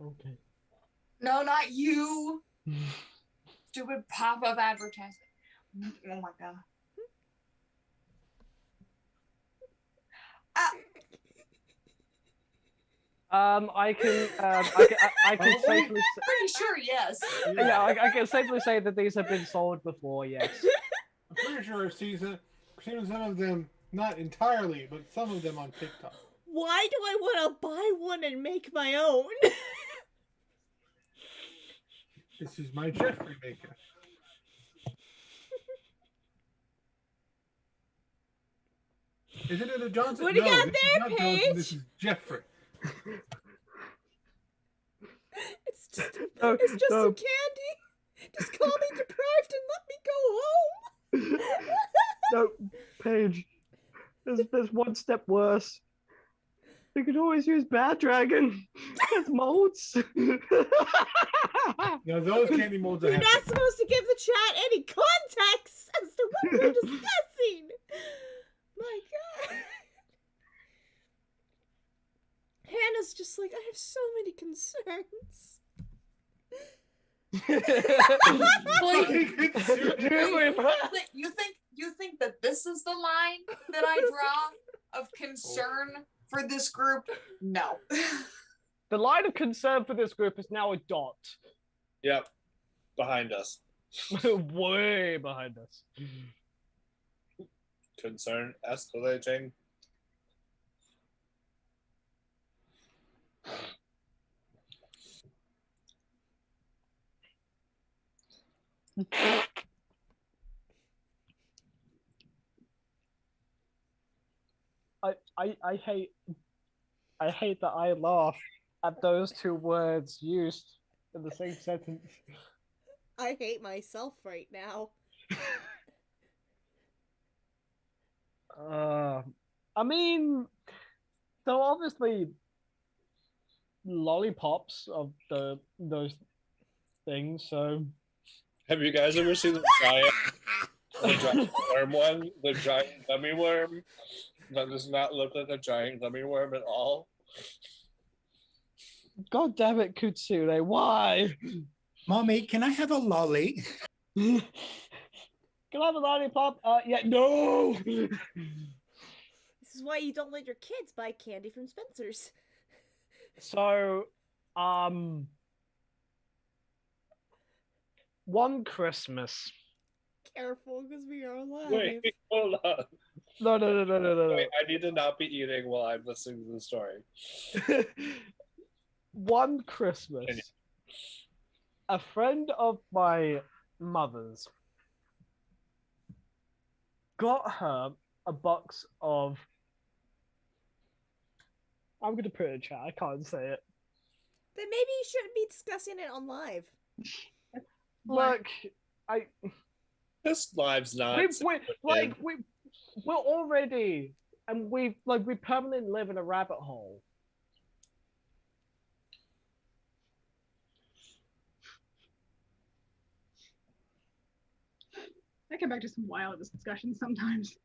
Okay. No, not you. Stupid pop-up advertisement. Oh my god. I can safely say, Pretty sure, yes. yeah, I can safely say that these have been sold before, yes. I'm pretty sure I've seen some of them, not entirely, but some of them on TikTok. Why do I want to buy one and make my own? This is my Jeffrey maker. Isn't it a Johnson? What do you no, got this there, is not Johnson. Paige? This is Jeffrey. It's just No, some no. candy. Just call me deprived and let me go home. No, Paige. There's one step worse. We could always use Bad Dragon as molds. Now those candy molds I You're have. not supposed to give the chat any context as to what we're discussing. My god. Hannah's just like, I have so many concerns. You think that this is the line that I draw of concern for this group? No. The line of concern for this group is now a dot. Yep. Behind us. Way behind us. Concern escalating. I hate that I laugh at those two words used in the same sentence. I hate myself right now. I mean, so obviously lollipops of those things, so Have you guys ever seen the giant worm one? The giant gummy worm? That does not look like a giant gummy worm at all. God damn it, Kutsune, why? Mommy, can I have a lolly? Can I have a lollipop? Yeah, no. This is why you don't let your kids buy candy from Spencer's. So, one Christmas. Careful, because we are alive. Wait, hold on. No. Wait, I need to not be eating while I'm listening to the story. One Christmas, a friend of my mother's got her a box of. I'm gonna put it in chat. I can't say it. Then maybe you shouldn't be discussing it on live. Look, This live's not. we're already, and we permanently live in a rabbit hole. I come back to some wild discussions sometimes.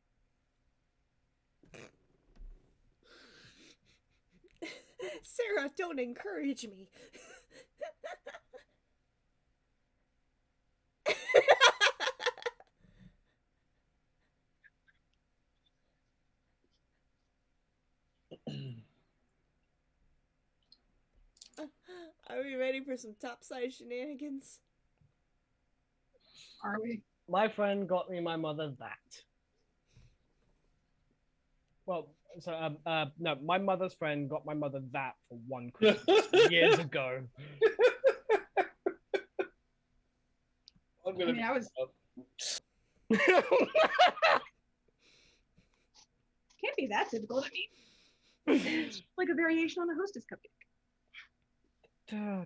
Sarah, don't encourage me. Are we ready for some topside shenanigans? Are we? My friend got me my mother that. Well, so no, my mother's friend got my mother that for one Christmas years ago. I'm gonna. I was. Can't be that difficult. I mean, it's like a variation on the hostess cupcake.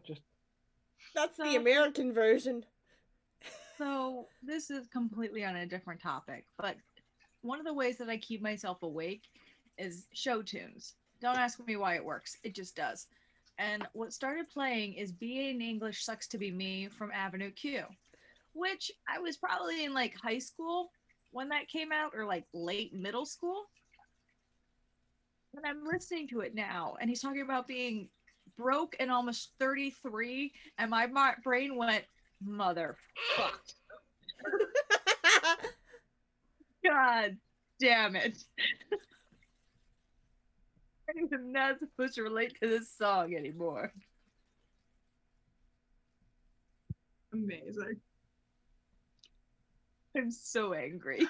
Just. That's the American version. So this is completely on a different topic, but one of the ways that I keep myself awake is show tunes. Don't ask me why it works. It just does. And what started playing is BA in English Sucks to Be Me from Avenue Q, which I was probably in like high school when that came out, or like late middle school. And I'm listening to it now, and he's talking about being broke and almost 33, and my brain went, motherfuck. God damn it. I'm not supposed to relate to this song anymore. Amazing. I'm so angry.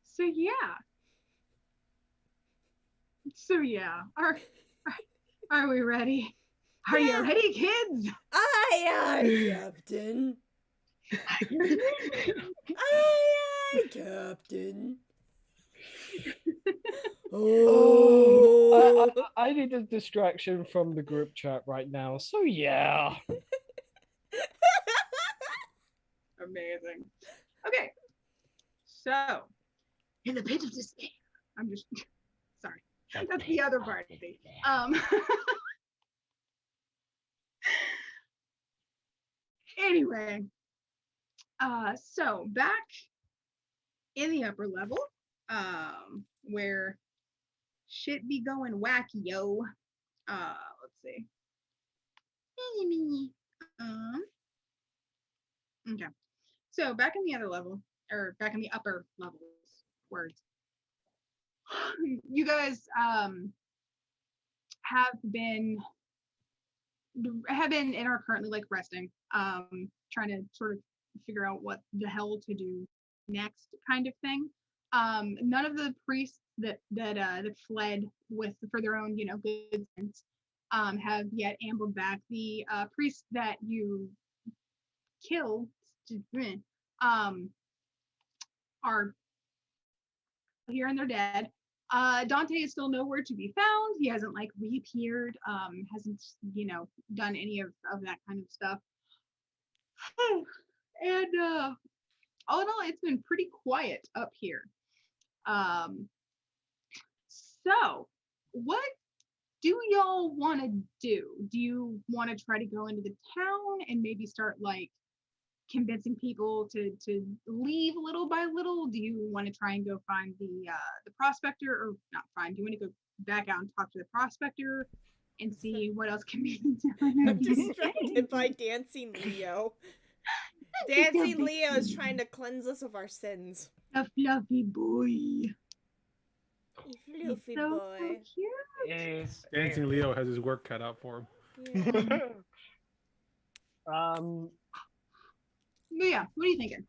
So yeah. Are we ready? Are you ready, kids? Aye, Captain. Aye, Captain. Oh, I need a distraction from the group chat right now. So yeah. Amazing. Okay. So, in the pit of despair. I'm just sorry. That's the other part of me. Anyway, so back in the upper level, where shit be going wacky, yo. Let's see. Okay. So back in the other level, or back in the upper levels, words. You guys have been and are currently like resting, trying to sort of figure out what the hell to do next, kind of thing. None of the priests that fled with for their own good sense have yet ambled back. The priests that you killed are here and they're dead. Dante is still nowhere to be found. He hasn't like reappeared, hasn't done any of that kind of stuff. And all in all, it's been pretty quiet up here. So what do y'all want to do? Do you want to try to go into the town and maybe start like convincing people to leave little by little? Do you want to try and go find the prospector, or not find? Do you want to go back out and talk to the prospector? and see what else can be done. I'm distracted by Dancing Leo. Dancing Leo is trying to cleanse us of our sins. A fluffy boy. You He's fluffy so boy. cute. Dancing Leo has his work cut out for him. Yeah. But yeah, what are you thinking?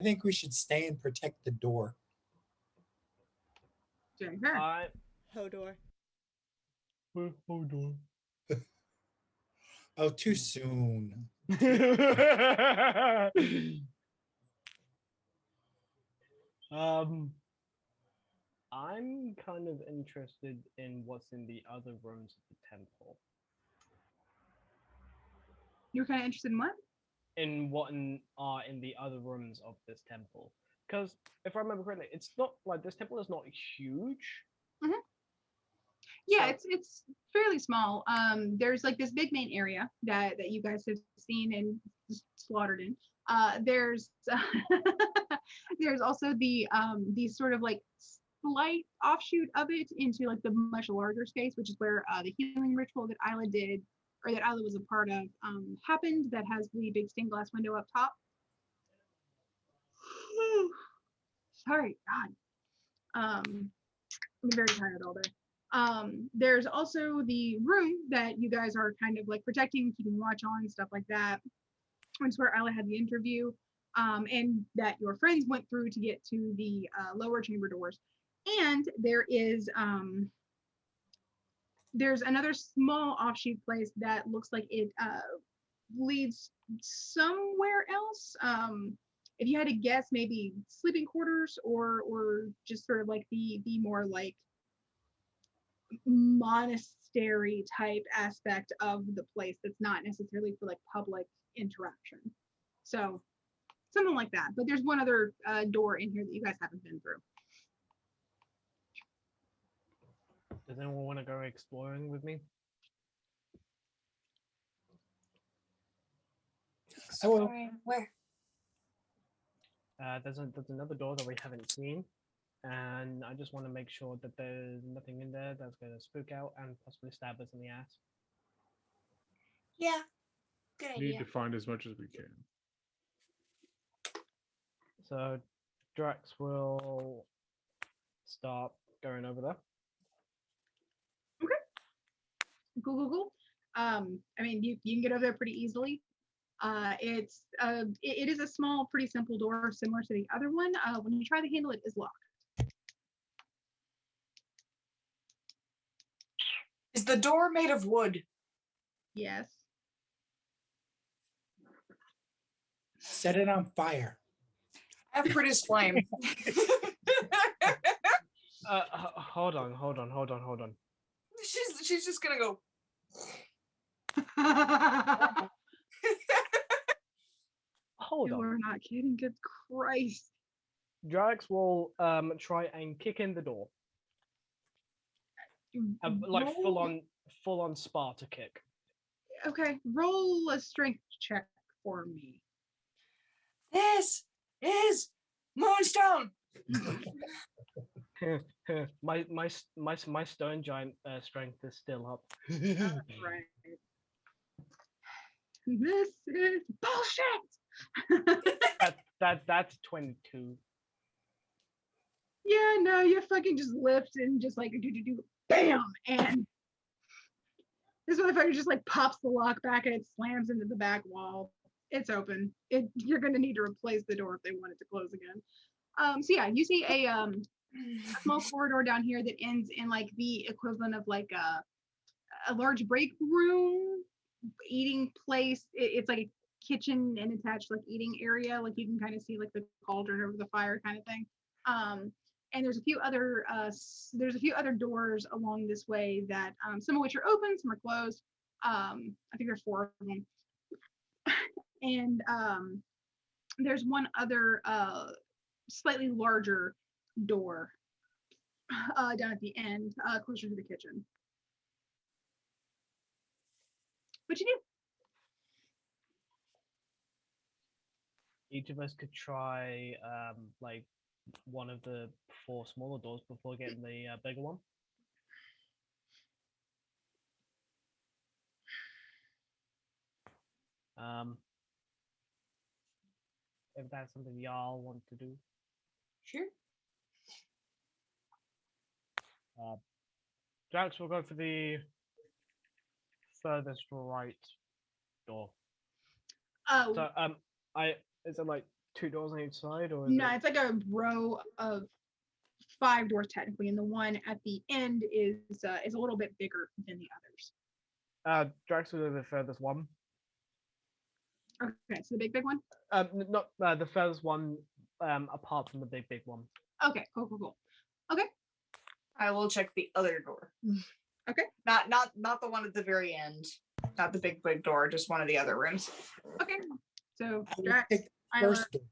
I think we should stay and protect the door. Doing her. Hodor. Hold on. Oh, too soon. I'm kind of interested in what's in the other rooms of the temple. You're kind of interested in what? In what are in the other rooms of this temple. Because if I remember correctly, it's not like this temple is not huge. Mm-hmm. Yeah, So- it's fairly small. There's like this big main area that you guys have seen and slaughtered in. There's there's also the sort of like slight offshoot of it into like the much larger space, which is where the healing ritual that Isla did, or that Isla was a part of, happened. That has the big stained glass window up top. Sorry, God. I'm very tired all day. There's also the room that you guys are kind of like protecting, keeping watch on, stuff like that. It's where Isla had the interview, and that your friends went through to get to the lower chamber doors. And there's another small offshoot place that looks like it leads somewhere else. If you had to guess, maybe sleeping quarters or just sort of like the more like monastery type aspect of the place that's not necessarily for like public interaction. So something like that. But there's one other door in here that you guys haven't been through. Does anyone want to go exploring with me? I will. Where? There's another door that we haven't seen, and I just want to make sure that there's nothing in there that's going to spook out and possibly stab us in the ass. Yeah, good We need idea. to find as much as we can. So Drax will start going over there. Cool. I mean, you can get over there pretty easily. It is a small, pretty simple door, similar to the other one. When you try to handle it, is locked. Is the door made of wood? Yes. Set it on fire. I have produce flame. Hold on. She's just gonna go. Hold You on. are not kidding. Good Christ. Drax will try and kick in the door. Like Roll- full on Sparta kick. Okay, roll a strength check for me. This is Moonstone. my stone giant strength is still up. Right. This is bullshit. That's 22. Yeah, no, you fucking just lift and just like do bam, and this motherfucker just like pops the lock back and it slams into the back wall. It's open. You're gonna need to replace the door if they want it to close again. So yeah, you see a small corridor down here that ends in like the equivalent of like a large break room, eating place. It's like a kitchen and attached like eating area. Like you can kind of see like the cauldron over the fire kind of thing. And there's a few other doors along this way that some of which are open, some are closed. I think there's 4 of them. And there's one other slightly larger door down at the end, closer to the kitchen. What you do? Each of us could try like one of the 4 smaller doors before getting the bigger one. Um, if that's something y'all want to do. Sure. Drax will go for the furthest right door. Oh, So is it like 2 doors on each side, or is no, it? it's like a row of 5 doors technically, and the one at the end is a little bit bigger than the others. Drax will go the furthest one. Okay, so the big one. Not the furthest one. Apart from the big one. Okay, cool. Okay, I will check the other door. Okay. Not the one at the very end. Not the big door, just one of the other rooms. okay. So I would Drax, take the Isla, first door.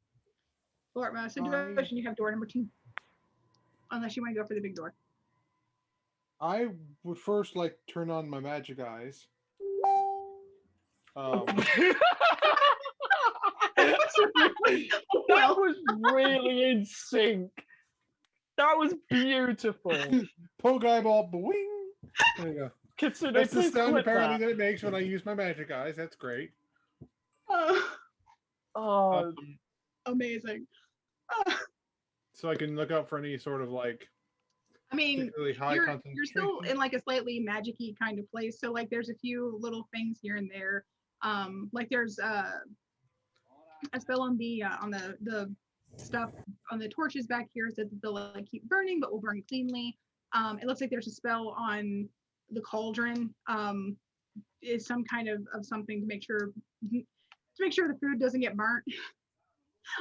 Florma, so Devotion, you have door number 2. Unless you want to go for the big door. I would first like turn on my magic eyes. That was really in sync. That was beautiful. Poke eyeball, boing. There you go. Consider That's the please sound clip apparently that. that it makes when I use my magic eyes. That's great. Oh, Amazing. So I can look out for any sort of like I mean, particularly high you're concentration. still in like a slightly magic-y kind of place. So like there's a few little things here and there. Like there's a spell on the stuff on the torches back here so that they'll like keep burning, but will burn cleanly. It looks like there's a spell on the cauldron. Is some kind of something to make sure the food doesn't get burnt.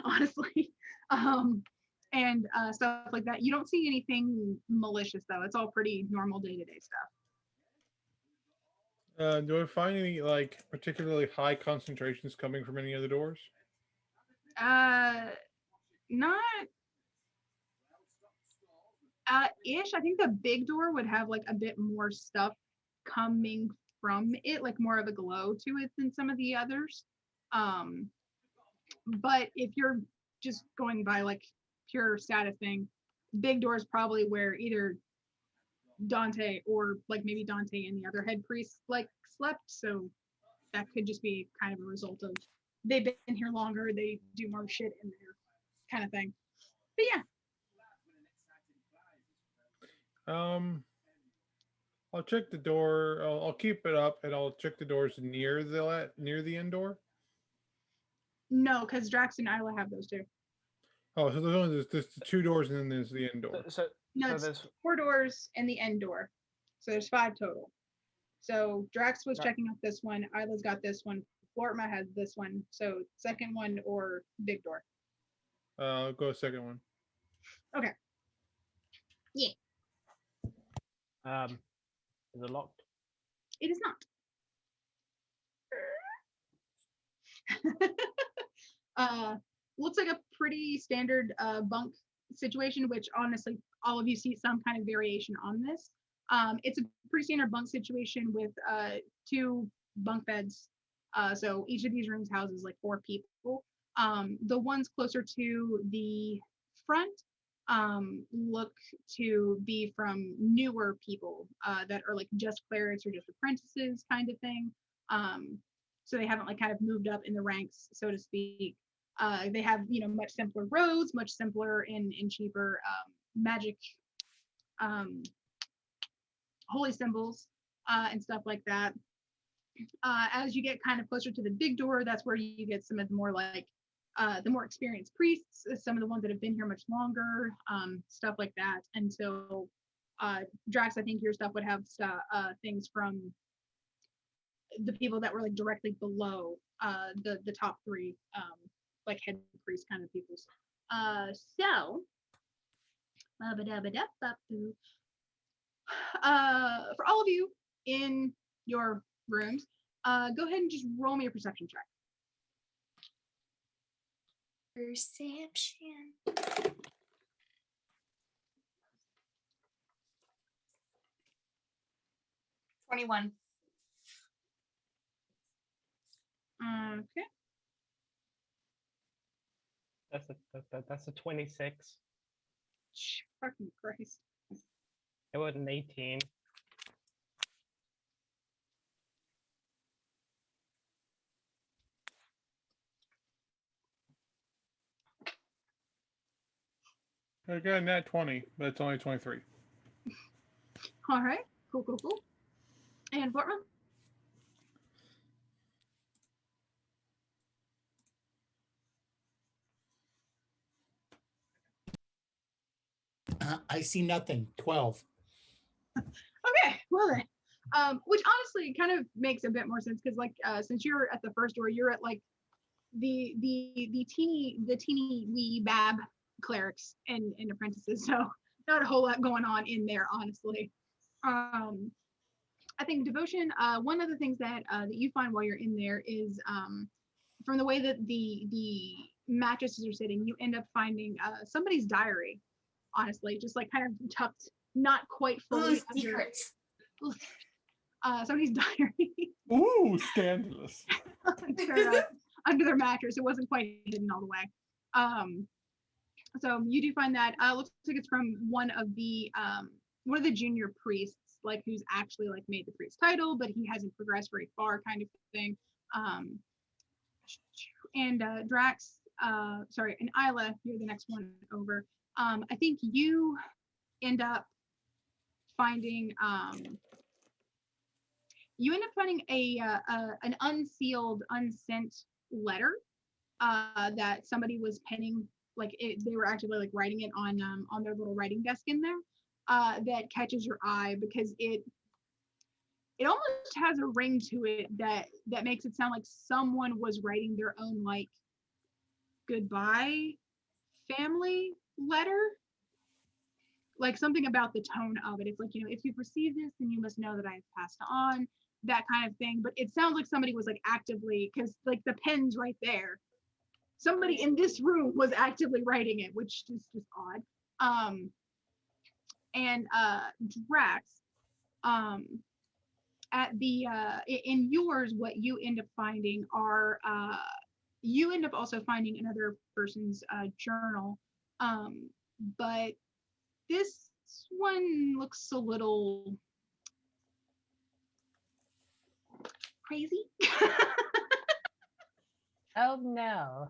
Honestly. And stuff like that. You don't see anything malicious though. It's all pretty normal day-to-day stuff. Do I find any like particularly high concentrations coming from any of the doors? Not ish. I think the big door would have like a bit more stuff coming from it, like more of a glow to it than some of the others. But if you're just going by like pure status thing, big door is probably where either Dante or like maybe Dante and the other head priest like slept. So that could just be kind of a result of they've been here longer, they do more shit in there kind of thing. But yeah. I'll check the door. I'll keep it up, and I'll check the doors near the end door. No, because Drax and Isla have those too. Oh, so there's the 2 doors, and then there's the end door. No, so it's there's 4 doors and the end door. So there's 5 total. So Drax was checking out this one. Isla's got this one. Florma has this one. So second one or big door. I'll go second one. Okay. Yeah. Is it locked? It is not. Looks like a pretty standard bunk situation, which honestly, all of you see some kind of variation on this. It's a pretty standard bunk situation with 2 bunk beds. So each of these rooms houses like 4 people. The ones closer to the front look to be from newer people that are like just clerics or just apprentices kind of thing. So they haven't like kind of moved up in the ranks, so to speak. They have, much simpler roads, much simpler and cheaper magic holy symbols and stuff like that. As you get kind of closer to the big door, that's where you get some of the more like the more experienced priests, some of the ones that have been here much longer, stuff like that. Until Drax, I think your stuff would have things from the people that were like directly below the top 3 like head priest kind of peoples. So for all of you in your rooms, go ahead and just roll me a perception check. Perception. 21. Okay. That's a 26. Fucking Christ. It was an 18. I got a nat 20, but it's only 23. All right. Cool, cool, cool. And Fortman? I see nothing. 12. Okay, well then. Which honestly kind of makes a bit more sense because like since you're at the first door, you're at like the teeny wee bab clerics and apprentices, so not a whole lot going on in there, honestly. I think devotion, one of the things that that you find while you're in there is from the way that the mattresses are sitting, you end up finding somebody's diary, honestly, just like kind of tucked not quite fully Ooh, secrets. Somebody's diary Ooh, scandalous. under their mattress. It wasn't quite hidden all the way. So you do find that looks like it's from one of the junior priests, like who's actually like made the priest title, but he hasn't progressed very far, kind of thing. And Drax, sorry, and Isla, you're the next one over. I think you end up finding an unsealed, unsent letter that somebody was penning, like they were actually like writing it on their little writing desk in there, that catches your eye because it almost has a ring to it that makes it sound like someone was writing their own like goodbye family letter, like something about the tone of it. It's like, if you've received this, then you must know that I have passed on, that kind of thing. But it sounds like somebody was like actively, because like the pen's right there. Somebody in this room was actively writing it, which is just odd. And Drax, at the in yours, what you end up finding are you end up also finding another person's journal, but this one looks a little crazy. Oh no.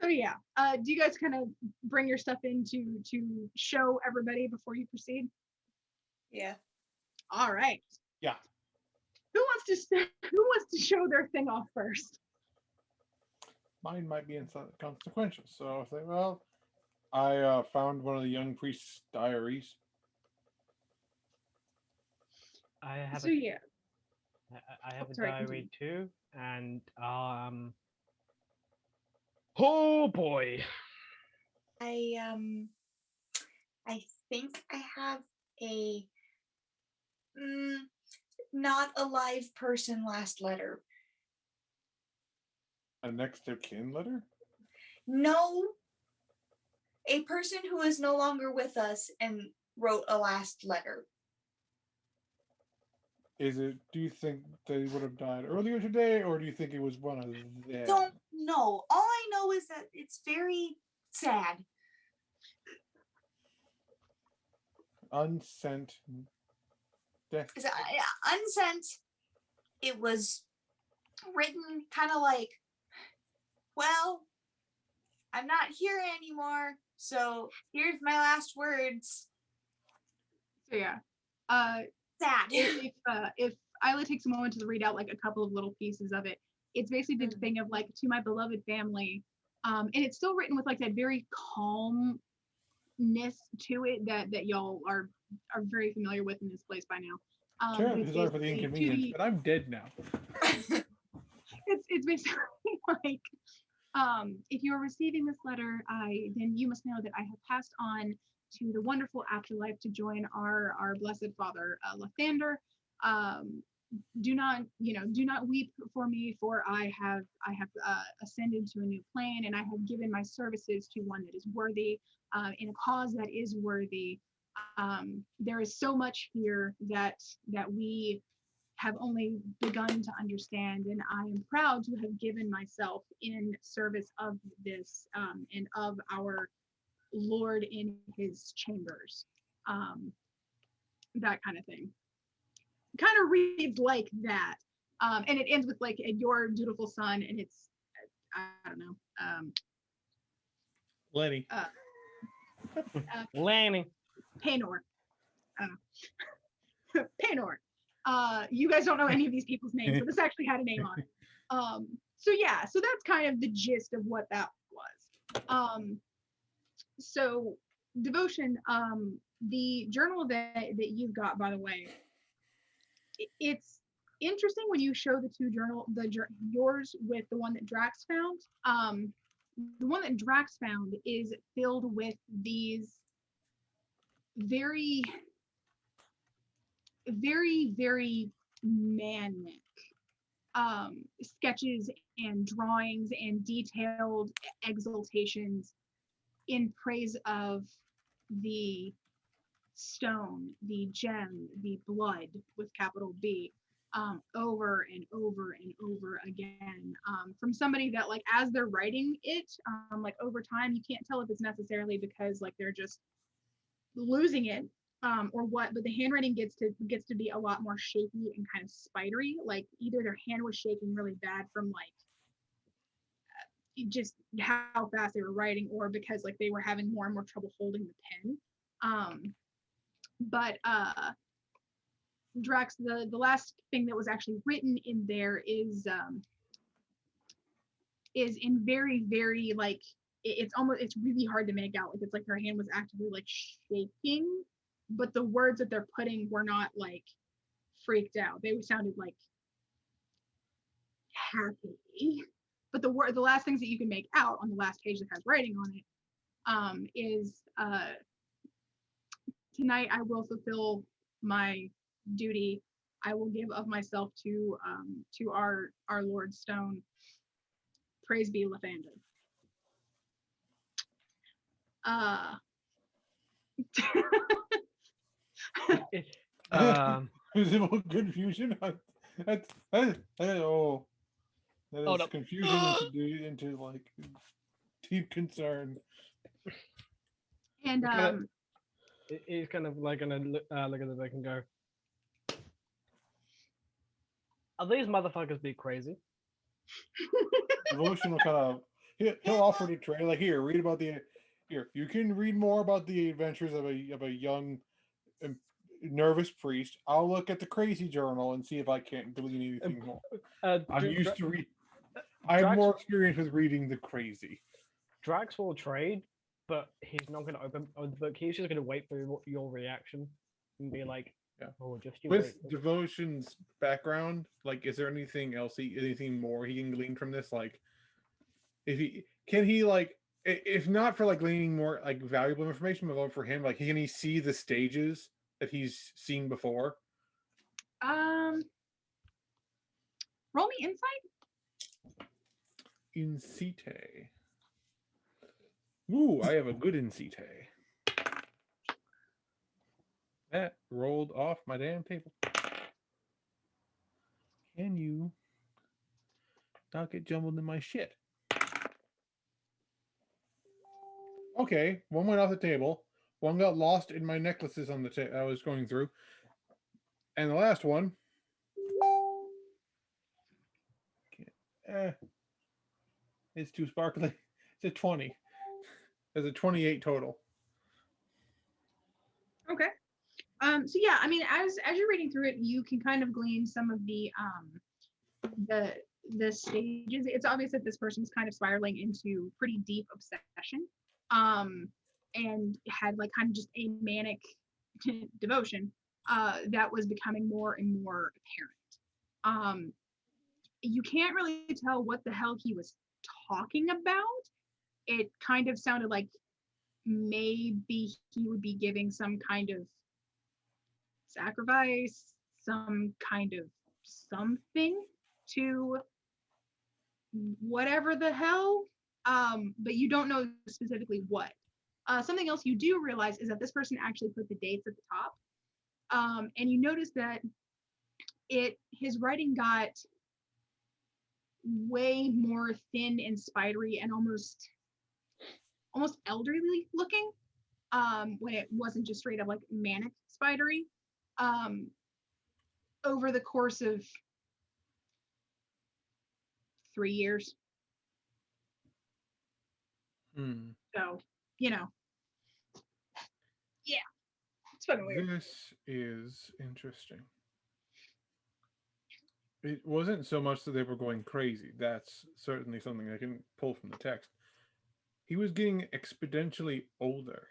So yeah, do you guys kind of bring your stuff in to show everybody before you proceed? Yeah. All right. Yeah. Who wants to show their thing off first? Mine might be inconsequential. So I'll say, well, I found one of the young priest's diaries. I have So a, yeah. I have a Sorry, diary too, and oh boy. I think I have a not a live person last letter. A next of kin letter? No. A person who is no longer with us and wrote a last letter. Do you think they would have died earlier today, or do you think it was one of them? Don't know. All I know is that it's very sad. Unsent death. Unsent. It was written kind of like, well, I'm not here anymore, so here's my last words. So yeah. Sad. If Isla takes a moment to read out like a couple of little pieces of it, it's basically the thing of like, to my beloved family, and it's still written with like that very calmness to it that y'all are very familiar with in this place by now. Terribly sorry for the inconvenience, but I'm dead now. It's basically like, if you are receiving this letter, then you must know that I have passed on to the wonderful afterlife to join our blessed father, Lathander. Do not weep for me, for I have ascended to a new plane, and I have given my services to one that is worthy, in a cause that is worthy. There is so much here that we have only begun to understand, and I am proud to have given myself in service of this, and of our Lord in his chambers. That kind of thing. Kind of reads like that. And it ends with like your dutiful son, and it's, I don't know. Lenny. Lanny. Paynor. Paynor. You guys don't know any of these people's names, but this actually had a name on it. So yeah, so that's kind of the gist of what that was. So devotion, the journal that you've got, by the way, it's interesting when you show the two yours with the one that Drax found. The one that Drax found is filled with these very, very, very manic sketches and drawings and detailed exaltations in praise of the stone, the gem, the blood with capital B, over and over and over again. From somebody that, like, as they're writing it, like over time, you can't tell if it's necessarily because like they're just losing it, or what, but the handwriting gets to be a lot more shaky and kind of spidery. Like either their hand was shaking really bad from like just how fast they were writing, or because like they were having more and more trouble holding the pen. But Drax, the last thing that was actually written in there is in very, very like it's really hard to make out. Like it's like her hand was actively like shaking, but the words that they're putting were not like freaked out. They sounded like happy. But the last things that you can make out on the last page that has writing on it is tonight I will fulfill my duty. I will give of myself to our Lord Stone. Praise be Lathander. Visible confusion. That is confusion into like deep concern. And he's kind of like gonna look at the book and go, "Are these motherfuckers be crazy?" Devotion will kind of he'll offer to trade, like, here, read about here, you can read more about the adventures of a young nervous priest. I'll look at the crazy journal and see if I can't glean anything more. I'm used to read. I have more experience with reading the crazy. Drax will trade, but he's not going to open the book. He's just going to wait for your reaction and be like, yeah. Oh, just you with wait. Devotion's background, like, is there anything else, anything more he can glean from this? Like, if not for like gleaning more like valuable information, but for him, like, can he see the stages that he's seen before? Roll me insight. Incite. Ooh, I have a good incite. That rolled off my damn table. Can you not get jumbled in my shit? Okay, one went off the table. One got lost in my necklaces on the I was going through. And the last one, it's too sparkly. It's a 20. There's a 28 total. Okay. So yeah, I mean, as you're reading through it, you can kind of glean some of the stages. It's obvious that this person's kind of spiraling into pretty deep obsession, and had like kind of just a manic devotion that was becoming more and more apparent. You can't really tell what the hell he was talking about. It kind of sounded like maybe he would be giving some kind of sacrifice, some kind of something to whatever the hell, but you don't know specifically what. Something else you do realize is that this person actually put the dates at the top, and you notice that his writing got way more thin and spidery and almost elderly looking, when it wasn't just straight up like manic spidery, over the course of 3 years. So, fucking weird. This is interesting. It wasn't so much that they were going crazy. That's certainly something I can pull from the text. He was getting exponentially older.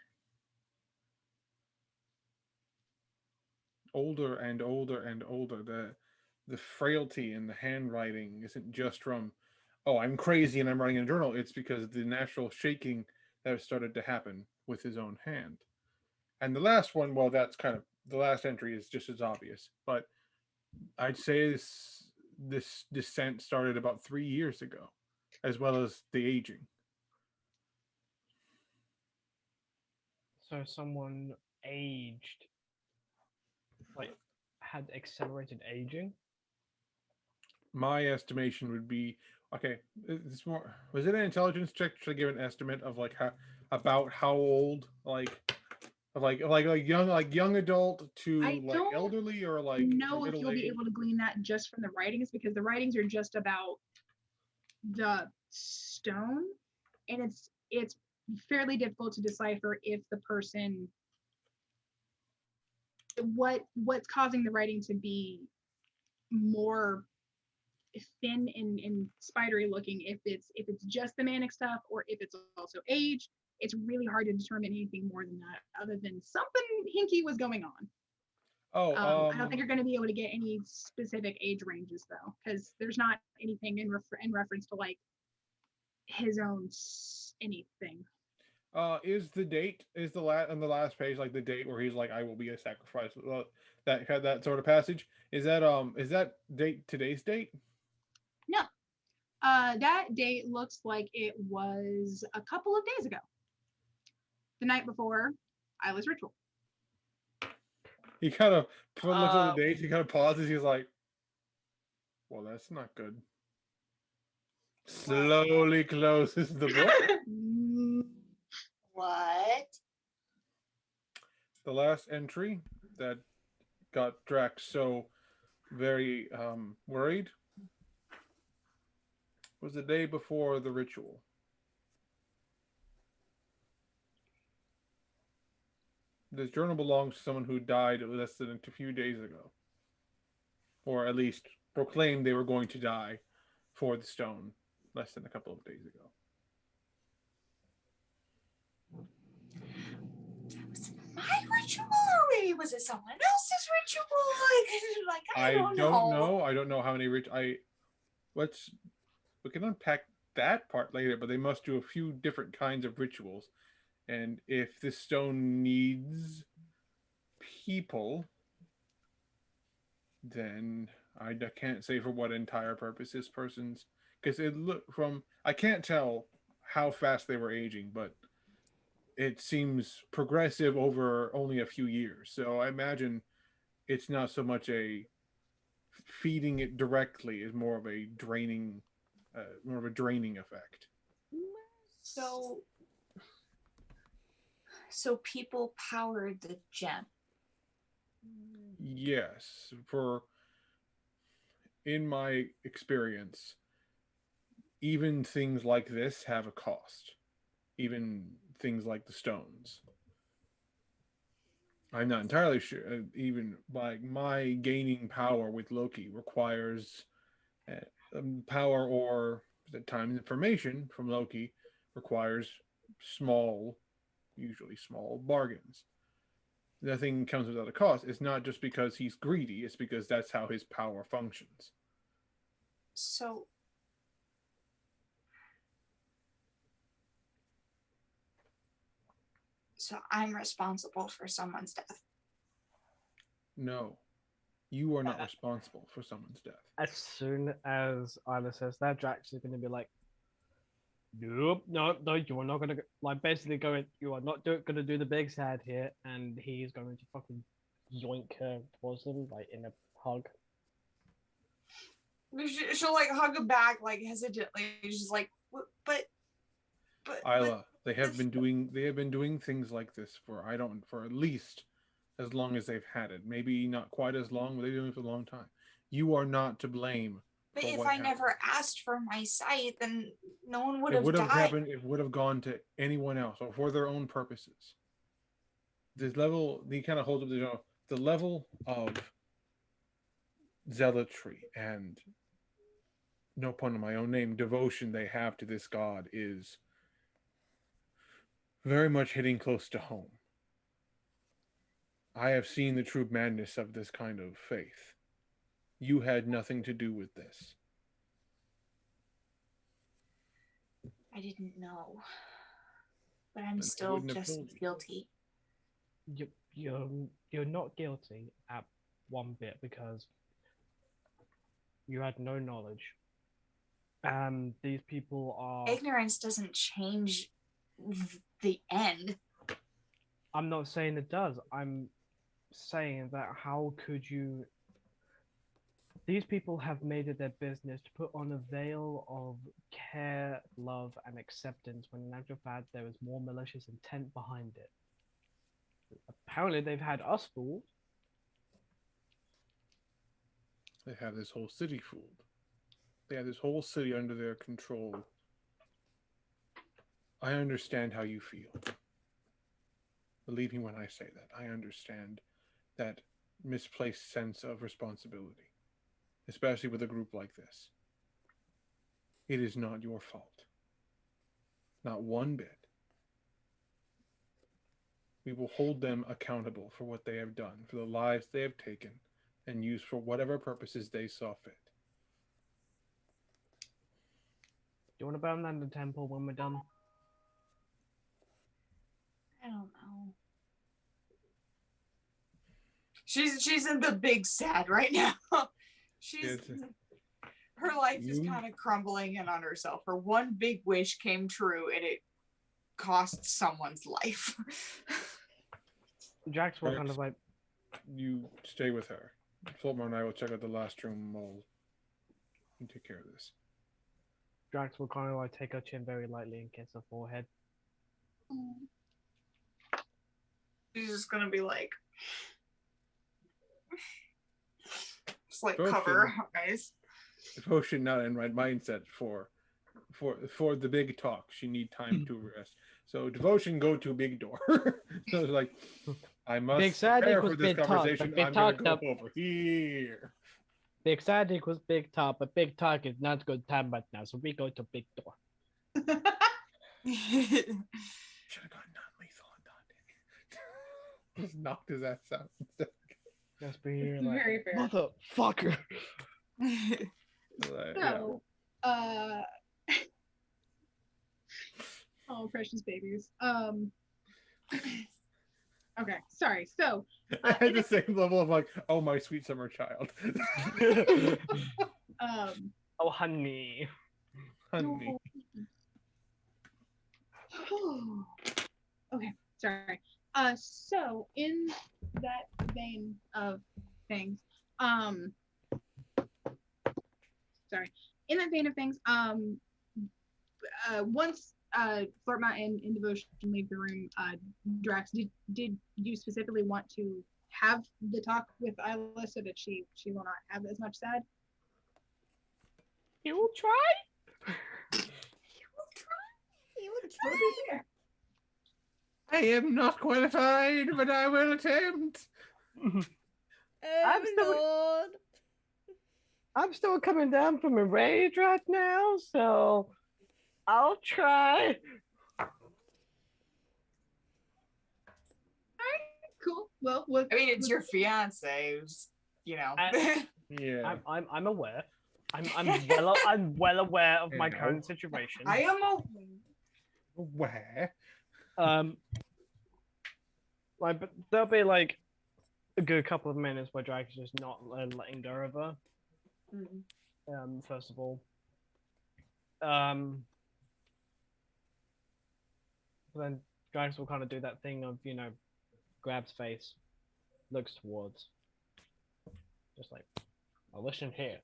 Older and older and older. The frailty in the handwriting isn't just from, oh, I'm crazy and I'm writing in a journal. It's because of the natural shaking that started to happen with his own hand. And the last one, well, that's kind of the last entry is just as obvious. But I'd say this descent started about 3 years ago, as well as the aging. So someone aged, like had accelerated aging. My estimation would be okay. It's more. Was it an intelligence check to give an estimate of like how about how old, like young adult to I like don't elderly or like know if middle you'll be age? able to glean that just from the writings, because the writings are just about the stone, and it's fairly difficult to decipher if the person what's causing the writing to be more thin and spidery looking, if it's just the manic stuff or if it's also age. It's really hard to determine anything more than that, other than something hinky was going on. Oh, I don't think you're going to be able to get any specific age ranges though, because there's not anything in reference to like his own anything. Is the date is the last on the last page like the date where he's like, I will be a sacrifice? That sort of passage is that date today's date? No, that date looks like it was a couple of days ago, the night before Isla's ritual. He kind of looks at the dates. He kind of pauses. He's like, well, that's not good. Slowly closes the book. What? The last entry that got Drax so very worried was the day before the ritual. This journal belongs to someone who died less than a few days ago, or at least proclaimed they were going to die for the stone less than a couple of days ago. Was it my ritual or maybe was it someone else's ritual? Like I don't know. I don't know how many we can unpack that part later, but they must do a few different kinds of rituals. And if this stone needs people, then I can't say for what entire purpose this person's, because it look from I can't tell how fast they were aging, but it seems progressive over only a few years. So I imagine it's not so much a feeding it directly is more of a draining effect. So people powered the gem. Yes, in my experience, even things like this have a cost. Even things like the stones. I'm not entirely sure. Even like my gaining power with Loki requires power, or at times information from Loki requires usually small bargains. Nothing comes without a cost. It's not just because he's greedy, it's because that's how his power functions. So I'm responsible for someone's death. No, you are not responsible for someone's death. As soon as Isla says that, Drax is going to be like, nope, no, you are not going to, like, basically going, you are not going to do the big sad here, and he's going to fucking yoink her towards him, like, in a hug. She'll like hug him back, like hesitantly. She's like, but Isla, they have been doing things like this for at least as long as they've had it. Maybe not quite as long, but they've been doing it for a long time. You are not to blame. But if I never asked for my sight, then no one would It have would have died. happened. It would have gone to anyone else or for their own purposes. this level, he kind of holds up the level of zealotry and, no pun on my own name, devotion they have to this god is very much hitting close to home. I have seen the true madness of this kind of faith. You had nothing to do with this. I didn't know. But I'm Then I still wouldn't have just told you. guilty. You're not guilty at one bit because you had no knowledge. These people are. Ignorance doesn't change the end. I'm not saying it does. I'm saying that how could you. These people have made it their business to put on a veil of care, love, and acceptance when in actual fact there is more malicious intent behind it. Apparently they've had us fooled. They have this whole city fooled. They have this whole city under their control. I understand how you feel. Believe me when I say that. I understand that misplaced sense of responsibility, especially with a group like this. It is not your fault. Not one bit. We will hold them accountable for what they have done, for the lives they have taken, and used for whatever purposes they saw fit. Do you want to burn down the temple when we're done? I don't know. She's in the big sad right now. Her life is kind of crumbling in on herself. Her one big wish came true and it cost someone's life. Jax will kind of like. You stay with her. Florma and I will check out the last room. We'll take care of this. Drax will kind of like take her chin very lightly and kiss her forehead. She's just gonna be like, just like Devotion. cover her eyes. Devotion not in right mindset for the big talk. She need time to rest. So devotion go to big door. So it's like, I must Big sad prepare for equals this big talk, conversation. but big I'm gonna talk go up. over here. Big sad equals big talk, but big talk is not good time right now, so we go to big door. Should have gone non-lethal on Dante. Just knocked his ass out instead. Just be here like, Very fair. motherfucker. So, oh, precious babies. Okay, sorry. So, I had the same level of like, oh my sweet summer child. Oh, honey. Honey. Okay, sorry. So in that vein of things, once Florma and In Devotion leave the room, Drax, did you specifically want to have the talk with Isla so that she will not have as much sad? You will try? You will try. I am not qualified, but I will attempt. Oh, I'm still coming down from a rage right now, so I'll try. Cool. Well, I mean, it's your fiance, who's, you know. Yeah. I'm aware. I'm well aware of my current situation. I am Where? Like, but there'll be like a good couple of minutes where Drake's just not letting go of her. First of all, then Drax will kind of do that thing of, you know, grabs face, looks towards, just like, oh, listen here.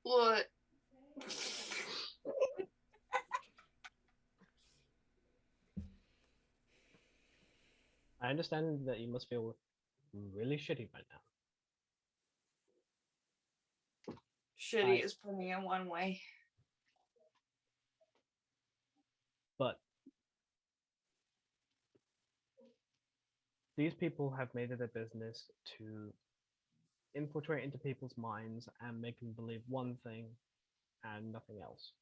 What? I understand that you must feel really shitty right now. Shitty is putting it one way. But these people have made it a business to infiltrate into people's minds and make them believe one thing and nothing else.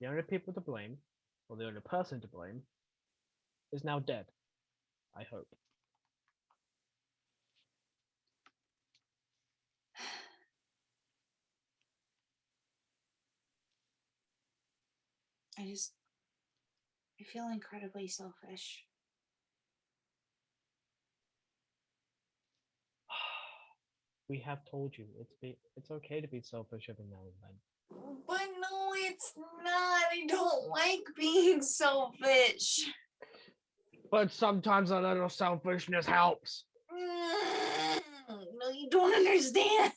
The only people to blame, or the only person to blame, is now dead. I hope. I feel incredibly selfish. We have told you it's okay to be selfish every now and then. But no, it's not. I don't like being selfish. But sometimes a little selfishness helps. No, you don't understand.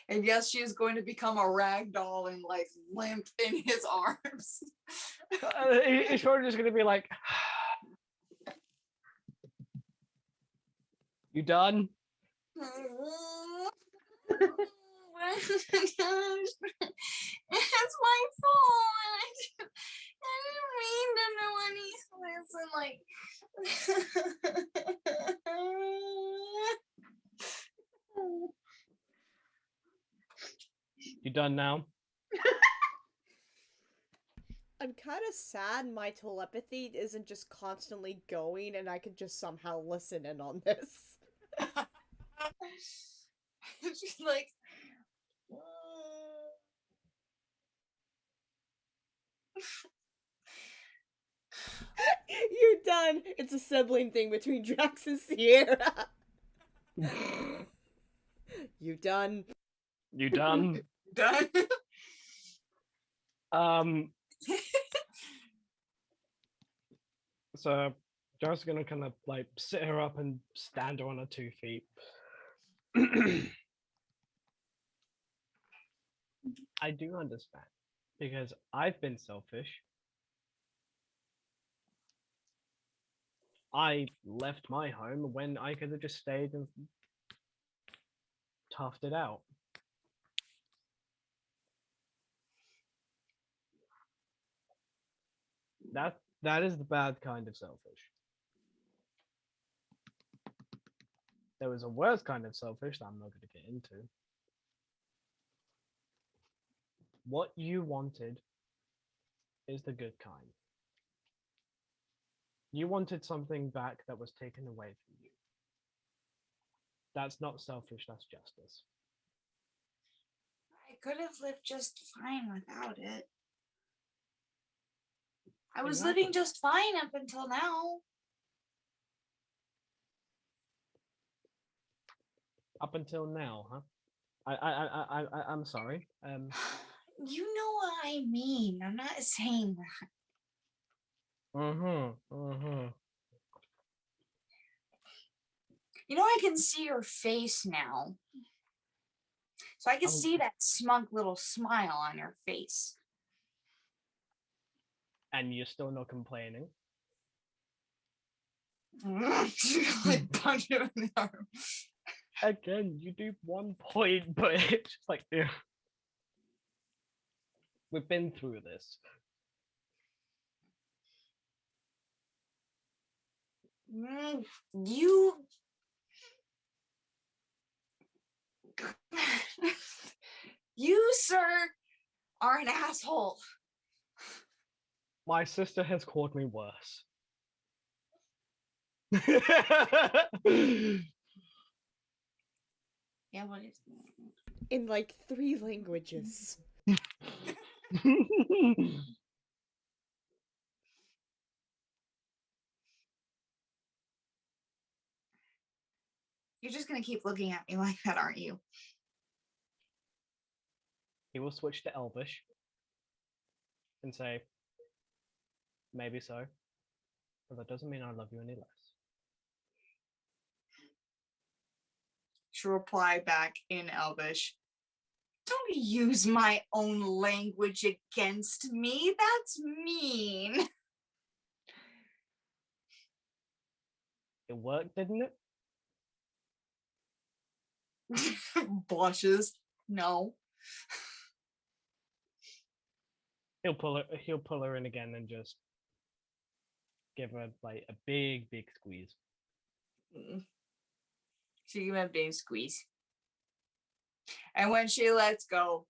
And yes, she is going to become a rag doll and like limp in his arms. It's sort of just gonna be like, you done? It's my fault. I didn't mean to do anything. You done now? I'm kind of sad my telepathy isn't just constantly going and I could just somehow listen in on this. She's like, You done? It's a sibling thing between Drax and Sierra. You done? You done? done. So Joe's gonna kind of like sit her up and stand her on her 2 feet. I do understand because I've been selfish. I left my home when I could have just stayed and toughed it out. That is the bad kind of selfish. There was a worse kind of selfish that I'm not going to get into. What you wanted is the good kind. You wanted something back that was taken away from you. That's not selfish, that's justice. I could have lived just fine without it. I was Exactly. living just fine up until now. Up until now, huh? I'm sorry. You know what I mean. I'm not saying that. You know, I can see your face now. So I can see that smug little smile on your face. And you're still not complaining. I punch him in the arm. Again, you do 1 point, but it's just like, yeah. We've been through this. You, sir, are an asshole. My sister has called me worse. Yeah, what is In like 3 languages. You're just gonna keep looking at me like that, aren't you? He will switch to Elvish and say, maybe so, but that doesn't mean I love you any less. She'll reply back in Elvish. Don't use my own language against me. That's mean. It worked, didn't it? Blushes. No. He'll pull her in again and just give her like a big squeeze. She give him a big squeeze. And when she lets go,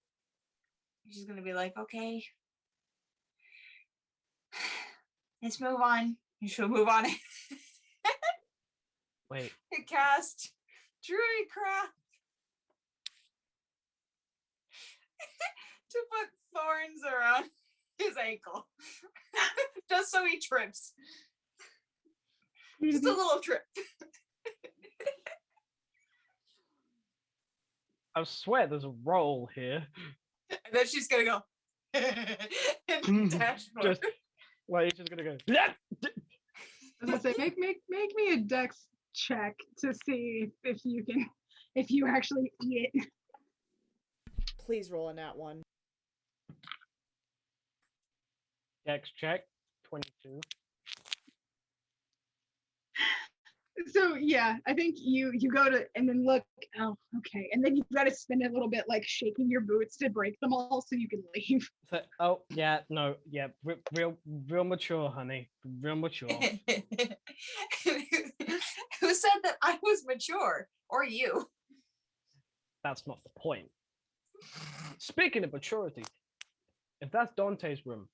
she's gonna be like, okay, let's move on. And she'll move on. Wait. It cast Druidcraft to put thorns around his ankle. Just so he trips. Just a little trip. I swear there's a roll here. And then she's gonna go and dash forward. Just like she's gonna go. Yeah! I was gonna say, make me a dex check to see if you actually eat it. Please roll a nat one. Dex check 22. So yeah, I think you go to and then look. Oh, okay, and then you've got to spend a little bit like shaking your boots to break them all so you can leave. So, oh yeah, no, yeah, real mature, honey, real mature. Who said that I was mature? Or you? That's not the point. Speaking of maturity, if that's Dante's room,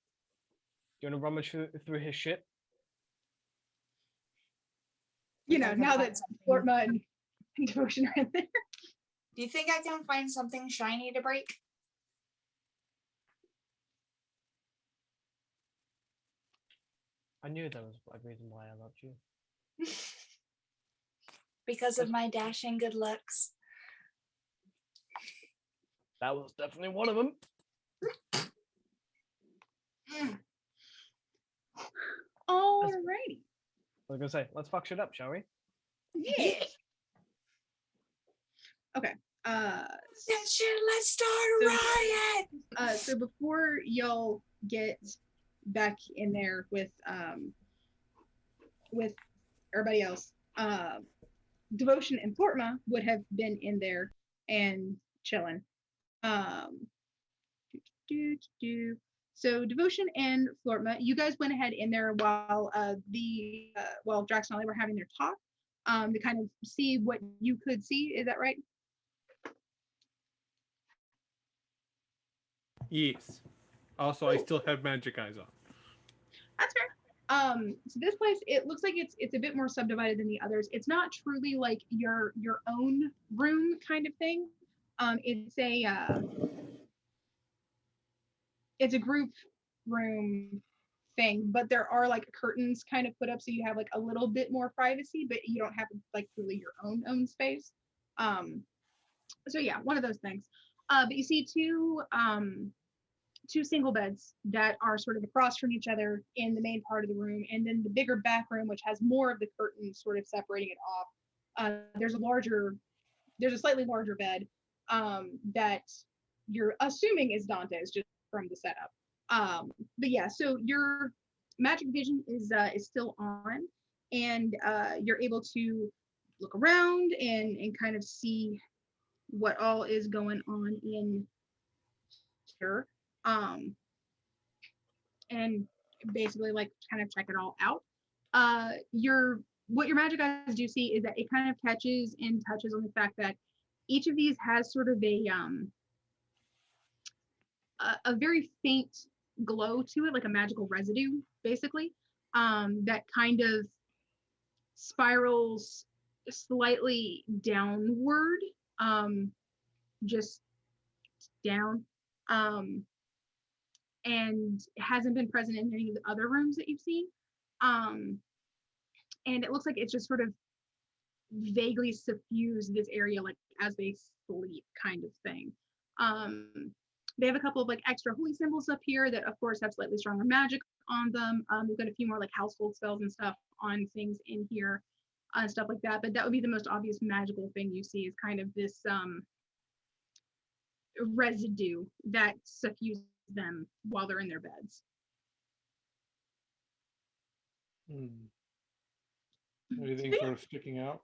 do you want to rummage through his shit? You know, now that Flortma and Devotion are in there. Do you think I can find something shiny to break? I knew there was a reason why I loved you. Because of my dashing good looks. That was definitely one of them. Alrighty. I was gonna say, let's fuck shit up, shall we? Yeah. Okay. Let's start a riot. So before y'all get back in there with everybody else, Devotion and Flortma would have been in there and chilling. So Devotion and Flortma, you guys went ahead in there while Drax and Ollie were having their talk, to kind of see what you could see. Is that right? Yes. Also, I still have magic eyes on. That's fair. So this place, it looks like it's a bit more subdivided than the others. It's not truly like your own room kind of thing. It's a group room thing, but there are like curtains kind of put up so you have like a little bit more privacy, but you don't have like really your own space. So yeah, one of those things. But you see two single beds that are sort of across from each other in the main part of the room, and then the bigger back room, which has more of the curtains sort of separating it off. There's a slightly larger bed that you're assuming is Dante's just from the setup. But yeah, so your magic vision is still on, and you're able to look around and kind of see what all is going on in here. And basically like kind of check it all out. What your magic eyes do see is that it kind of catches and touches on the fact that each of these has sort of a very faint glow to it, like a magical residue, basically, that kind of spirals slightly downward, just down, and hasn't been present in any of the other rooms that you've seen. And it looks like it's just sort of vaguely suffused this area, like as they sleep, kind of thing. They have a couple of like extra holy symbols up here that of course have slightly stronger magic on them. We've got a few more like household spells and stuff on things in here, stuff like that. But that would be the most obvious magical thing you see, is kind of this residue that suffuses them while they're in their beds. Anything sort of sticking out?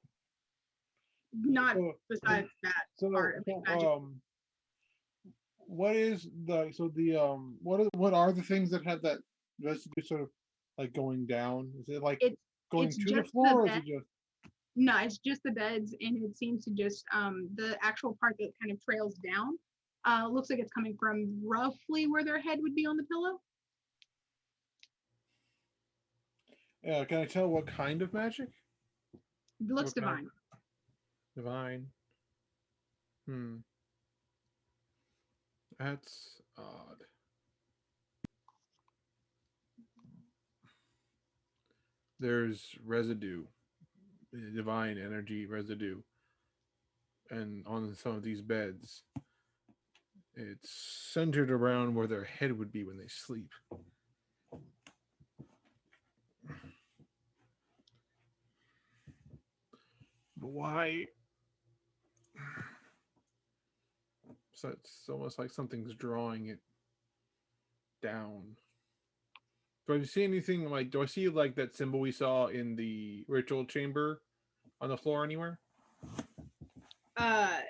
Not besides that part of the magic. what is the what are the things that have that residue sort of like going down? Is it like It's going it's to the just floor, the or is bed. it just No, it's just the beds, and it seems to just the actual part that kind of trails down. Looks like it's coming from roughly where their head would be on the pillow. yeah? Can I tell what kind of magic? It looks What kind divine. divine? Hmm, that's odd. There's residue, divine energy residue, and on some of these beds, it's centered around where their head would be when they sleep. But why? So it's almost like something's drawing it down. Do I see anything like? Do I see like that symbol we saw in the ritual chamber on the floor anywhere?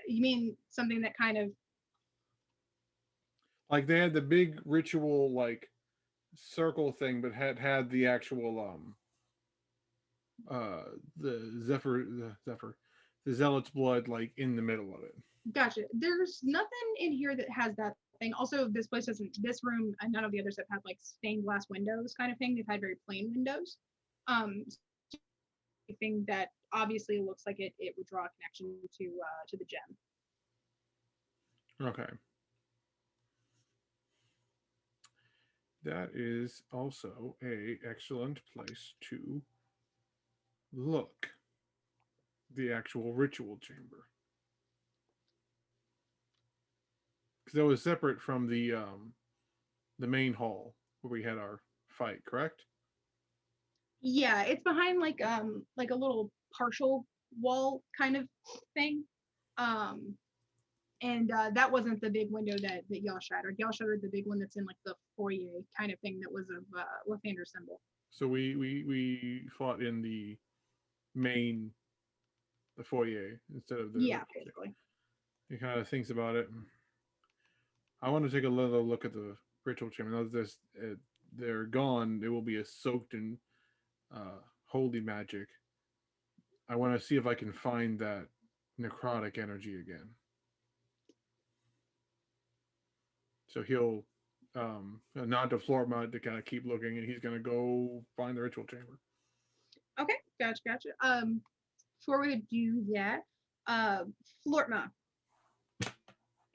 You mean something that kind of Like they had the big ritual like circle thing, but had the actual the zealot's blood like in the middle of it. gotcha. There's nothing in here that has that thing. Also, this place doesn't. This room and none of the others have had like stained glass windows kind of thing. They've had very plain windows. Um, thing that obviously looks like it would draw a connection to the gem. Okay. That is also a excellent place to look. The actual ritual chamber. Because that was separate from the main hall where we had our fight, correct? Yeah, it's behind like a little partial wall kind of thing. Um, and that wasn't the big window that y'all shattered. Y'all shattered the big one that's in like the foyer kind of thing that was of Lathander's symbol. So we fought in the main the foyer instead of the Yeah, basically. he kind of thinks about it. I want to take a little look at the ritual chamber. Now that they're gone, it will be a soaked in holy magic. I want to see if I can find that necrotic energy again. So he'll nod to Florma to kind of keep looking, and he's going to go find the ritual chamber. Okay, gotcha. Before we do that, Flortma,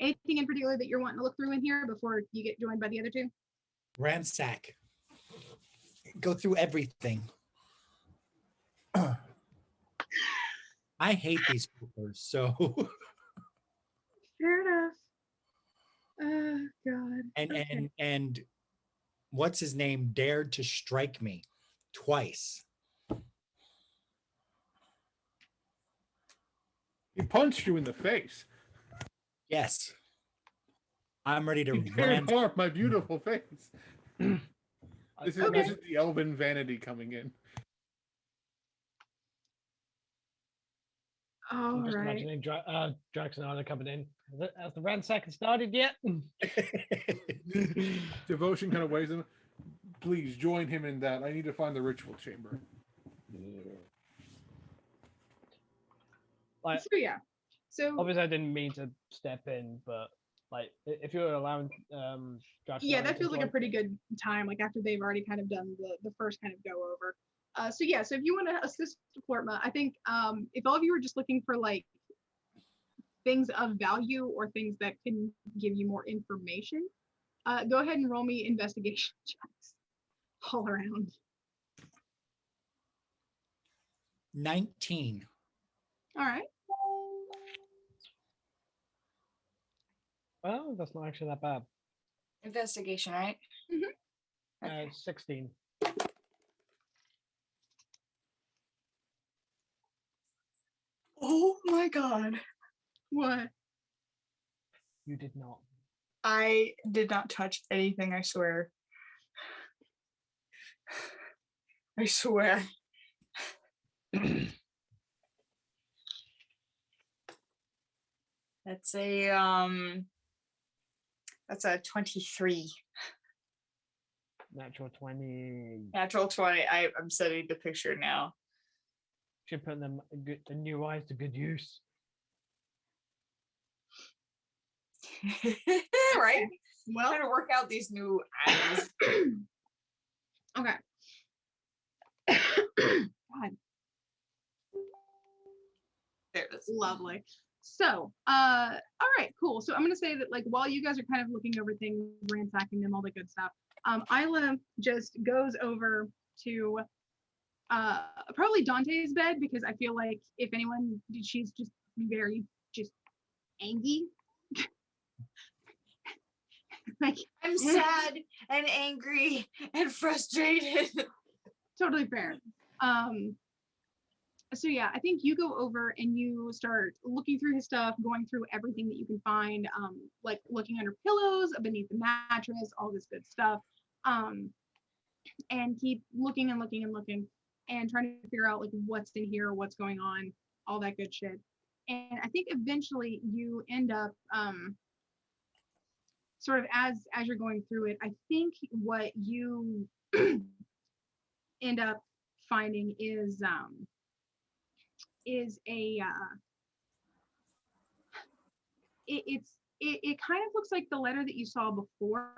anything in particular that you're wanting to look through in here before you get joined by the other two? Ransack. Go through everything. I hate these poopers, so Fair enough. Oh God. and Okay. and what's his name dared to strike me twice. He punched you in the face. Yes. I'm ready to He dared ran. harm my beautiful face. This Okay. is the elven vanity coming in. All I'm just right. imagining Drax and Anna coming in. Has the ransack started yet? Devotion kind of waves him. Please join him in that. I need to find the ritual chamber. Like, So yeah. So obviously, I didn't mean to step in, but like, if you're allowing Drax, and yeah, Anna that to feels like a join- pretty good time, like after they've already kind of done the first kind of go over. So yeah, so if you want to assist Flortma, I think if all of you are just looking for like things of value or things that can give you more information, go ahead and roll me investigation checks all around. 19. All right. Oh, that's not actually that bad. Investigation, right? Okay. 16. Oh my god. What? You did not. I did not touch anything, I swear. I swear. That's a That's a 23. Natural 20. Natural 20. I'm setting the picture now. Should put them the new eyes to good use. Right? Well, Trying to work out these new eyes. okay. God, There it is. lovely. So, all right, cool. So I'm gonna say that like while you guys are kind of looking over things, ransacking them, all the good stuff, Isla just goes over to probably Dante's bed because I feel like if anyone, she's just very just angry. Like I'm sad and angry and frustrated. totally fair. So yeah, I think you go over and you start looking through his stuff, going through everything that you can find, like looking under pillows, beneath the mattress, all this good stuff, and keep looking and looking and looking and trying to figure out like what's in here, what's going on, all that good shit. And I think eventually you end up sort of as you're going through it, I think what you end up finding is a it kind of looks like the letter that you saw before,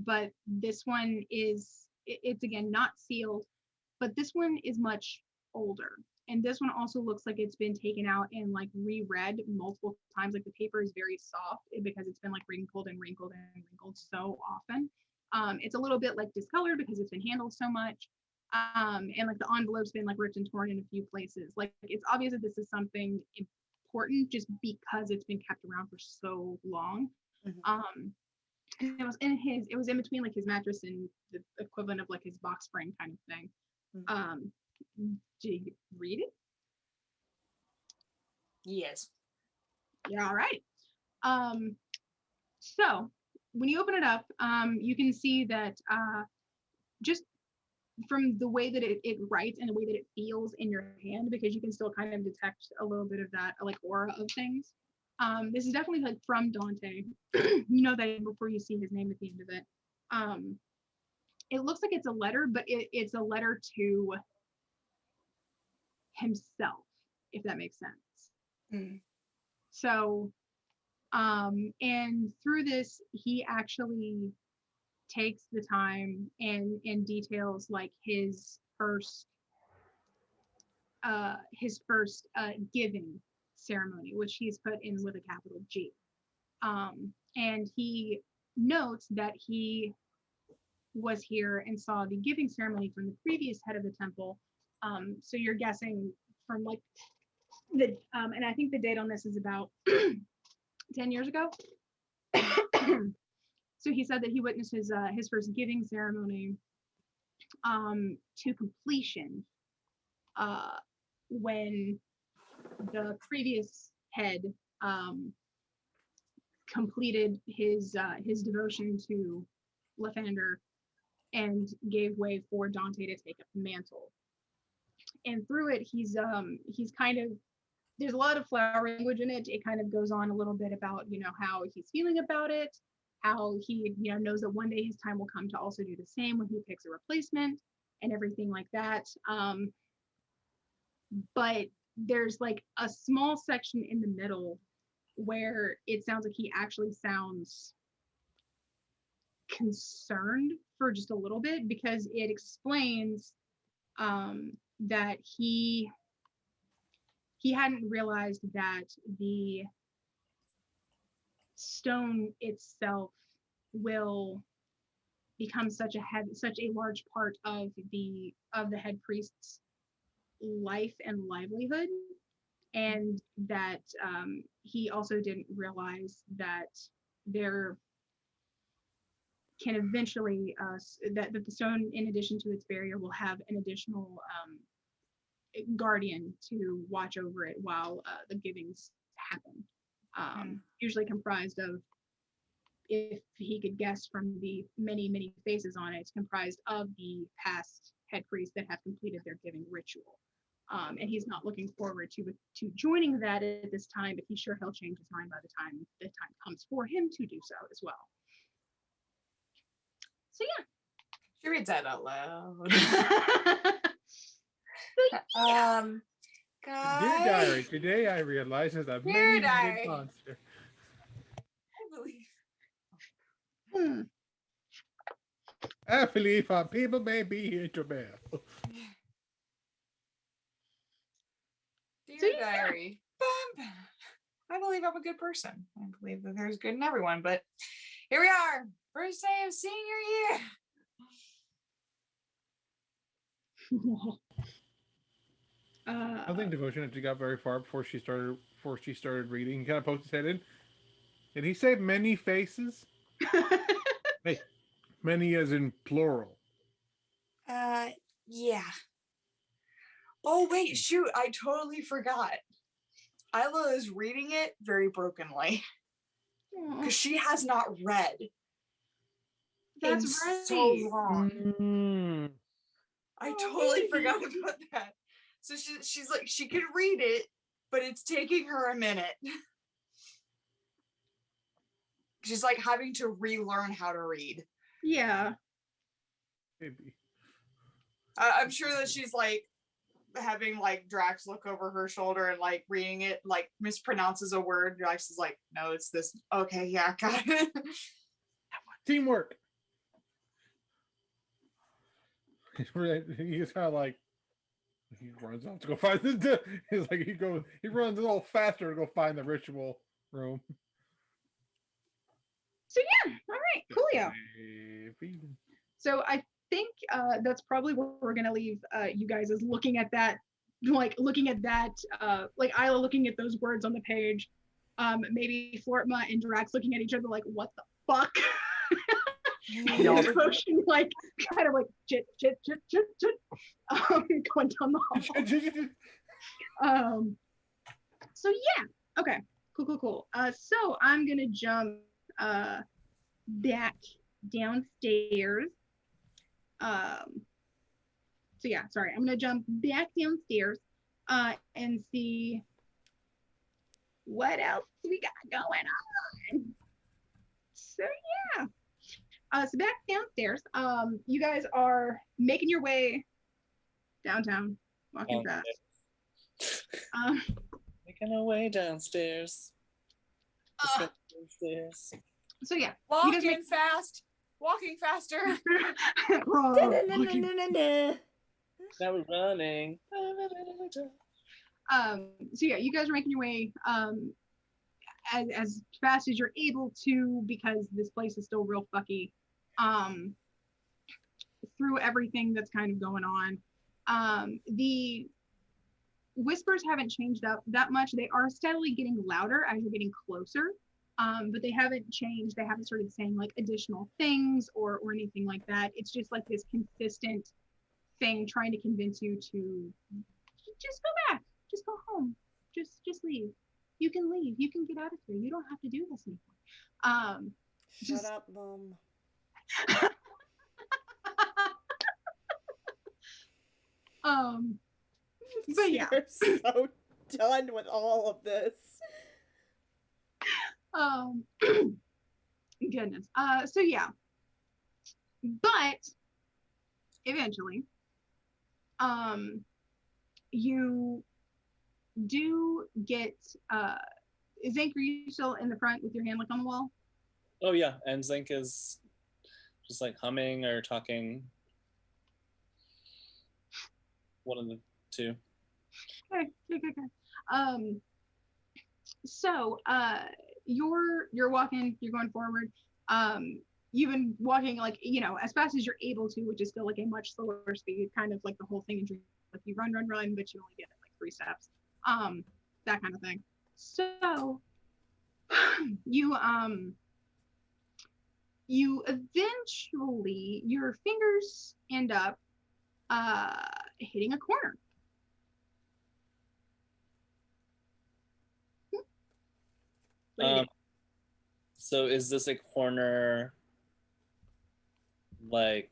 but this one is it's again not sealed, but this one is much older, and this one also looks like it's been taken out and like reread multiple times. Like the paper is very soft because it's been like wrinkled and wrinkled and wrinkled so often. It's a little bit like discolored because it's been handled so much. And like the envelope's been like ripped and torn in a few places. Like it's obvious that this is something important just because it's been kept around for so long. And it was in between like his mattress and the equivalent of like his box spring kind of thing. Did you read it? Yes. Yeah, all right. So when you open it up, you can see that just from the way that it writes and the way that it feels in your hand, because you can still kind of detect a little bit of that like aura of things. This is definitely like from Dante. You know that before you see his name at the end of it. It looks like it's a letter, but it's a letter to himself, if that makes sense. So, and through this, he actually takes the time and details like his first giving ceremony, which he's put in with a capital G. And he notes that he was here and saw the giving ceremony from the previous head of the temple. So you're guessing from like the and I think the date on this is about 10 years ago. So he said that he witnessed his first giving ceremony to completion when the previous head completed his devotion to Lathander and gave way for Dante to take up the mantle. And through it, he's kind of, there's a lot of flower language in it. It kind of goes on a little bit about, you know, how he's feeling about it, how he, you know, knows that one day his time will come to also do the same when he picks a replacement and everything like that. But there's like a small section in the middle where it sounds like he actually sounds concerned for just a little bit, because it explains that he hadn't realized that the stone itself will become such a large part of the head priest's life and livelihood, and that he also didn't realize that there can eventually that the stone, in addition to its barrier, will have an additional guardian to watch over it while the givings happen. Usually comprised of, if he could guess from the many faces on it, it's comprised of the past head priests that have completed their giving ritual. and he's not looking forward to joining that at this time, but he's sure he'll change his mind by the time comes for him to do so as well. So yeah. She reads that out loud. Guys, Dear diary, today I realize that I've Dear many diary. monster. I believe. I believe our people may be here to bear. Dear diary. I believe I'm a good person. I believe that there's good in everyone, but here we are. First day of senior year. I don't think Devotion actually got very far before she started reading. He kind of poked his head in. Did he say many faces? Hey, many as in plural. Yeah. Oh wait, shoot, I totally forgot. Isla is reading it very brokenly because she has not read That's in right. so long. Mm. I totally forgot about that. So she's like, she can read it, but it's taking her a minute. She's like having to relearn how to read. Yeah. Maybe. I'm sure that she's like having like Drax look over her shoulder and like reading it, like mispronounces a word. Drax is like, no, it's this. Okay, yeah, got it. Teamwork. He's kind of like, he runs off to go find the. He's like, he runs a little faster to go find the ritual room. So yeah, all right, coolio. So I think that's probably where we're gonna leave you guys, is looking at that, like Isla looking at those words on the page. Maybe Flortma and Drax looking at each other like, what the fuck? Devotion like kind of like chit going down the hall. So yeah, okay, cool. So I'm gonna jump back downstairs. So yeah, sorry, I'm gonna jump back downstairs and see what else we got going on. So yeah. So back downstairs, you guys are making your way downtown, walking fast. Making our way downstairs. Downstairs. So yeah, walking fast, walking faster. Now we're running. So yeah, you guys are making your way as fast as you're able to, because this place is still real fucky. Through everything that's kind of going on. The whispers haven't changed up that much. They are steadily getting louder as you're getting closer, but they haven't changed. They haven't started saying like additional things or anything like that. It's just like this consistent thing trying to convince you to just go back, just go home, just leave. You can leave. You can get out of here. You don't have to do this anymore. Shut up, Mom. But yeah, you're so done with all of this. Goodness. So yeah, but eventually, you do get Zank, are you still in the front with your hand like on the wall? Oh yeah, and Zink is just like humming or talking. One of the two. Okay. So you're walking, you're going forward. You've been walking like, as fast as you're able to, which is still like a much slower speed, kind of like the whole thing. Like you run, but you only get like 3 steps. That kind of thing. So you eventually, your fingers end up hitting a corner. So is this a corner like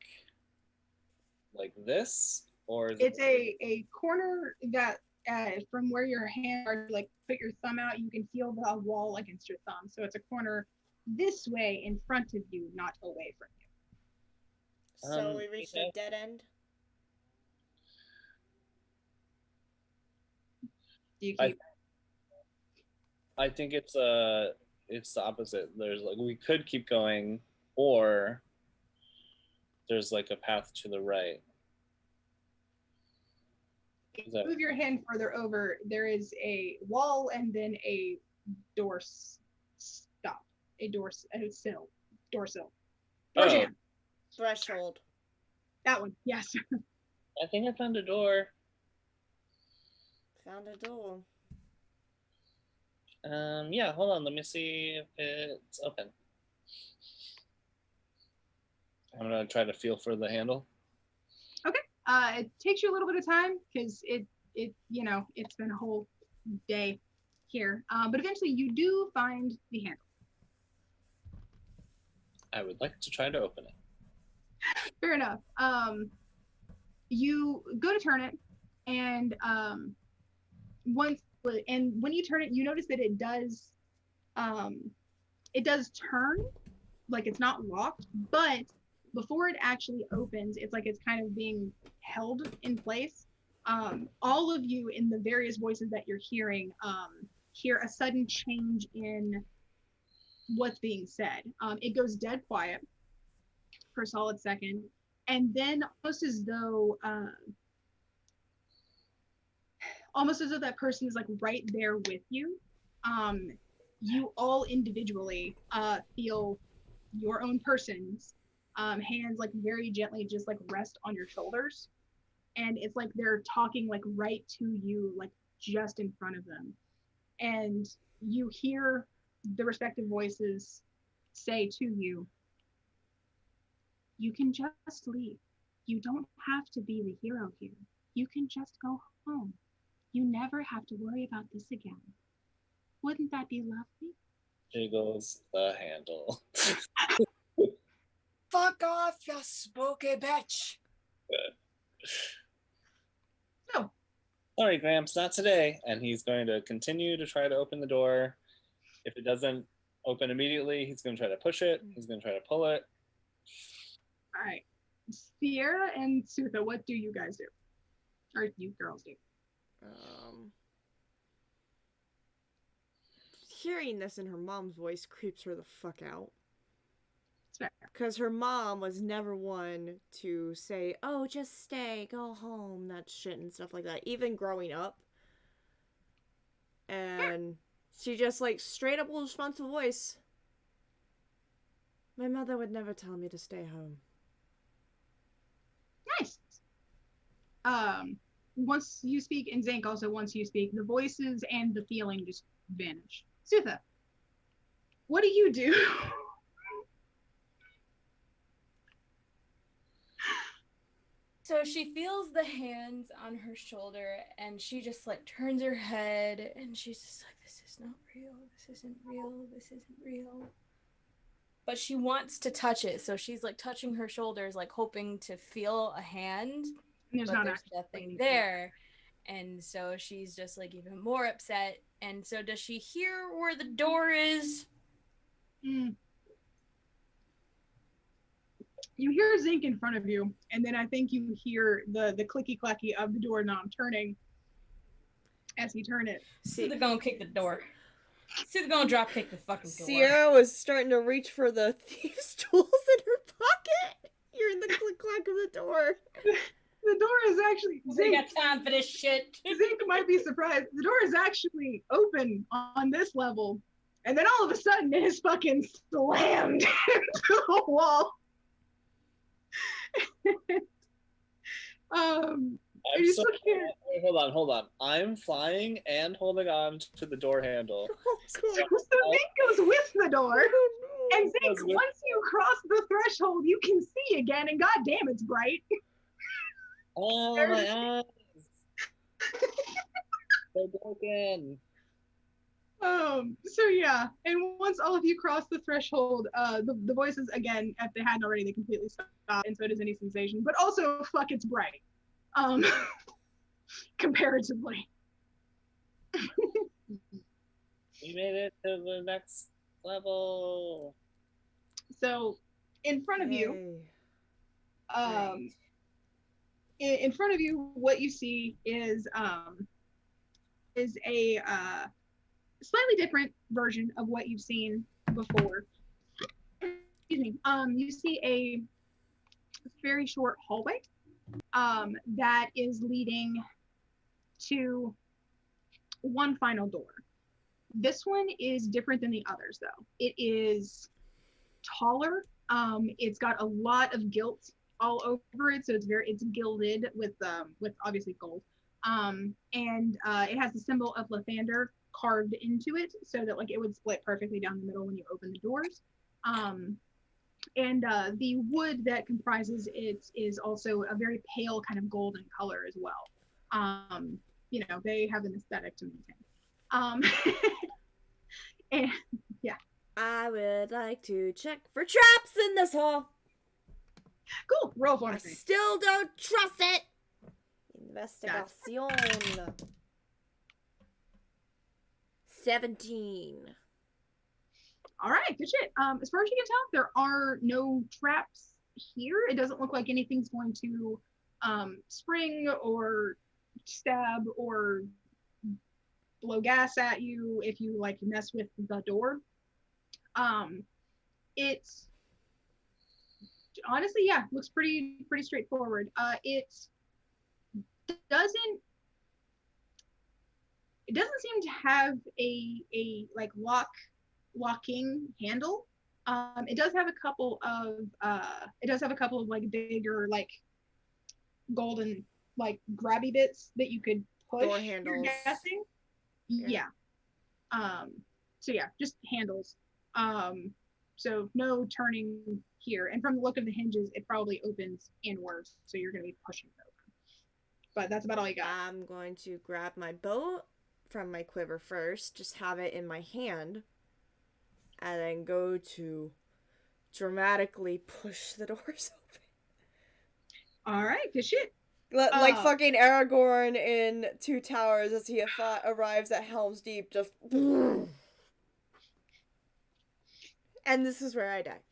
this, Or is It's a corner that from where your hand are, like put your thumb out, you can feel the wall against your thumb. So it's a corner this way in front of you, not away from you. So we reached a dead end. Do you I keep? I think it's the opposite. There's like we could keep going, or there's like a path to the right. Is that- Move your hand further over. There is a wall and then a door stop. A sill. Door sill. Door Oh. jam. Threshold. That one. Yes. I think I found a door. Found a door. Yeah, hold on. Let me see if it's open. I'm gonna try to feel for the handle. It takes you a little bit of time because it's been a whole day here. But eventually you do find the handle. I would like to try to open it. Fair enough. You go to turn it, and when you turn it, you notice that it does turn, like it's not locked, but before it actually opens, it's like it's kind of being held in place. All of you in the various voices that you're hearing hear a sudden change in what's being said. It goes dead quiet for a solid second, and then almost as though that person is like right there with you. You all individually feel your own person's hands like very gently just like rest on your shoulders, and it's like they're talking like right to you, like just in front of them, and you hear the respective voices say to you, "You can just leave. You don't have to be the hero here. You can just go home. You never have to worry about this again. Wouldn't that be lovely?" Jiggles the handle. Fuck off, you spooky bitch. So, Sorry, Gramps, not today. And he's going to continue to try to open the door. If it doesn't open immediately, he's going to try to push it. He's going to try to pull it. all right. Sierra and Sutha, what do you guys do? Or you girls do? Hearing this in her mom's voice creeps her the fuck out. It's fair. Because her mom was never one to say, "Oh, just stay, go home," that shit and stuff like that, even growing up. And she just like straight up will respond to the voice. "My mother would never tell me to stay home." Nice. Once you speak, and Zank also once you speak, the voices and the feeling just vanish. Sutha, what do you do? So she feels the hands on her shoulder and she just like turns her head and she's just like, "This is not real. This isn't real. This isn't real." But she wants to touch it. So she's like touching her shoulders, like hoping to feel a hand. And there's but not there's actually nothing anything. there. And so she's just like even more upset. And so does she hear where the door is? You hear Zinc in front of you, and then I think you hear the clicky clacky of the doorknob turning as he turn it. See, they're gonna kick the door. See, they're gonna drop kick the fucking door. Sierra was starting to reach for the thieves' tools in her pocket. Hearing the click clack of the door. The door is actually We got time for this shit. Zink might be surprised. The door is actually open on this level, and then all of a sudden it is fucking slammed into the wall. I'm you so still can't. Wait, hold on. I'm flying and holding on to the door handle. So Zink goes with the door, and Zink, Goes with- once you cross the threshold, you can see again, and goddamn, it's bright. Oh my eyes! They're broken. So yeah, and once all of you cross the threshold, the voices again, if they hadn't already, they completely stop, and so does any sensation. But also, fuck, it's bright. um, comparatively. We made it to the next level. So, in front of you, Yay. um, in front of you, what you see is a slightly different version of what you've seen before. Excuse me. You see a very short hallway that is leading to one final door. This one is different than the others, though. It is taller. It's got a lot of gilt all over it, so it's gilded with obviously gold. And it has the symbol of Lathander carved into it, so that like it would split perfectly down the middle when you open the doors. And the wood that comprises it is also a very pale kind of golden color as well. You know, they have an aesthetic to maintain. And yeah, I would like to check for traps in this hall. cool. Roll for I me. still don't trust it. Investigación. 17. All right, good shit. As far as you can tell, there are no traps here. It doesn't look like anything's going to spring or stab or blow gas at you if you like mess with the door. It's honestly, yeah, looks pretty straightforward. It doesn't seem to have a like locking handle. It does have a couple of like bigger like golden like grabby bits that you could push. Door handles. You're guessing. Yeah. So yeah, just handles. So no turning here. And from the look of the hinges, it probably opens inwards, so you're gonna be pushing it open. But that's about all you got. I'm going to grab my bow from my quiver first, just have it in my hand, and then go to dramatically push the doors open. All right, good shit. Like fucking Aragorn in Two Towers as he arrives at Helm's Deep, just. And this is where I die.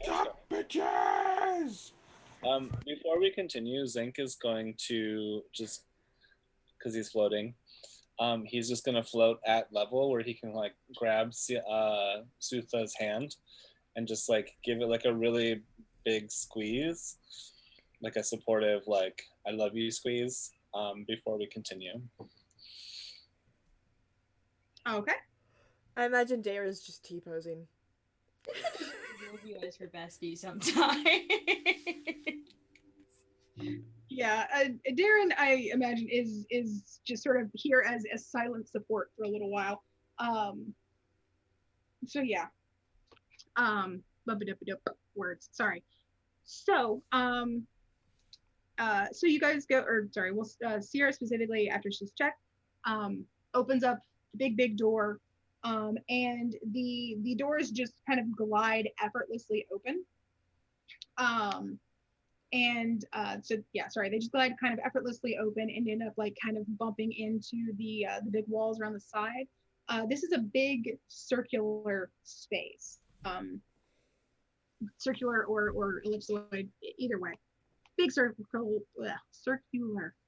Stop, bitches! Before we continue, Zinc is going to just, because he's floating, he's just going to float at level where he can like grab Sutha's hand and just like give it like a really big squeeze, like a supportive like I love you squeeze, before we continue. Okay. I imagine Darren's just T-posing. We'll be guys for bestie sometime. Yeah, Darren, I imagine is just sort of here as a silent support for a little while. So yeah. Words. Sorry. So so you guys go, or sorry, well, Sierra specifically after she's checked, opens up the big door, and the doors just kind of glide effortlessly open. And so yeah, sorry, they just glide kind of effortlessly open and end up like kind of bumping into the big walls around the side. This is a big circular space, circular or ellipsoid, either way. Big circular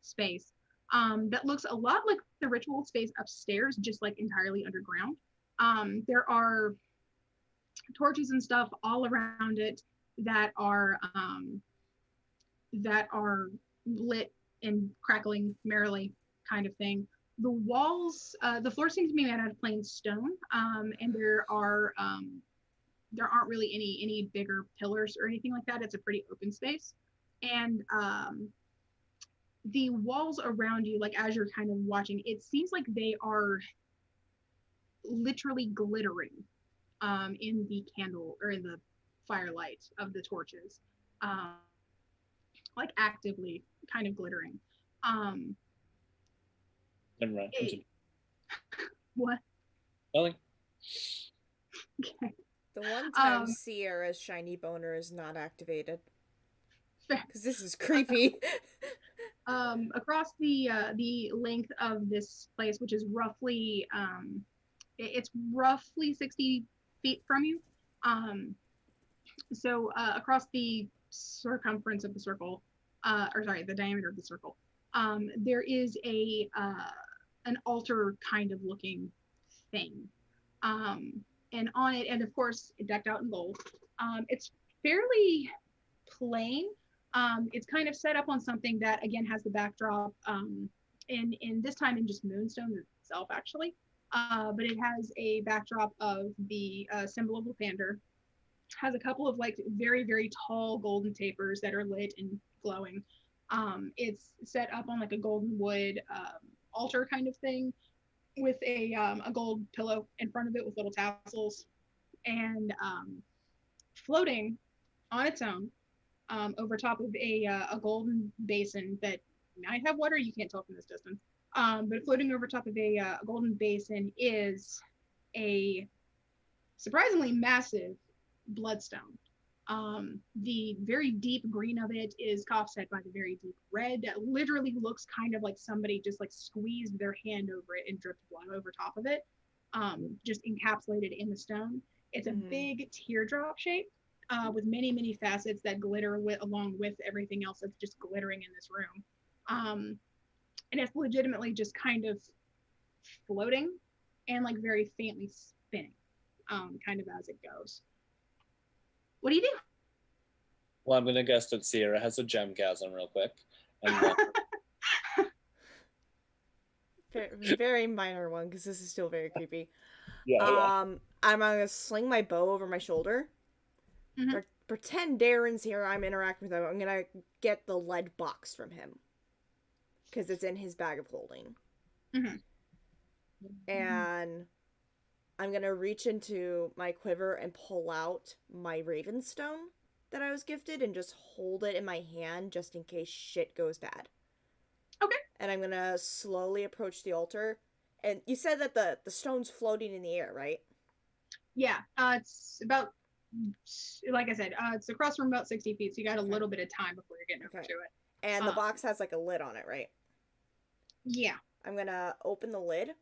space that looks a lot like the ritual space upstairs, just like entirely underground. There are torches and stuff all around it that are lit and crackling merrily, kind of thing. The walls, the floor seems to be made out of plain stone, and there aren't really any bigger pillars or anything like that. It's a pretty open space. And the walls around you, like as you're kind of watching, it seems like they are literally glittering in the candle or in the firelight of the torches, like actively kind of glittering. Never mind. What? Nothing. The one time Sierra's shiny boner is not activated. fair. Because this is creepy. Across the length of this place, which is roughly it's roughly 60 feet from you. So across the circumference of the circle, or sorry, the diameter of the circle, there is an altar kind of looking thing, and on it, and of course, decked out in gold. It's fairly plain. It's kind of set up on something that again has the backdrop, in this time in just moonstone itself actually, but it has a backdrop of the symbol of Lupander. Has a couple of like very very tall golden tapers that are lit and glowing. It's set up on like a golden wood altar kind of thing, with a gold pillow in front of it with little tassels, and floating on its own over top of a golden basin that might have water. You can't tell from this distance, but floating over top of a golden basin is a surprisingly massive bloodstone. The very deep green of it is offset by the very deep red that literally looks kind of like somebody just like squeezed their hand over it and dripped blood over top of it, just encapsulated in the stone. It's a big teardrop shape, with many many facets that glitter along with everything else that's just glittering in this room, and it's legitimately just kind of floating and like very faintly spinning, kind of as it goes. What do you do? Well, I'm gonna guess that Sierra has a gemgasm real quick. And Very, very minor one, because this is still very creepy. yeah. I'm gonna sling my bow over my shoulder. Mhm. Pretend Darren's here. I'm interacting with him. I'm gonna get the lead box from him, because it's in his bag of holding. Mhm. And I'm gonna reach into my quiver and pull out my Ravenstone that I was gifted and just hold it in my hand just in case shit goes bad. Okay. And I'm gonna slowly approach the altar. And you said that the stone's floating in the air, right? Yeah, it's about, like I said, it's across from about 60 feet, so you got a little bit of time before you're getting over to it. And the box has like a lid on it, right? Yeah. I'm gonna open the lid.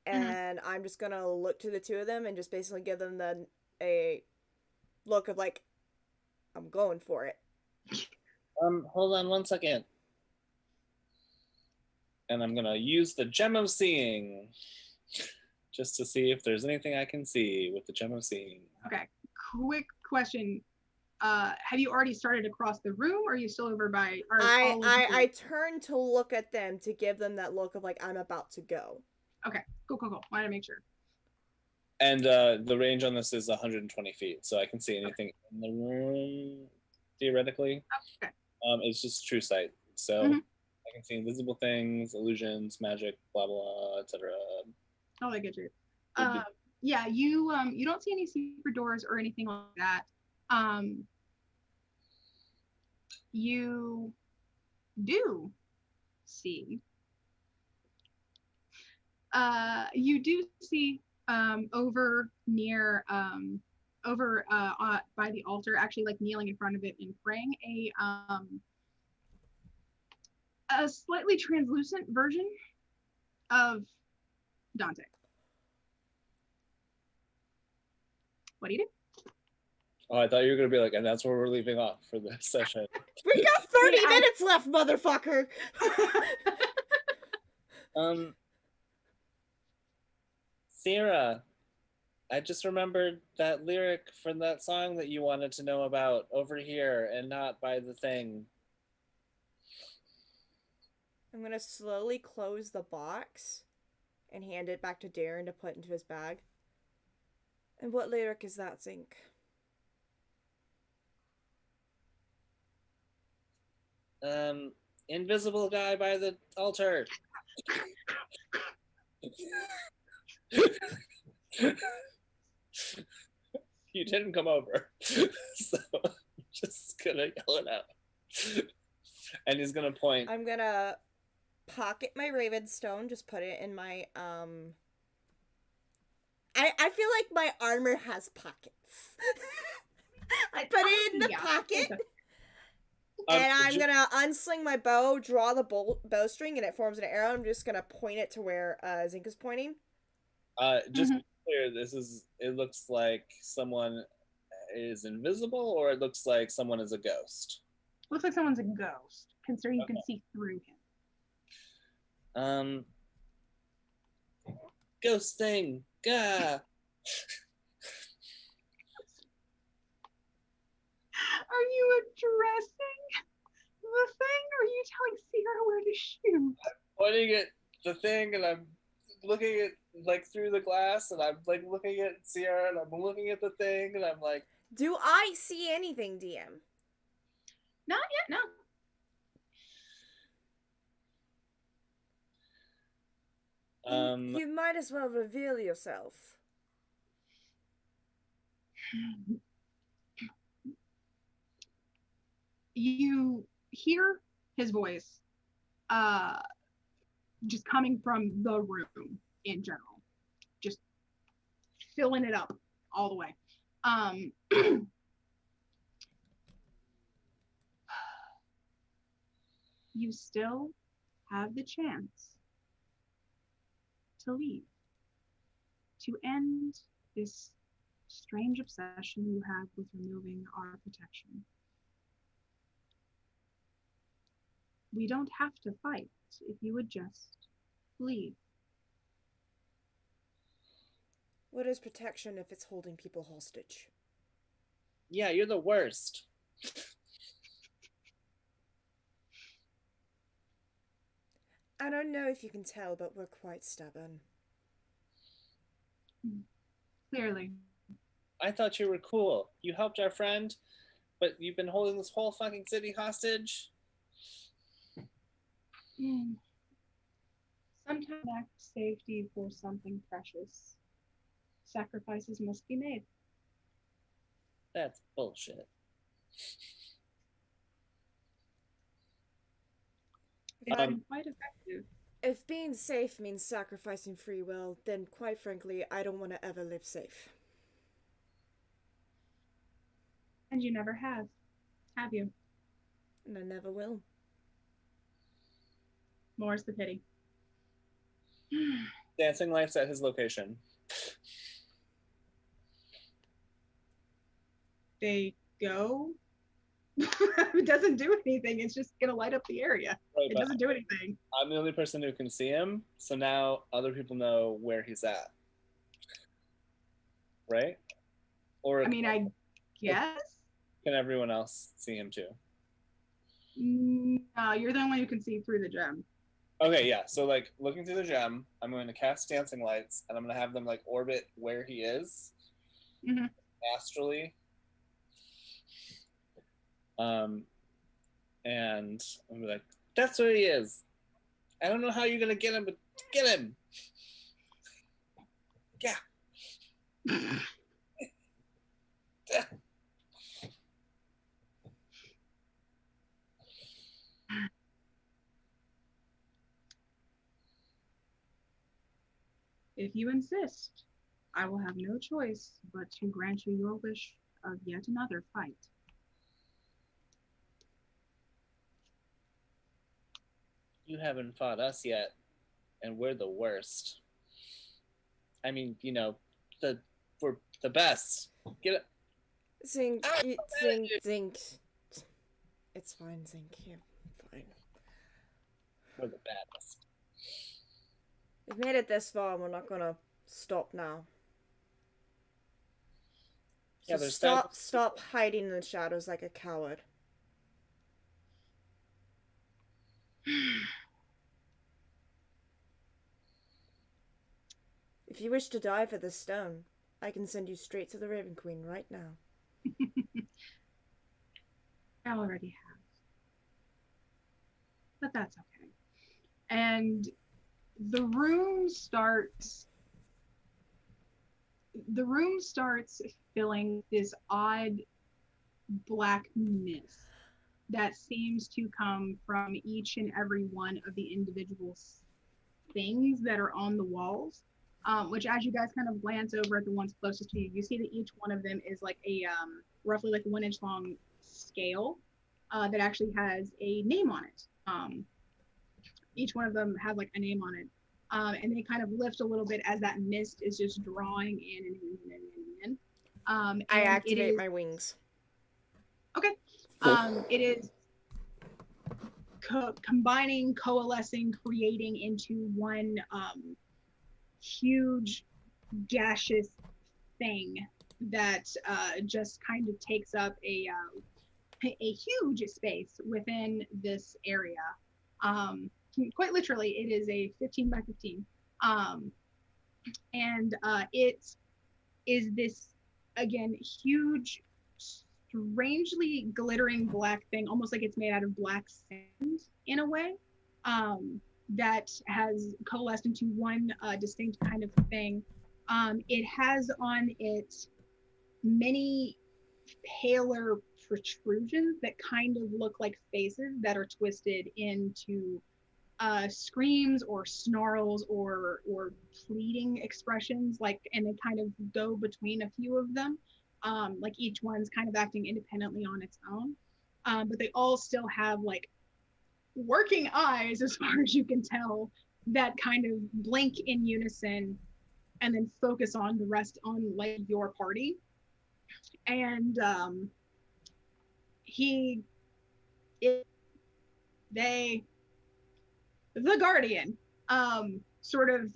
And I'm just gonna look to the two of them and just basically give them a look of like, I'm going for it. Hold on 1 second. And I'm gonna use the gem of seeing, just to see if there's anything I can see with the gem of seeing. Okay. Quick question. Have you already started across the room, or are you still over by? I turned to look at them to give them that look of like, I'm about to go. Okay. Cool. Wanted to make sure. And the range on this is 120 feet, so I can see anything in the room theoretically. Okay. It's just true sight, so I can see invisible things, illusions, magic, blah blah, etc. Oh, I get you. Yeah, you don't see any secret doors or anything like that. You do see. You do see over near over by the altar, actually like kneeling in front of it and praying, a slightly translucent version of Dante. What do you do? Oh, I thought you were gonna be like, and that's where we're leaving off for this session. We got 30 minutes left, motherfucker. Sierra, I just remembered that lyric from that song that you wanted to know about over here and not by the thing. I'm gonna slowly close the box and hand it back to Darren to put into his bag. And what lyric is that, Zink? Invisible guy by the altar. You didn't come over, so I'm just gonna yell it out. And he's gonna point. I'm gonna pocket my Ravenstone, just put it in my I feel like my armor has pockets. I put it in the pocket. And I'm ju- gonna unsling my bow, draw the bowstring, and it forms an arrow. I'm just gonna point it to where Zink is pointing. just Mhm. to be clear, it looks like someone is invisible, or it looks like someone is a ghost. Looks like someone's a ghost, considering you can see through him. Um, ghost thing. Gah. Are you addressing the thing, or are you telling Sierra where to shoot? Pointing at the thing, and I'm looking at like through the glass, and I'm like looking at Sierra, and I'm looking at the thing, and I'm like, Do I see anything, DM? Not yet, no. You might as well reveal yourself. You hear his voice just coming from the room in general, just filling it up all the way. You still have the chance to leave, to end this strange obsession you have with removing our protection. We don't have to fight if you would just leave. What is protection if it's holding people hostage? yeah, you're the worst. I don't know if you can tell, but we're quite stubborn. Clearly. I thought you were cool. You helped our friend, but you've been holding this whole fucking city hostage. Sometimes act safety for something precious. Sacrifices must be made. That's bullshit. It's been quite effective. If being safe means sacrificing free will, then quite frankly, I don't want to ever live safe. And you never have you? And I never will. More's the pity. Dancing lights at his location. They go. It doesn't do anything. It's just gonna light up the area. Right, It doesn't do anything. I'm the only person who can see him, so now other people know where he's at. Right? Or I mean, I guess. can everyone else see him too? No, you're the only one who can see through the gem. Okay, yeah. So like looking through the gem, I'm going to cast dancing lights, and I'm going to have them like orbit where he is, astrally. And I'm like, that's where he is. I don't know how you're gonna get him, but get him. Yeah. If you insist, I will have no choice but to grant you your wish of yet another fight. You haven't fought us yet, and we're the worst. I mean, you know, we're the best. Get it. Zink, Zink. It's fine, Zink. You're fine. We're the baddest. We've made it this far, and we're not gonna stop now. Yeah, So there's stop hiding in the shadows like a coward. If you wish to die for this stone, I can send you straight to the Raven Queen right now. I already have. But that's okay. And the room starts filling this odd black mist that seems to come from each and every one of the individual things that are on the walls, which as you guys kind of glance over at the ones closest to you, you see that each one of them is like a roughly like 1 inch long scale that actually has a name on it. Each one of them have like a name on it. And they kind of lift a little bit as that mist is just drawing in and in and in and in. I And activate my wings. Okay. It is combining, coalescing, creating into one huge gaseous thing that just kind of takes up a huge space within this area. Quite literally, it is a 15 by 15. And it is this, again, huge, strangely glittering black thing, almost like it's made out of black sand in a way, that has coalesced into one distinct kind of thing. It has on it many paler protrusions that kind of look like faces that are twisted into screams or snarls or pleading expressions, like, and they kind of go between a few of them, like each one's kind of acting independently on its own, but they all still have like working eyes, as far as you can tell, that kind of blink in unison and then focus on the rest, on like your party. And the Guardian sort of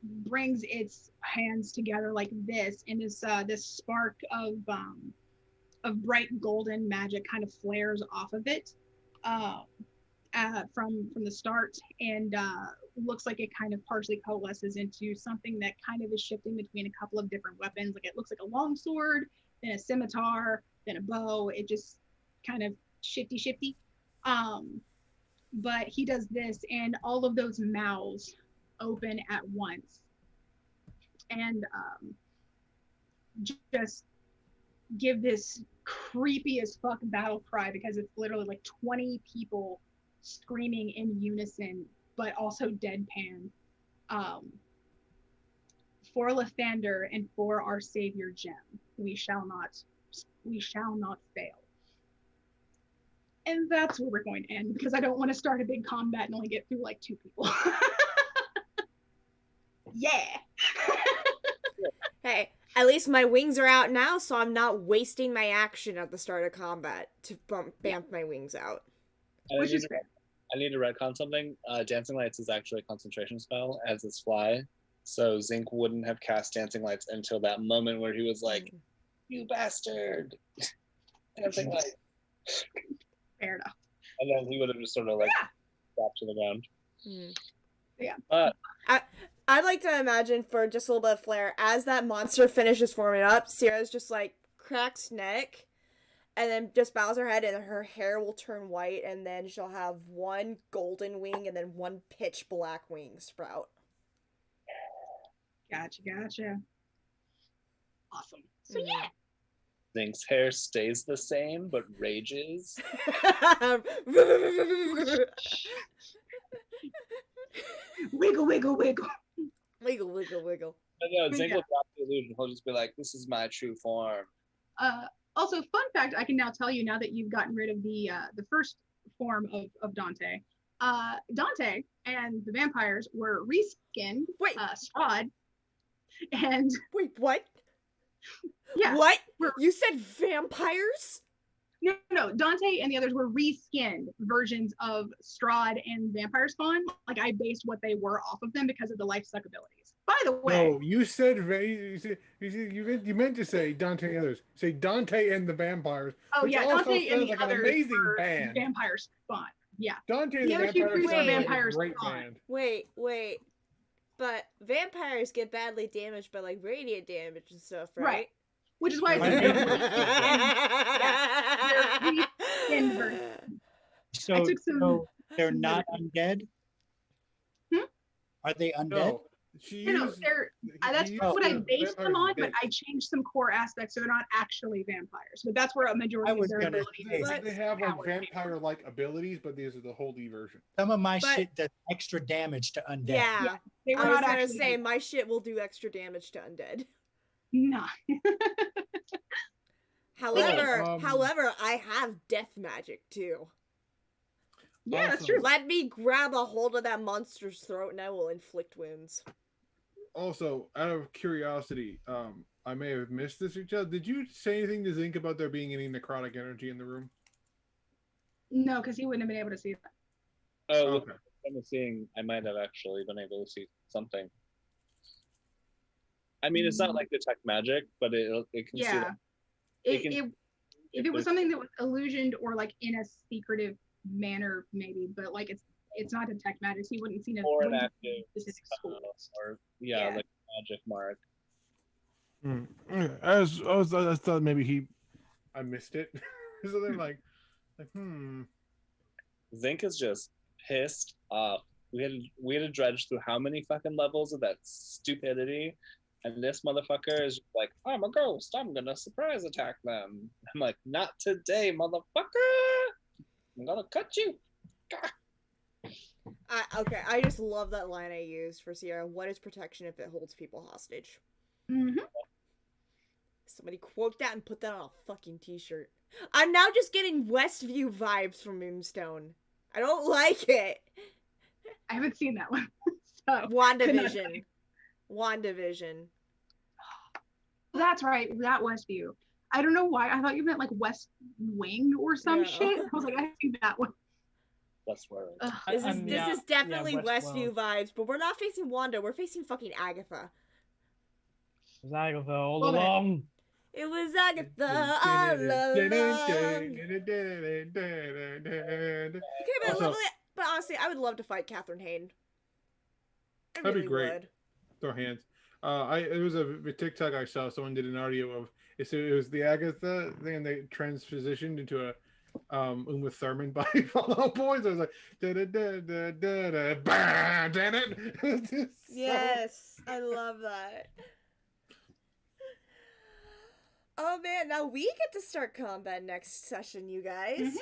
brings its hands together like this, and this spark of bright golden magic kind of flares off of it from the start, and looks like it kind of partially coalesces into something that kind of is shifting between a couple of different weapons. Like, it looks like a long sword, then a scimitar, then a bow. It just kind of shifty. But he does this, and all of those mouths open at once, and just give this creepy as fuck battle cry, because it's literally like 20 people screaming in unison, but also deadpan. For Lathander and for our savior Jem, we shall not fail. And that's where we're going to end, because I don't want to start a big combat and only get through like 2 people. Yeah. Hey, at least my wings are out now, so I'm not wasting my action at the start of combat to bamf my wings out. Which is fair. I need to retcon something. Dancing Lights is actually a concentration spell, as is Fly. So Zinc wouldn't have cast Dancing Lights until that moment where he was like, "You bastard!" Dancing Lights. Fair enough. And then he would have just sort of like dropped to the ground. Yeah. I'd like to imagine, for just a little bit of flair, as that monster finishes forming up, Sierra's just like cracks neck, and then just bows her head, and her hair will turn white, and then she'll have one golden wing and then one pitch black wing sprout. Gotcha. Awesome. So yeah. Zinc's hair stays the same, but rages. Wiggle. Wiggle. But no, Zinc will drop the illusion. He'll just be like, "This is my true form." Also, fun fact, I can now tell you, now that you've gotten rid of the first form of Dante, Dante and the vampires were reskinned. Wait. Strahd. And wait, what? Yeah. What? You said vampires? No. Dante and the others were reskinned versions of Strahd and vampire spawn. Like, I based what they were off of them because of the life suck abilities. By the way, no, you said you meant to say Dante and the others. Say Dante and the vampires. Oh yeah, Dante and the like others an amazing were band. vampire spawn. Yeah. Dante and the other two vampires priests are sound like a vampire great spawn. band. Wait. But vampires get badly damaged by like radiant damage and stuff, right? Which is why it's reskinned version. So they're not undead? Are they undead? No, that's what I based them on, but I changed some core aspects so they're not actually vampires. But that's where a majority of their abilities they have like vampire-like abilities, but these are the whole D version. Some of my shit does extra damage to undead. Yeah. They were I was not gonna actually say my shit will do extra damage to undead. Nah. However, I have death magic too. Yeah, that's Also- true. Let me grab a hold of that monster's throat and I will inflict wounds. Also, out of curiosity, I may have missed this, Rachel. Did you say anything to Zink about there being any necrotic energy in the room? No, because he wouldn't have been able to see that. Oh, Okay. I'm seeing. I might have actually been able to see something. I mean, it's not like detect magic, but it can see. Yeah. That. It can- If it was something that was illusioned or like in a secretive manner, maybe, but like it's not detect magic. He wouldn't see Or an wouldn't active see specific school. or Yeah. like magic mark. I thought maybe I missed it. So they're like, Zink is just pissed off. We had to dredge through how many fucking levels of that stupidity, and this motherfucker is like, I'm a ghost. I'm gonna surprise attack them. I'm like, not today, motherfucker. I'm gonna cut you. Okay, I just love that line I used for Sierra. What is protection if it holds people hostage? Mm-hmm. Somebody quote that and put that on a fucking t-shirt. I'm now just getting Westview vibes from Moonstone. I don't like it. I haven't seen that one. So WandaVision. WandaVision. that's right. That Westview. I don't know why. I thought you meant like West Wing or some No. shit. I was like, I haven't seen that one. Westworld. Ugh. This is definitely Westview Westworld. vibes, but we're not facing Wanda. We're facing fucking Agatha. It was Agatha all Love it. along. It was Agatha all along. Okay, Also- but honestly, I would love to fight Catherine Hayden. I That'd be really great. would. Throw hands. It was a TikTok I saw. Someone did an audio of it was the Agatha thing, and they transpositioned into a Uma Thurman by Fall Out Boys. I was like, da da da da da da, bah, damn it. Yes, I love that. Oh man, now we get to start combat next session, you guys.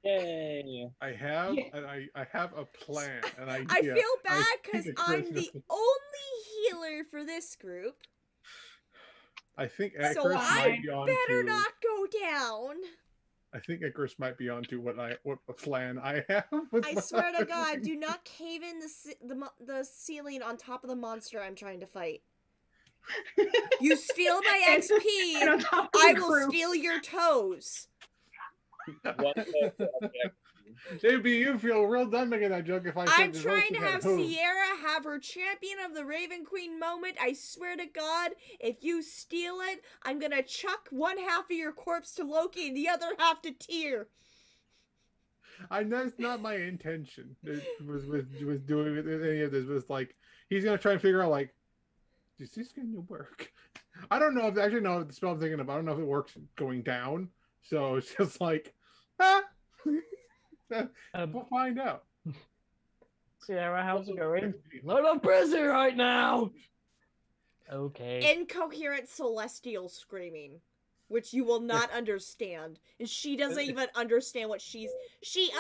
Yay. I have Yeah. I have a plan, an idea. I feel bad I because think I'm the Chris- only healer for this group, I think so Chris I might be on better to. not go down. I think Chris might be onto what plan I have. with I my- swear to God, do not cave in the ceiling on top of the monster I'm trying to fight. You steal my And XP, on top of I the will crew. steal your toes. It'd be you feel real dumb making that joke if I said I'm the trying to roasted have head. Sierra have her champion of the Raven Queen moment. I swear to God, if you steal it, I'm gonna chuck one half of your corpse to Loki and the other half to Tyr. That's not my intention. It was doing with any of this. Was like he's gonna try and figure out like, is this gonna work? I don't know if actually know the spell I'm thinking of. I don't know if it works going down. So it's just like, we'll find out. Sierra, how's it going? Not a prison right now. Okay. Incoherent celestial screaming, which you will not understand. And she doesn't even understand what she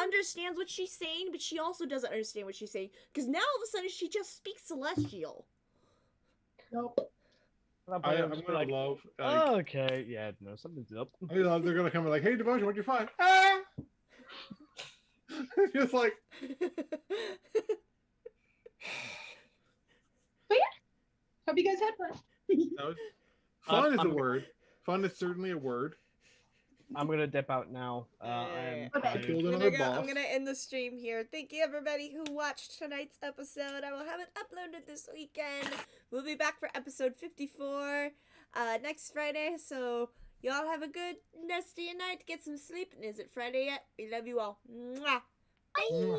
understands what she's saying, but she also doesn't understand what she's saying. Because now all of a sudden she just speaks celestial. Nope. I'm gonna love. Okay, yeah, no, something's up. I love they're gonna come and like, hey, Devotion, what'd you find? Ah! Just like. Hope you guys had fun. Fun is a I'm- word. Fun is certainly a word. I'm gonna dip out now. I'm Okay. tired. Killed I'm another gonna boss. end the stream here. Thank you everybody who watched tonight's episode. I will have it uploaded this weekend. We'll be back for episode 54 next Friday. So y'all have a good nasty night. Get some sleep. And is it Friday yet? We love you all. Mwah. Bye.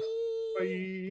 Bye.